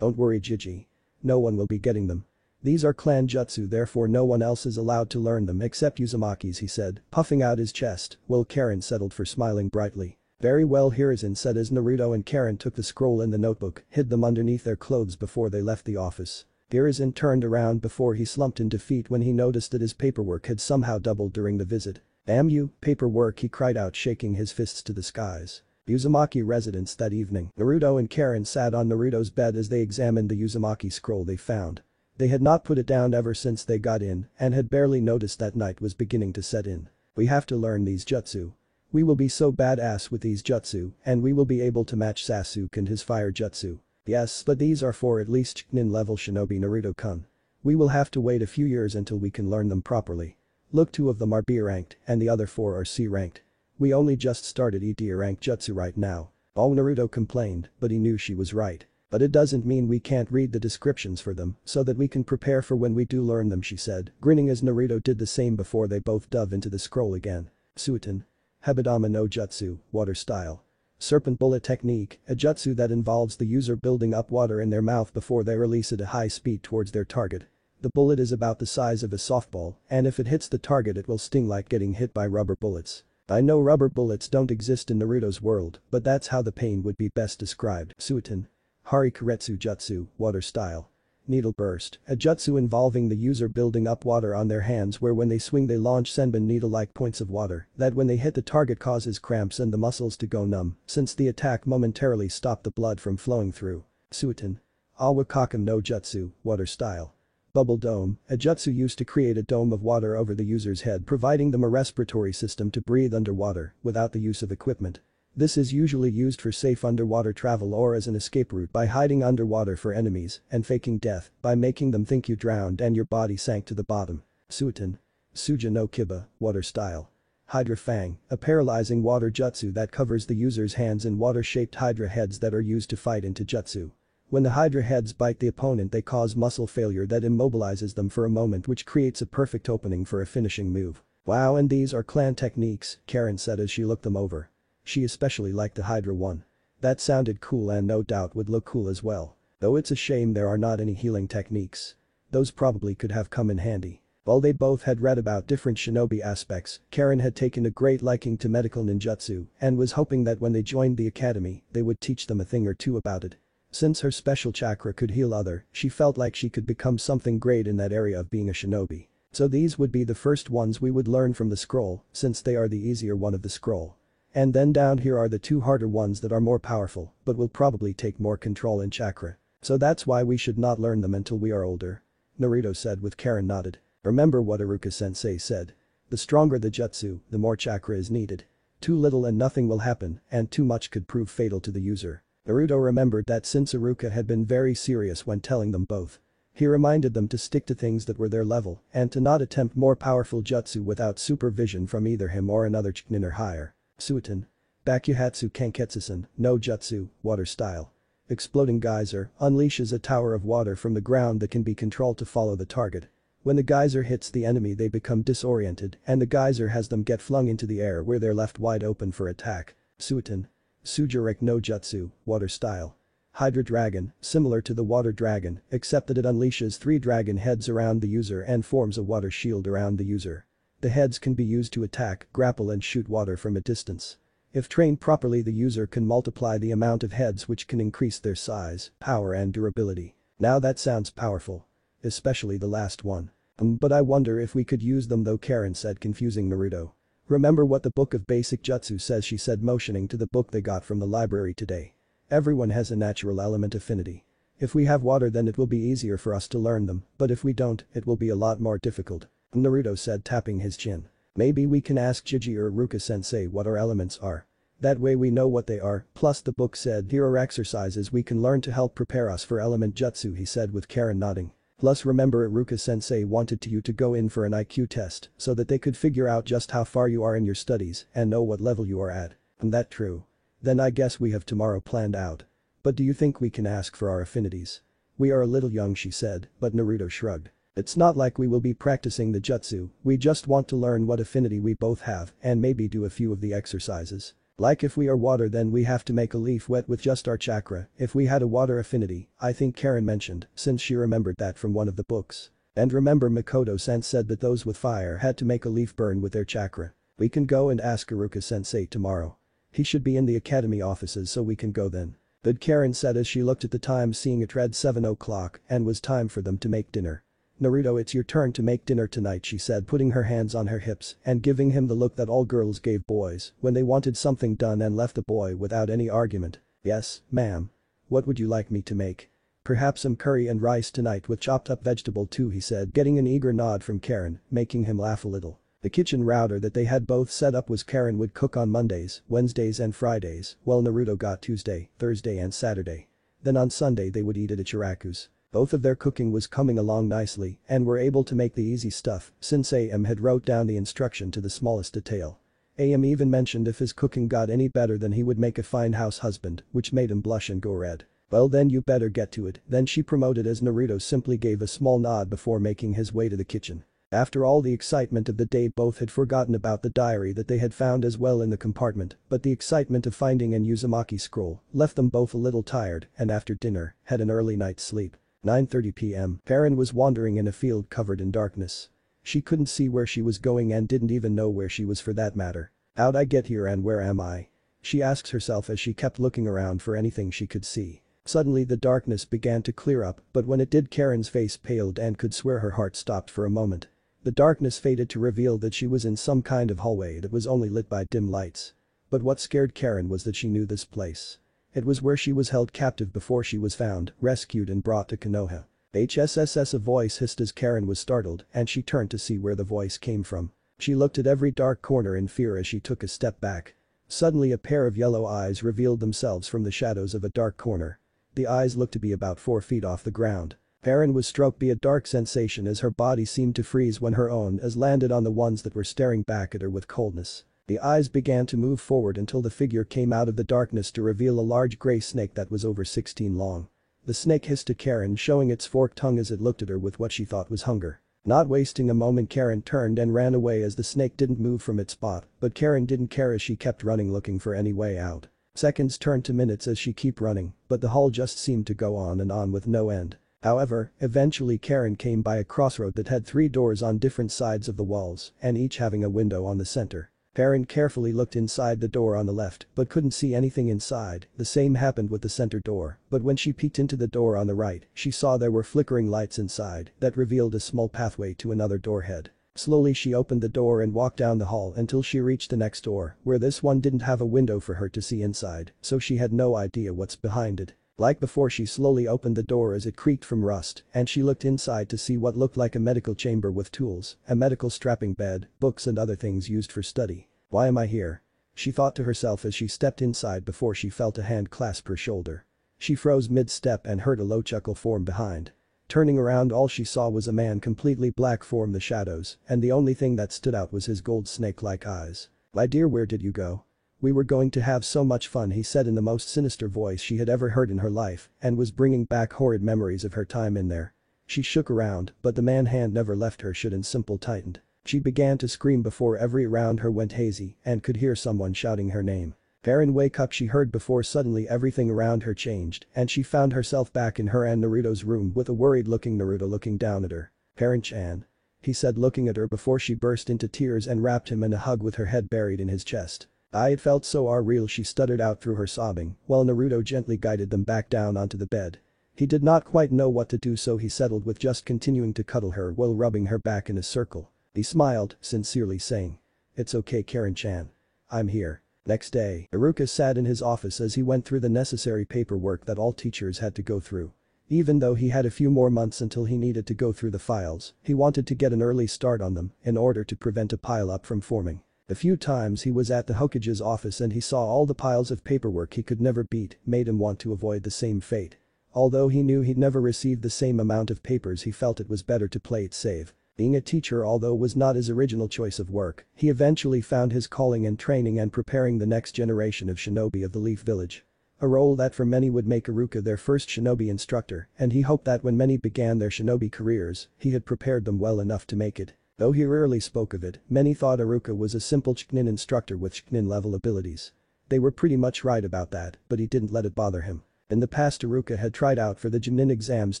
"Don't worry, Jiji. No one will be getting them. These are clan jutsu, therefore no one else is allowed to learn them except Uzumakis," he said, puffing out his chest, while Karen settled for smiling brightly. "Very well," Hiruzen said as Naruto and Karen took the scroll and the notebook, hid them underneath their clothes before they left the office. Hiruzen turned around before he slumped in defeat when he noticed that his paperwork had somehow doubled during the visit. "Damn you, paperwork," he cried out, shaking his fists to the skies. Uzumaki residence that evening. Naruto and Karen sat on Naruto's bed as they examined the Uzumaki scroll they found. They had not put it down ever since they got in and had barely noticed that night was beginning to set in. "We have to learn these jutsu. We will be so badass with these jutsu and we will be able to match Sasuke and his fire jutsu." "Yes, but these are for at least Chunin level shinobi, Naruto-kun. We will have to wait a few years until we can learn them properly. Look, 2 of them are B ranked and the other 4 are C ranked. We only just started ED ranked jutsu right now." All Naruto complained, but he knew she was right. "But it doesn't mean we can't read the descriptions for them so that we can prepare for when we do learn them," she said, grinning as Naruto did the same before they both dove into the scroll again. Suiten. Hebadama no Jutsu, water style. Serpent bullet technique, a jutsu that involves the user building up water in their mouth before they release it at high speed towards their target. The bullet is about the size of a softball, and if it hits the target it will sting like getting hit by rubber bullets. I know rubber bullets don't exist in Naruto's world, but that's how the pain would be best described. Suiten. Harikuretsu Jutsu, water style. Needle burst, a jutsu involving the user building up water on their hands where when they swing they launch senbon needle-like points of water that when they hit the target causes cramps and the muscles to go numb since the attack momentarily stop the blood from flowing through. Suiten. Awakakum no Jutsu, water style. Bubble dome, a jutsu used to create a dome of water over the user's head providing them a respiratory system to breathe underwater without the use of equipment. This is usually used for safe underwater travel or as an escape route by hiding underwater for enemies and faking death by making them think you drowned and your body sank to the bottom. Suiten. Suja no Kiba, water style. Hydra Fang, a paralyzing water jutsu that covers the user's hands in water-shaped hydra heads that are used to fight into jutsu. When the Hydra heads bite the opponent they cause muscle failure that immobilizes them for a moment, which creates a perfect opening for a finishing move. Wow, and these are clan techniques, Karen said as she looked them over. She especially liked the Hydra one. That sounded cool and no doubt would look cool as well. Though it's a shame there are not any healing techniques. Those probably could have come in handy. While they both had read about different shinobi aspects, Karen had taken a great liking to medical ninjutsu and was hoping that when they joined the academy, they would teach them a thing or two about it. Since her special chakra could heal other, she felt like she could become something great in that area of being a shinobi. So these would be the first ones we would learn from the scroll, since they are the easier one of the scroll. And then down here are the two harder ones that are more powerful, but will probably take more control in chakra. So that's why we should not learn them until we are older. Naruto said with Karen nodded. Remember what Iruka-sensei said. The stronger the jutsu, the more chakra is needed. Too little and nothing will happen, and too much could prove fatal to the user. Naruto remembered that since Iruka had been very serious when telling them both. He reminded them to stick to things that were their level and to not attempt more powerful jutsu without supervision from either him or another Chunin or higher. Suiton. Bakuhatsu Kanketsusen, no jutsu, water style. Exploding geyser unleashes a tower of water from the ground that can be controlled to follow the target. When the geyser hits the enemy they become disoriented and the geyser has them get flung into the air where they're left wide open for attack. Suiton. Sujurek no jutsu, water style. Hydra Dragon, similar to the water dragon, except that it unleashes 3 dragon heads around the user and forms a water shield around the user. The heads can be used to attack, grapple and shoot water from a distance. If trained properly the user can multiply the amount of heads which can increase their size, power and durability. Now that sounds powerful. Especially the last one. But I wonder if we could use them though, Karen said, confusing Naruto. Remember what the book of basic jutsu says, she said, motioning to the book they got from the library today. Everyone has a natural element affinity. If we have water then it will be easier for us to learn them, but if we don't, it will be a lot more difficult. Naruto said, tapping his chin. Maybe we can ask Jiji or Iruka-sensei what our elements are. That way we know what they are, plus the book said here are exercises we can learn to help prepare us for element jutsu, he said with Karen nodding. Plus remember Iruka-sensei wanted you to go in for an IQ test so that they could figure out just how far you are in your studies and know what level you are at. Isn't that true? Then I guess we have tomorrow planned out. But do you think we can ask for our affinities? We are a little young, she said, but Naruto shrugged. It's not like we will be practicing the jutsu, we just want to learn what affinity we both have and maybe do a few of the exercises. Like if we are water then we have to make a leaf wet with just our chakra, if we had a water affinity, I think Karen mentioned, since she remembered that from one of the books. And remember Makoto-san said that those with fire had to make a leaf burn with their chakra. We can go and ask Iruka-sensei tomorrow. He should be in the academy offices so we can go then. But Karen said as she looked at the time, seeing it read 7 o'clock and was time for them to make dinner. Naruto, it's your turn to make dinner tonight, she said, putting her hands on her hips and giving him the look that all girls gave boys when they wanted something done and left the boy without any argument. Yes, ma'am. What would you like me to make? Perhaps some curry and rice tonight with chopped up vegetable too, he said, getting an eager nod from Karen, making him laugh a little. The kitchen router that they had both set up was Karen would cook on Mondays, Wednesdays and Fridays, while Naruto got Tuesday, Thursday and Saturday. Then on Sunday they would eat at Ichiraku's. Both of their cooking was coming along nicely and were able to make the easy stuff since AM had wrote down the instruction to the smallest detail. AM even mentioned if his cooking got any better then he would make a fine house husband, which made him blush and go red. Well then you better get to it, then she promoted as Naruto simply gave a small nod before making his way to the kitchen. After all the excitement of the day both had forgotten about the diary that they had found as well in the compartment, but the excitement of finding an Uzumaki scroll left them both a little tired and after dinner had an early night's sleep. 9:30 p.m. Karen was wandering in a field covered in darkness. She couldn't see where she was going and didn't even know where she was for that matter. How'd I get here and where am I? She asked herself as she kept looking around for anything she could see. Suddenly the darkness began to clear up, but when it did Karen's face paled and could swear her heart stopped for a moment. The darkness faded to reveal that she was in some kind of hallway that was only lit by dim lights. But what scared Karen was that she knew this place. It was where she was held captive before she was found, rescued and brought to Konoha. HSSS, a voice hissed as Karen was startled and she turned to see where the voice came from. She looked at every dark corner in fear as she took a step back. Suddenly a pair of yellow eyes revealed themselves from the shadows of a dark corner. The eyes looked to be about 4 feet off the ground. Karen was struck by a dark sensation as her body seemed to freeze when her own eyes landed on the ones that were staring back at her with coldness. The eyes began to move forward until the figure came out of the darkness to reveal a large gray snake that was over 16 long. The snake hissed to Karen, showing its forked tongue as it looked at her with what she thought was hunger. Not wasting a moment, Karen turned and ran away as the snake didn't move from its spot, but Karen didn't care as she kept running looking for any way out. Seconds turned to minutes as she kept running, but the hall just seemed to go on and on with no end. However, eventually Karen came by a crossroad that had 3 doors on different sides of the walls, and each having a window on the center. Karen carefully looked inside the door on the left but couldn't see anything inside. The same happened with the center door, but when she peeked into the door on the right, she saw there were flickering lights inside that revealed a small pathway to another doorhead. Slowly she opened the door and walked down the hall until she reached the next door, where this one didn't have a window for her to see inside, so she had no idea what's behind it. Like before, she slowly opened the door as it creaked from rust, and she looked inside to see what looked like a medical chamber with tools, a medical strapping bed, books and other things used for study. Why am I here? She thought to herself as she stepped inside before she felt a hand clasp her shoulder. She froze mid-step and heard a low chuckle form behind. Turning around, all she saw was a man completely black from the shadows, and the only thing that stood out was his gold snake-like eyes. "My dear, where did you go? We were going to have so much fun," he said in the most sinister voice she had ever heard in her life, and was bringing back horrid memories of her time in there. She shook around, but the man's hand never left her should and simple tightened. She began to scream before every around her went hazy and could hear someone shouting her name. "Karen, wake up," she heard before suddenly everything around her changed and she found herself back in her and Naruto's room with a worried-looking Naruto looking down at her. "Karen-chan," he said, looking at her before she burst into tears and wrapped him in a hug with her head buried in his chest. "It felt so real," she stuttered out through her sobbing, while Naruto gently guided them back down onto the bed. He did not quite know what to do, so he settled with just continuing to cuddle her while rubbing her back in a circle. He smiled, sincerely saying, "It's okay, Karen-chan. I'm here." Next day, Iruka sat in his office as he went through the necessary paperwork that all teachers had to go through. Even though he had a few more months until he needed to go through the files, he wanted to get an early start on them in order to prevent a pile-up from forming. A few times he was at the Hokage's office and he saw all the piles of paperwork he could never beat, made him want to avoid the same fate. Although he knew he'd never receive the same amount of papers, he felt it was better to play it safe. Being a teacher, although was not his original choice of work, he eventually found his calling in training and preparing the next generation of shinobi of the Leaf Village. A role that for many would make Iruka their first shinobi instructor, and he hoped that when many began their shinobi careers, he had prepared them well enough to make it. Though he rarely spoke of it, many thought Iruka was a simple Chunin instructor with Chunin level abilities. They were pretty much right about that, but he didn't let it bother him. In the past, Iruka had tried out for the Chunin exams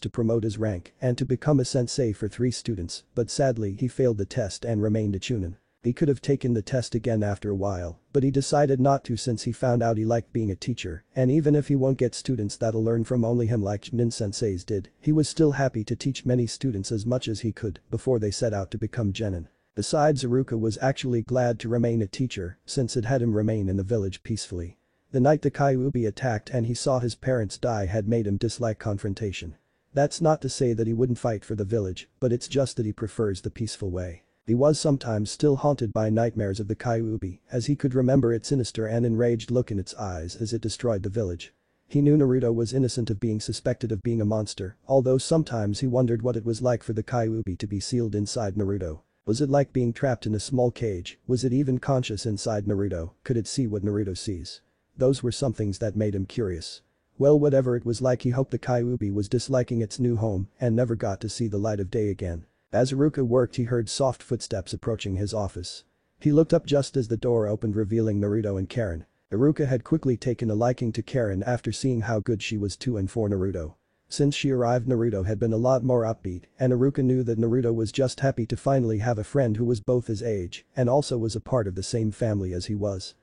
to promote his rank and to become a sensei for 3 students, but sadly he failed the test and remained a Chunin. He could have taken the test again after a while, but he decided not to since he found out he liked being a teacher, and even if he won't get students that'll learn from only him like Chunin senseis did, he was still happy to teach many students as much as he could before they set out to become genin. Besides, Iruka was actually glad to remain a teacher since it had him remain in the village peacefully. The night the Kyuubi attacked and he saw his parents die had made him dislike confrontation. That's not to say that he wouldn't fight for the village, but it's just that he prefers the peaceful way. He was sometimes still haunted by nightmares of the Kyuubi, as he could remember its sinister and enraged look in its eyes as it destroyed the village. He knew Naruto was innocent of being suspected of being a monster, although sometimes he wondered what it was like for the Kyuubi to be sealed inside Naruto. Was it like being trapped in a small cage? Was it even conscious inside Naruto? Could it see what Naruto sees? Those were some things that made him curious. Well, whatever it was like, he hoped the Kyuubi was disliking its new home and never got to see the light of day again. As Iruka worked, he heard soft footsteps approaching his office. He looked up just as the door opened, revealing Naruto and Karen. Iruka had quickly taken a liking to Karen after seeing how good she was to and for Naruto. Since she arrived, Naruto had been a lot more upbeat, and Iruka knew that Naruto was just happy to finally have a friend who was both his age and also was a part of the same family as he was.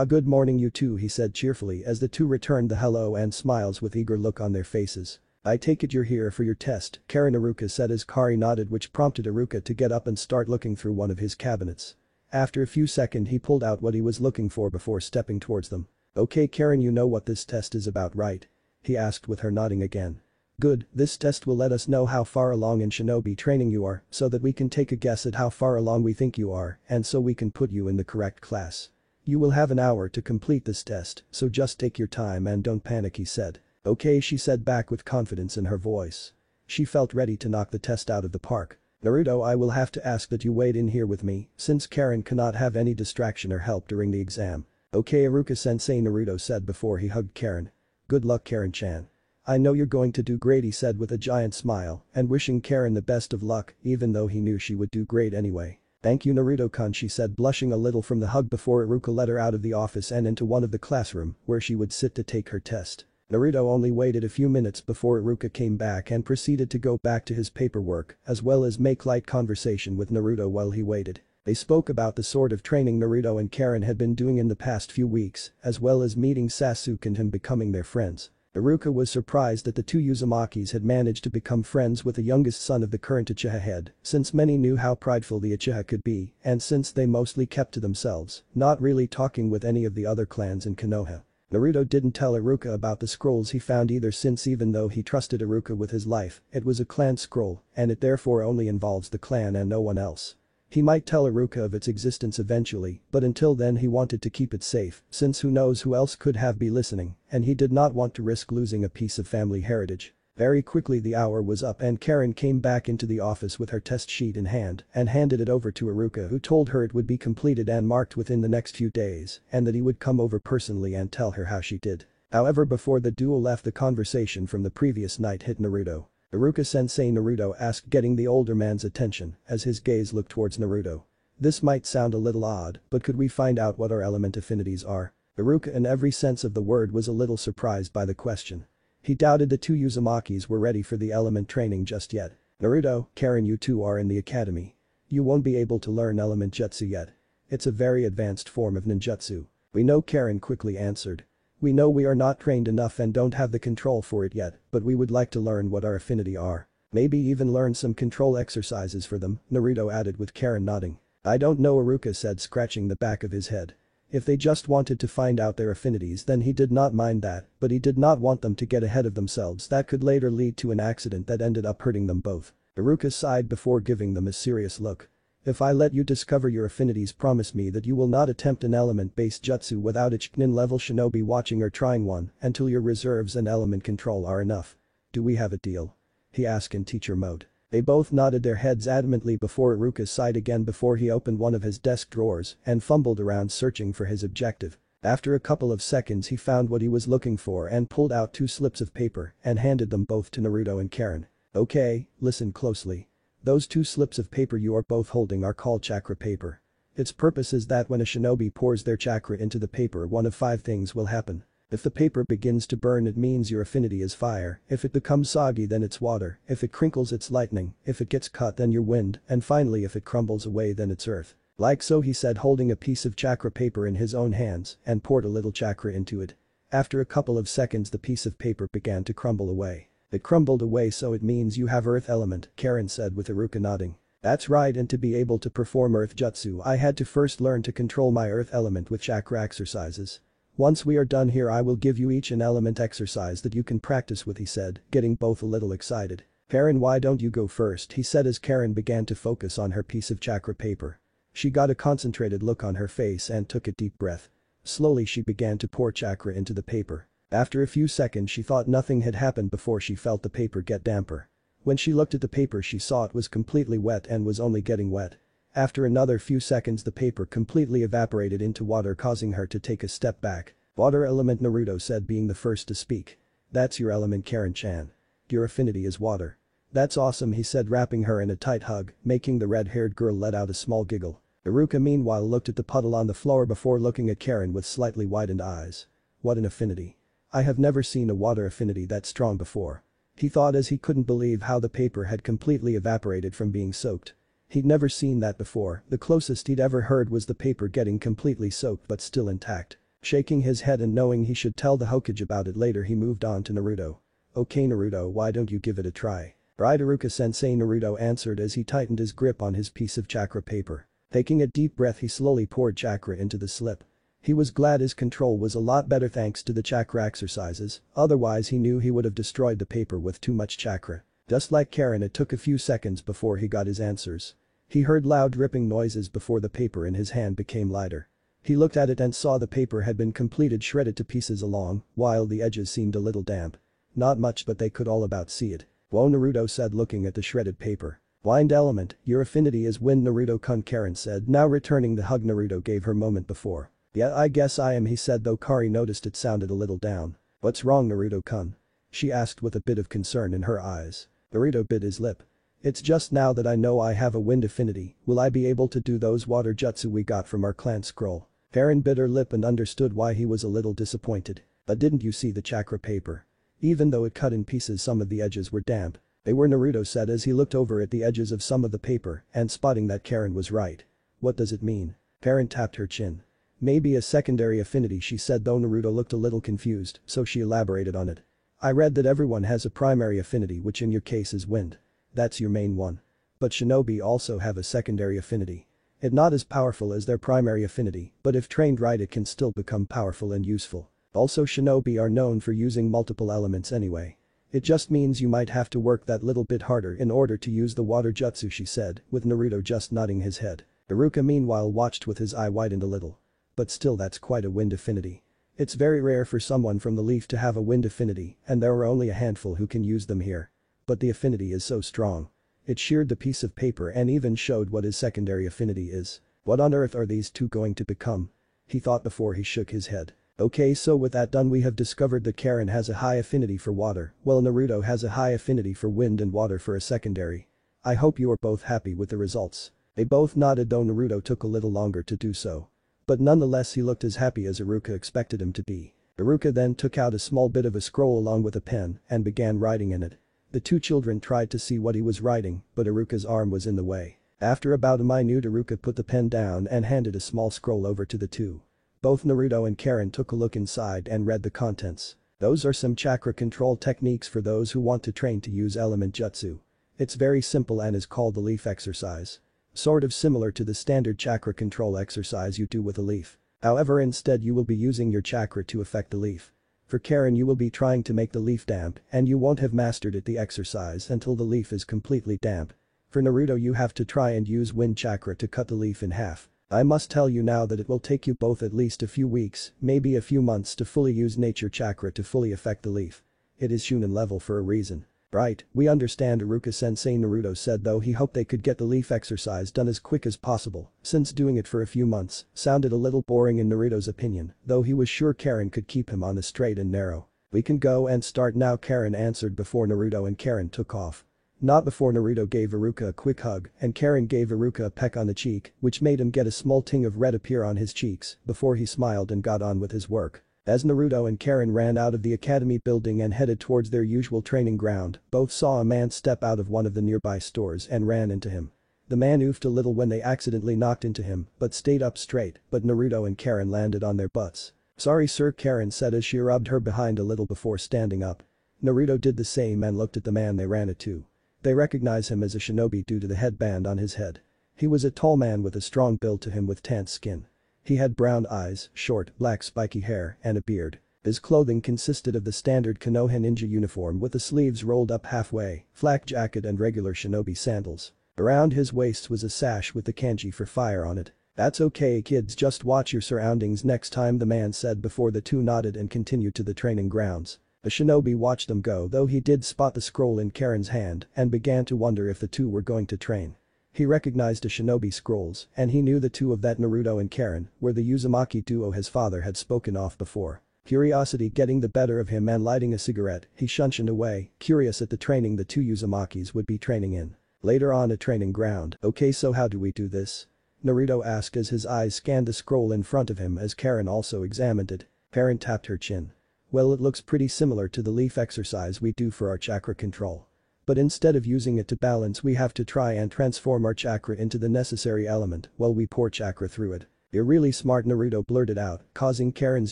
Good morning, you two," he said cheerfully as the two returned the hello and smiles with eager look on their faces. "I take it you're here for your test," Karen, Iruka said as Kari nodded, which prompted Iruka to get up and start looking through one of his cabinets. After a few seconds he pulled out what he was looking for before stepping towards them. "Okay, Karen, you know what this test is about, right?" he asked with her nodding again. "Good, this test will let us know how far along in shinobi training you are so that we can take a guess at how far along we think you are and so we can put you in the correct class. You will have an hour to complete this test, so just take your time and don't panic," he said. "Okay," she said back with confidence in her voice. She felt ready to knock the test out of the park. "Naruto, I will have to ask that you wait in here with me since Karen cannot have any distraction or help during the exam." "Okay, Iruka-sensei," Naruto said before he hugged Karen. "Good luck, Karen-chan. "I know you're going to do great," he said with a giant smile and wishing Karen the best of luck even though he knew she would do great anyway. "Thank you Naruto-kun," she said blushing a little from the hug before Iruka led her out of the office and into one of the classroom where she would sit to take her test. Naruto only waited a few minutes before Iruka came back and proceeded to go back to his paperwork as well as make light conversation with Naruto while he waited. They spoke about the sort of training Naruto and Karen had been doing in the past few weeks as well as meeting Sasuke and him becoming their friends. Iruka was surprised that the two Uzumakis had managed to become friends with the youngest son of the current Uchiha head, since many knew how prideful the Uchiha could be and since they mostly kept to themselves, not really talking with any of the other clans in Konoha. Naruto didn't tell Iruka about the scrolls he found either since even though he trusted Iruka with his life, it was a clan scroll and it therefore only involves the clan and no one else. He might tell Iruka of its existence eventually, but until then he wanted to keep it safe since who knows who else could have be listening and he did not want to risk losing a piece of family heritage. Very quickly the hour was up and Karen came back into the office with her test sheet in hand and handed it over to Iruka who told her it would be completed and marked within the next few days and that he would come over personally and tell her how she did. However before the duo left the conversation from the previous night hit Naruto. Iruka-sensei, Naruto asked getting the older man's attention as his gaze looked towards Naruto. "This might sound a little odd, but could we find out what our element affinities are?" Iruka in every sense of the word was a little surprised by the question. He doubted the two Uzumakis were ready for the element training just yet. "Naruto, Karen, you two are in the academy. You won't be able to learn element jutsu yet. It's a very advanced form of ninjutsu." "We know," Karen quickly answered. "We know we are not trained enough and don't have the control for it yet, but we would like to learn what our affinity are. Maybe even learn some control exercises for them," Naruto added with Karen nodding. "I don't know," Iruka said scratching the back of his head. If they just wanted to find out their affinities then he did not mind that, but he did not want them to get ahead of themselves that could later lead to an accident that ended up hurting them both. Iruka sighed before giving them a serious look. "If I let you discover your affinities, promise me that you will not attempt an element-based jutsu without a Chunin level shinobi watching or trying one until your reserves and element control are enough. Do we have a deal?" he asked in teacher mode. They both nodded their heads adamantly before Iruka sighed again before he opened one of his desk drawers and fumbled around searching for his objective. After a couple of seconds he found what he was looking for and pulled out two slips of paper and handed them both to Naruto and Karen. "Okay, listen closely. Those two slips of paper you are both holding are called chakra paper. Its purpose is that when a shinobi pours their chakra into the paper one of 5 things will happen. If the paper begins to burn it means your affinity is fire, if it becomes soggy then it's water, if it crinkles it's lightning, if it gets cut then you're wind, and finally if it crumbles away then it's earth." "Like so," he said holding a piece of chakra paper in his own hands and poured a little chakra into it. After a couple of seconds the piece of paper began to crumble away. "It crumbled away so it means you have earth element," Karen said with Iruka nodding. "That's right, and to be able to perform earth jutsu I had to first learn to control my earth element with chakra exercises. Once we are done here I will give you each an element exercise that you can practice with," he said, getting both a little excited. "Karen, why don't you go first?" he said as Karen began to focus on her piece of chakra paper. She got a concentrated look on her face and took a deep breath. Slowly she began to pour chakra into the paper. After a few seconds she thought nothing had happened before she felt the paper get damper. When she looked at the paper she saw it was completely wet and was only getting wet. After another few seconds the paper completely evaporated into water causing her to take a step back. "Water element," Naruto said being the first to speak. "That's your element, Karen-chan. Your affinity is water." "That's awesome," he said wrapping her in a tight hug, making the red-haired girl let out a small giggle. Iruka meanwhile looked at the puddle on the floor before looking at Karen with slightly widened eyes. "What an affinity. I have never seen a water affinity that strong before." He thought as he couldn't believe how the paper had completely evaporated from being soaked. He'd never seen that before, the closest he'd ever heard was the paper getting completely soaked but still intact. Shaking his head and knowing he should tell the Hokage about it later he moved on to Naruto. "Okay Naruto, why don't you give it a try?" "Right Iruka-sensei," Naruto answered as he tightened his grip on his piece of chakra paper. Taking a deep breath he slowly poured chakra into the slip. He was glad his control was a lot better thanks to the chakra exercises, otherwise he knew he would have destroyed the paper with too much chakra. Just like Karen it took a few seconds before he got his answers. He heard loud dripping noises before the paper in his hand became lighter. He looked at it and saw the paper had been completed shredded to pieces along, while the edges seemed a little damp. Not much but they could all about see it. "Whoa," Naruto said looking at the shredded paper. "Wind element, your affinity is wind Naruto-kun," Karen said now returning the hug Naruto gave her moment before. "Yeah, I guess I am," he said though Kari noticed it sounded a little down. "What's wrong Naruto-kun?" She asked with a bit of concern in her eyes. Naruto bit his lip. It's just now that I know I have a wind affinity, will I be able to do those water jutsu we got from our clan scroll? Karen bit her lip and understood why he was a little disappointed. But didn't you see the chakra paper? Even though it cut in pieces, some of the edges were damp. They were, Naruto said as he looked over at the edges of some of the paper and spotting that Karen was right. What does it mean? Karen tapped her chin. Maybe a secondary affinity, she said, though Naruto looked a little confused, so she elaborated on it. I read that everyone has a primary affinity, which in your case is wind. That's your main one. But shinobi also have a secondary affinity. It's not as powerful as their primary affinity, but if trained right it can still become powerful and useful. Also, shinobi are known for using multiple elements anyway. It just means you might have to work that little bit harder in order to use the water jutsu, she said, with Naruto just nodding his head. Iruka meanwhile watched with his eye widened a little. But still, that's quite a wind affinity. It's very rare for someone from the leaf to have a wind affinity, and there are only a handful who can use them here. But the affinity is so strong. It sheared the piece of paper and even showed what his secondary affinity is. What on earth are these two going to become? He thought before he shook his head. Okay, so with that done, we have discovered that Karen has a high affinity for water, while Naruto has a high affinity for wind and water for a secondary. I hope you are both happy with the results. They both nodded, though Naruto took a little longer to do so. But nonetheless he looked as happy as Iruka expected him to be. Iruka then took out a small bit of a scroll along with a pen and began writing in it. The two children tried to see what he was writing, but Iruka's arm was in the way. After about a minute, Iruka put the pen down and handed a small scroll over to the two. Both Naruto and Karen took a look inside and read the contents. Those are some chakra control techniques for those who want to train to use element jutsu. It's very simple and is called the leaf exercise. Sort of similar to the standard chakra control exercise you do with a leaf. However, instead you will be using your chakra to affect the leaf. For Karen, you will be trying to make the leaf damp, and you won't have mastered the exercise until the leaf is completely damp. For Naruto, you have to try and use wind chakra to cut the leaf in half. I must tell you now that it will take you both at least a few weeks, maybe a few months, to fully use nature chakra to fully affect the leaf. It is Shunin level for a reason. Right, we understand, Iruka-sensei, Naruto said, though he hoped they could get the leaf exercise done as quick as possible, since doing it for a few months sounded a little boring in Naruto's opinion, though he was sure Karen could keep him on the straight and narrow. We can go and start now, Karen answered before Naruto and Karen took off. Not before Naruto gave Iruka a quick hug and Karen gave Iruka a peck on the cheek, which made him get a small ting of red appear on his cheeks before he smiled and got on with his work. As Naruto and Karen ran out of the academy building and headed towards their usual training ground, both saw a man step out of one of the nearby stores and ran into him. The man oofed a little when they accidentally knocked into him, but stayed up straight, but Naruto and Karen landed on their butts. Sorry sir, Karen said as she rubbed her behind a little before standing up. Naruto did the same and looked at the man they ran into. They recognize him as a shinobi due to the headband on his head. He was a tall man with a strong build to him with tanned skin. He had brown eyes, short, black spiky hair, and a beard. His clothing consisted of the standard Konoha ninja uniform with the sleeves rolled up halfway, flak jacket and regular shinobi sandals. Around his waist was a sash with the kanji for fire on it. That's okay kids, just watch your surroundings next time, the man said before the two nodded and continued to the training grounds. The shinobi watched them go, though he did spot the scroll in Karen's hand and began to wonder if the two were going to train. He recognized the shinobi scrolls and he knew the two of that Naruto and Karen were the Uzumaki duo his father had spoken of before. Curiosity getting the better of him and lighting a cigarette, he shunshined away, curious at the training the two Uzumakis would be training in. Later on a training ground. Okay, so how do we do this? Naruto asked as his eyes scanned the scroll in front of him as Karen also examined it. Karen tapped her chin. Well, it looks pretty similar to the leaf exercise we do for our chakra control. But instead of using it to balance, we have to try and transform our chakra into the necessary element while we pour chakra through it. You're really smart, Naruto blurted out, causing Karen's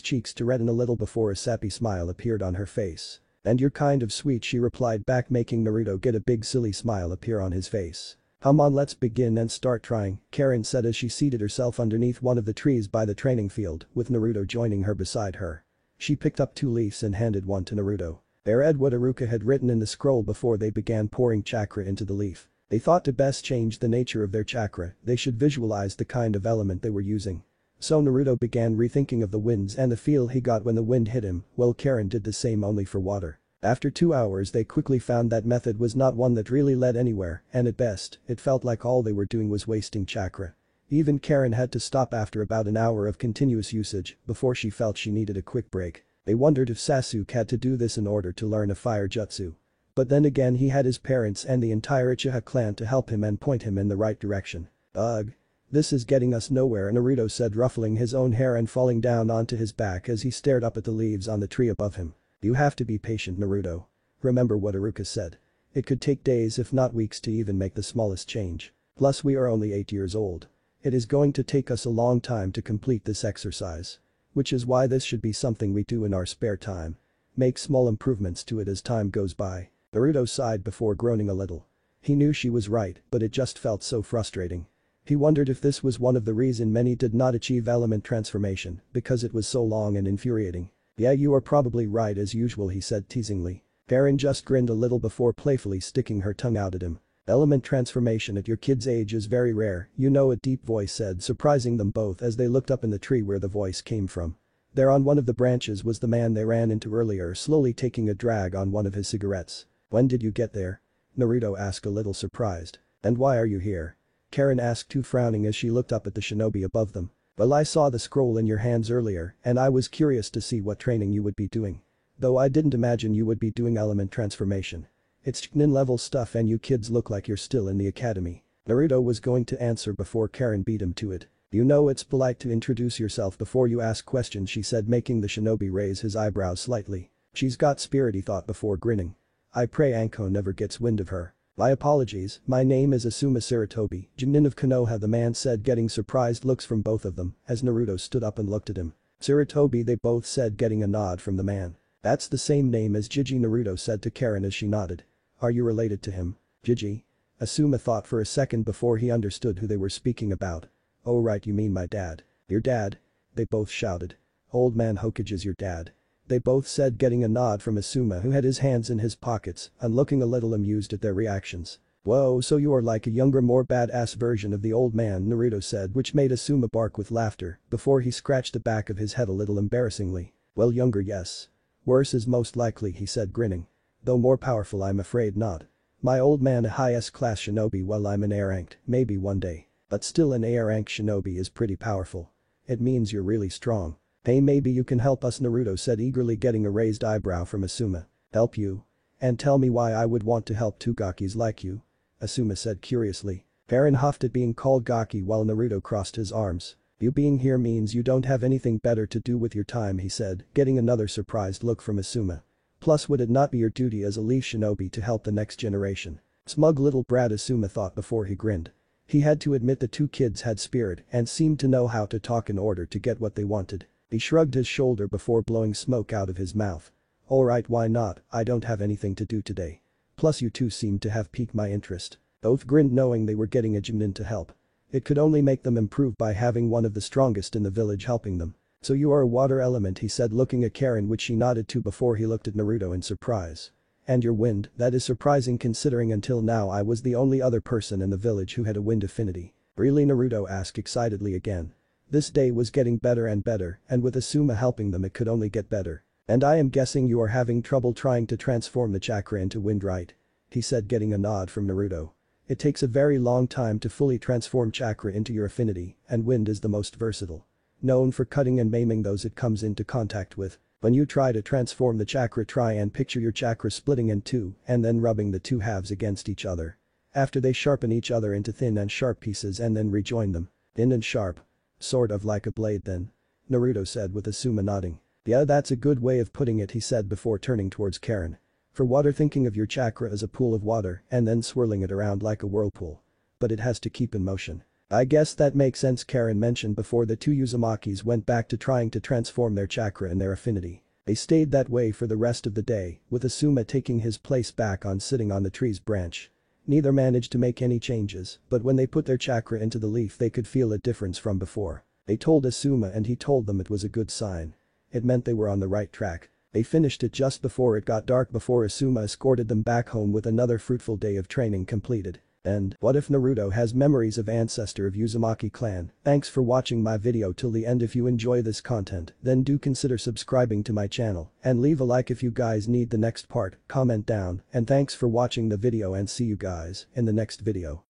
cheeks to redden a little before a sappy smile appeared on her face. And you're kind of sweet, she replied back, making Naruto get a big silly smile appear on his face. Come on, let's begin and start trying, Karen said as she seated herself underneath one of the trees by the training field, with Naruto joining her beside her. She picked up 2 leaves and handed one to Naruto. They read what Iruka had written in the scroll before they began pouring chakra into the leaf. They thought to best change the nature of their chakra, they should visualize the kind of element they were using. So Naruto began rethinking of the winds and the feel he got when the wind hit him, while Karen did the same only for water. After 2 hours they quickly found that method was not one that really led anywhere, and at best, it felt like all they were doing was wasting chakra. Even Karen had to stop after about an hour of continuous usage before she felt she needed a quick break. They wondered if Sasuke had to do this in order to learn a fire jutsu. But then again he had his parents and the entire Uchiha clan to help him and point him in the right direction. Ugh. This is getting us nowhere, Naruto said, ruffling his own hair and falling down onto his back as he stared up at the leaves on the tree above him. You have to be patient, Naruto. Remember what Iruka said. It could take days if not weeks to even make the smallest change. Plus we are only 8 years old. It is going to take us a long time to complete this exercise. Which is why this should be something we do in our spare time. Make small improvements to it as time goes by. Naruto sighed before groaning a little. He knew she was right, but it just felt so frustrating. He wondered if this was one of the reasons many did not achieve element transformation, because it was so long and infuriating. Yeah, you are probably right as usual, he said teasingly. Karen just grinned a little before playfully sticking her tongue out at him. Element transformation at your kid's age is very rare, you know, a deep voice said, surprising them both as they looked up in the tree where the voice came from. There on one of the branches was the man they ran into earlier, slowly taking a drag on one of his cigarettes. When did you get there? Naruto asked, a little surprised. And why are you here? Karen asked too, frowning as she looked up at the shinobi above them. Well, I saw the scroll in your hands earlier and I was curious to see what training you would be doing. Though I didn't imagine you would be doing element transformation. It's Chunin level stuff and you kids look like you're still in the academy. Naruto was going to answer before Karen beat him to it. You know it's polite to introduce yourself before you ask questions, she said, making the shinobi raise his eyebrows slightly. She's got spirit, he thought before grinning. I pray Anko never gets wind of her. My apologies, my name is Asuma Sarutobi, Chunin of Konoha, the man said, getting surprised looks from both of them as Naruto stood up and looked at him. Sarutobi, they both said, getting a nod from the man. That's the same name as Jiji, Naruto said to Karen as she nodded. Are you related to him? Jiji? Asuma thought for a second before he understood who they were speaking about. Oh right, you mean my dad. Your dad? They both shouted. Old man Hokage is your dad. They both said, getting a nod from Asuma, who had his hands in his pockets and looking a little amused at their reactions. Whoa, so you are like a younger, more badass version of the old man, Naruto said, which made Asuma bark with laughter before he scratched the back of his head a little embarrassingly. Well, younger, yes. Worse is most likely, he said, grinning. Though more powerful, I'm afraid not. My old man a high S-class shinobi, while I'm an A-ranked, maybe one day. But still an A-rank shinobi is pretty powerful. It means you're really strong. Hey, maybe you can help us, Naruto said, eagerly, getting a raised eyebrow from Asuma. Help you? And tell me why I would want to help two Gakis like you? Asuma said curiously. Karen huffed at being called Gaki while Naruto crossed his arms. You being here means you don't have anything better to do with your time, he said, getting another surprised look from Asuma. Plus, would it not be your duty as a leaf shinobi to help the next generation? Smug little brat, Asuma thought before he grinned. He had to admit the two kids had spirit and seemed to know how to talk in order to get what they wanted. He shrugged his shoulder before blowing smoke out of his mouth. Alright, why not, I don't have anything to do today. Plus you two seem to have piqued my interest. Both grinned knowing they were getting a Chunin to help. It could only make them improve by having one of the strongest in the village helping them. So you are a water element, he said, looking at Karen, which she nodded to before he looked at Naruto in surprise. And your wind, that is surprising considering until now I was the only other person in the village who had a wind affinity. Really, Naruto asked excitedly again. This day was getting better and better, and with Asuma helping them it could only get better. And I am guessing you are having trouble trying to transform the chakra into wind, right? He said, getting a nod from Naruto. It takes a very long time to fully transform chakra into your affinity, and wind is the most versatile. Known for cutting and maiming those it comes into contact with. When you try to transform the chakra, try and picture your chakra splitting in two and then rubbing the two halves against each other. After they sharpen each other into thin and sharp pieces and then rejoin them. Thin and sharp. Sort of like a blade then. Naruto said with Asuma nodding. Yeah, that's a good way of putting it, he said before turning towards Karen. For water, thinking of your chakra as a pool of water and then swirling it around like a whirlpool. But it has to keep in motion. I guess that makes sense, Karen mentioned before the two Uzumakis went back to trying to transform their chakra and their affinity. They stayed that way for the rest of the day, with Asuma taking his place back on sitting on the tree's branch. Neither managed to make any changes, but when they put their chakra into the leaf they could feel a difference from before. They told Asuma and he told them it was a good sign. It meant they were on the right track. They finished it just before it got dark before Asuma escorted them back home with another fruitful day of training completed. And what if Naruto has memories of ancestor of Uzumaki clan? Thanks for watching my video till the end. If you enjoy this content, then do consider subscribing to my channel and leave a like if you guys need the next part, comment down, and thanks for watching the video and see you guys in the next video.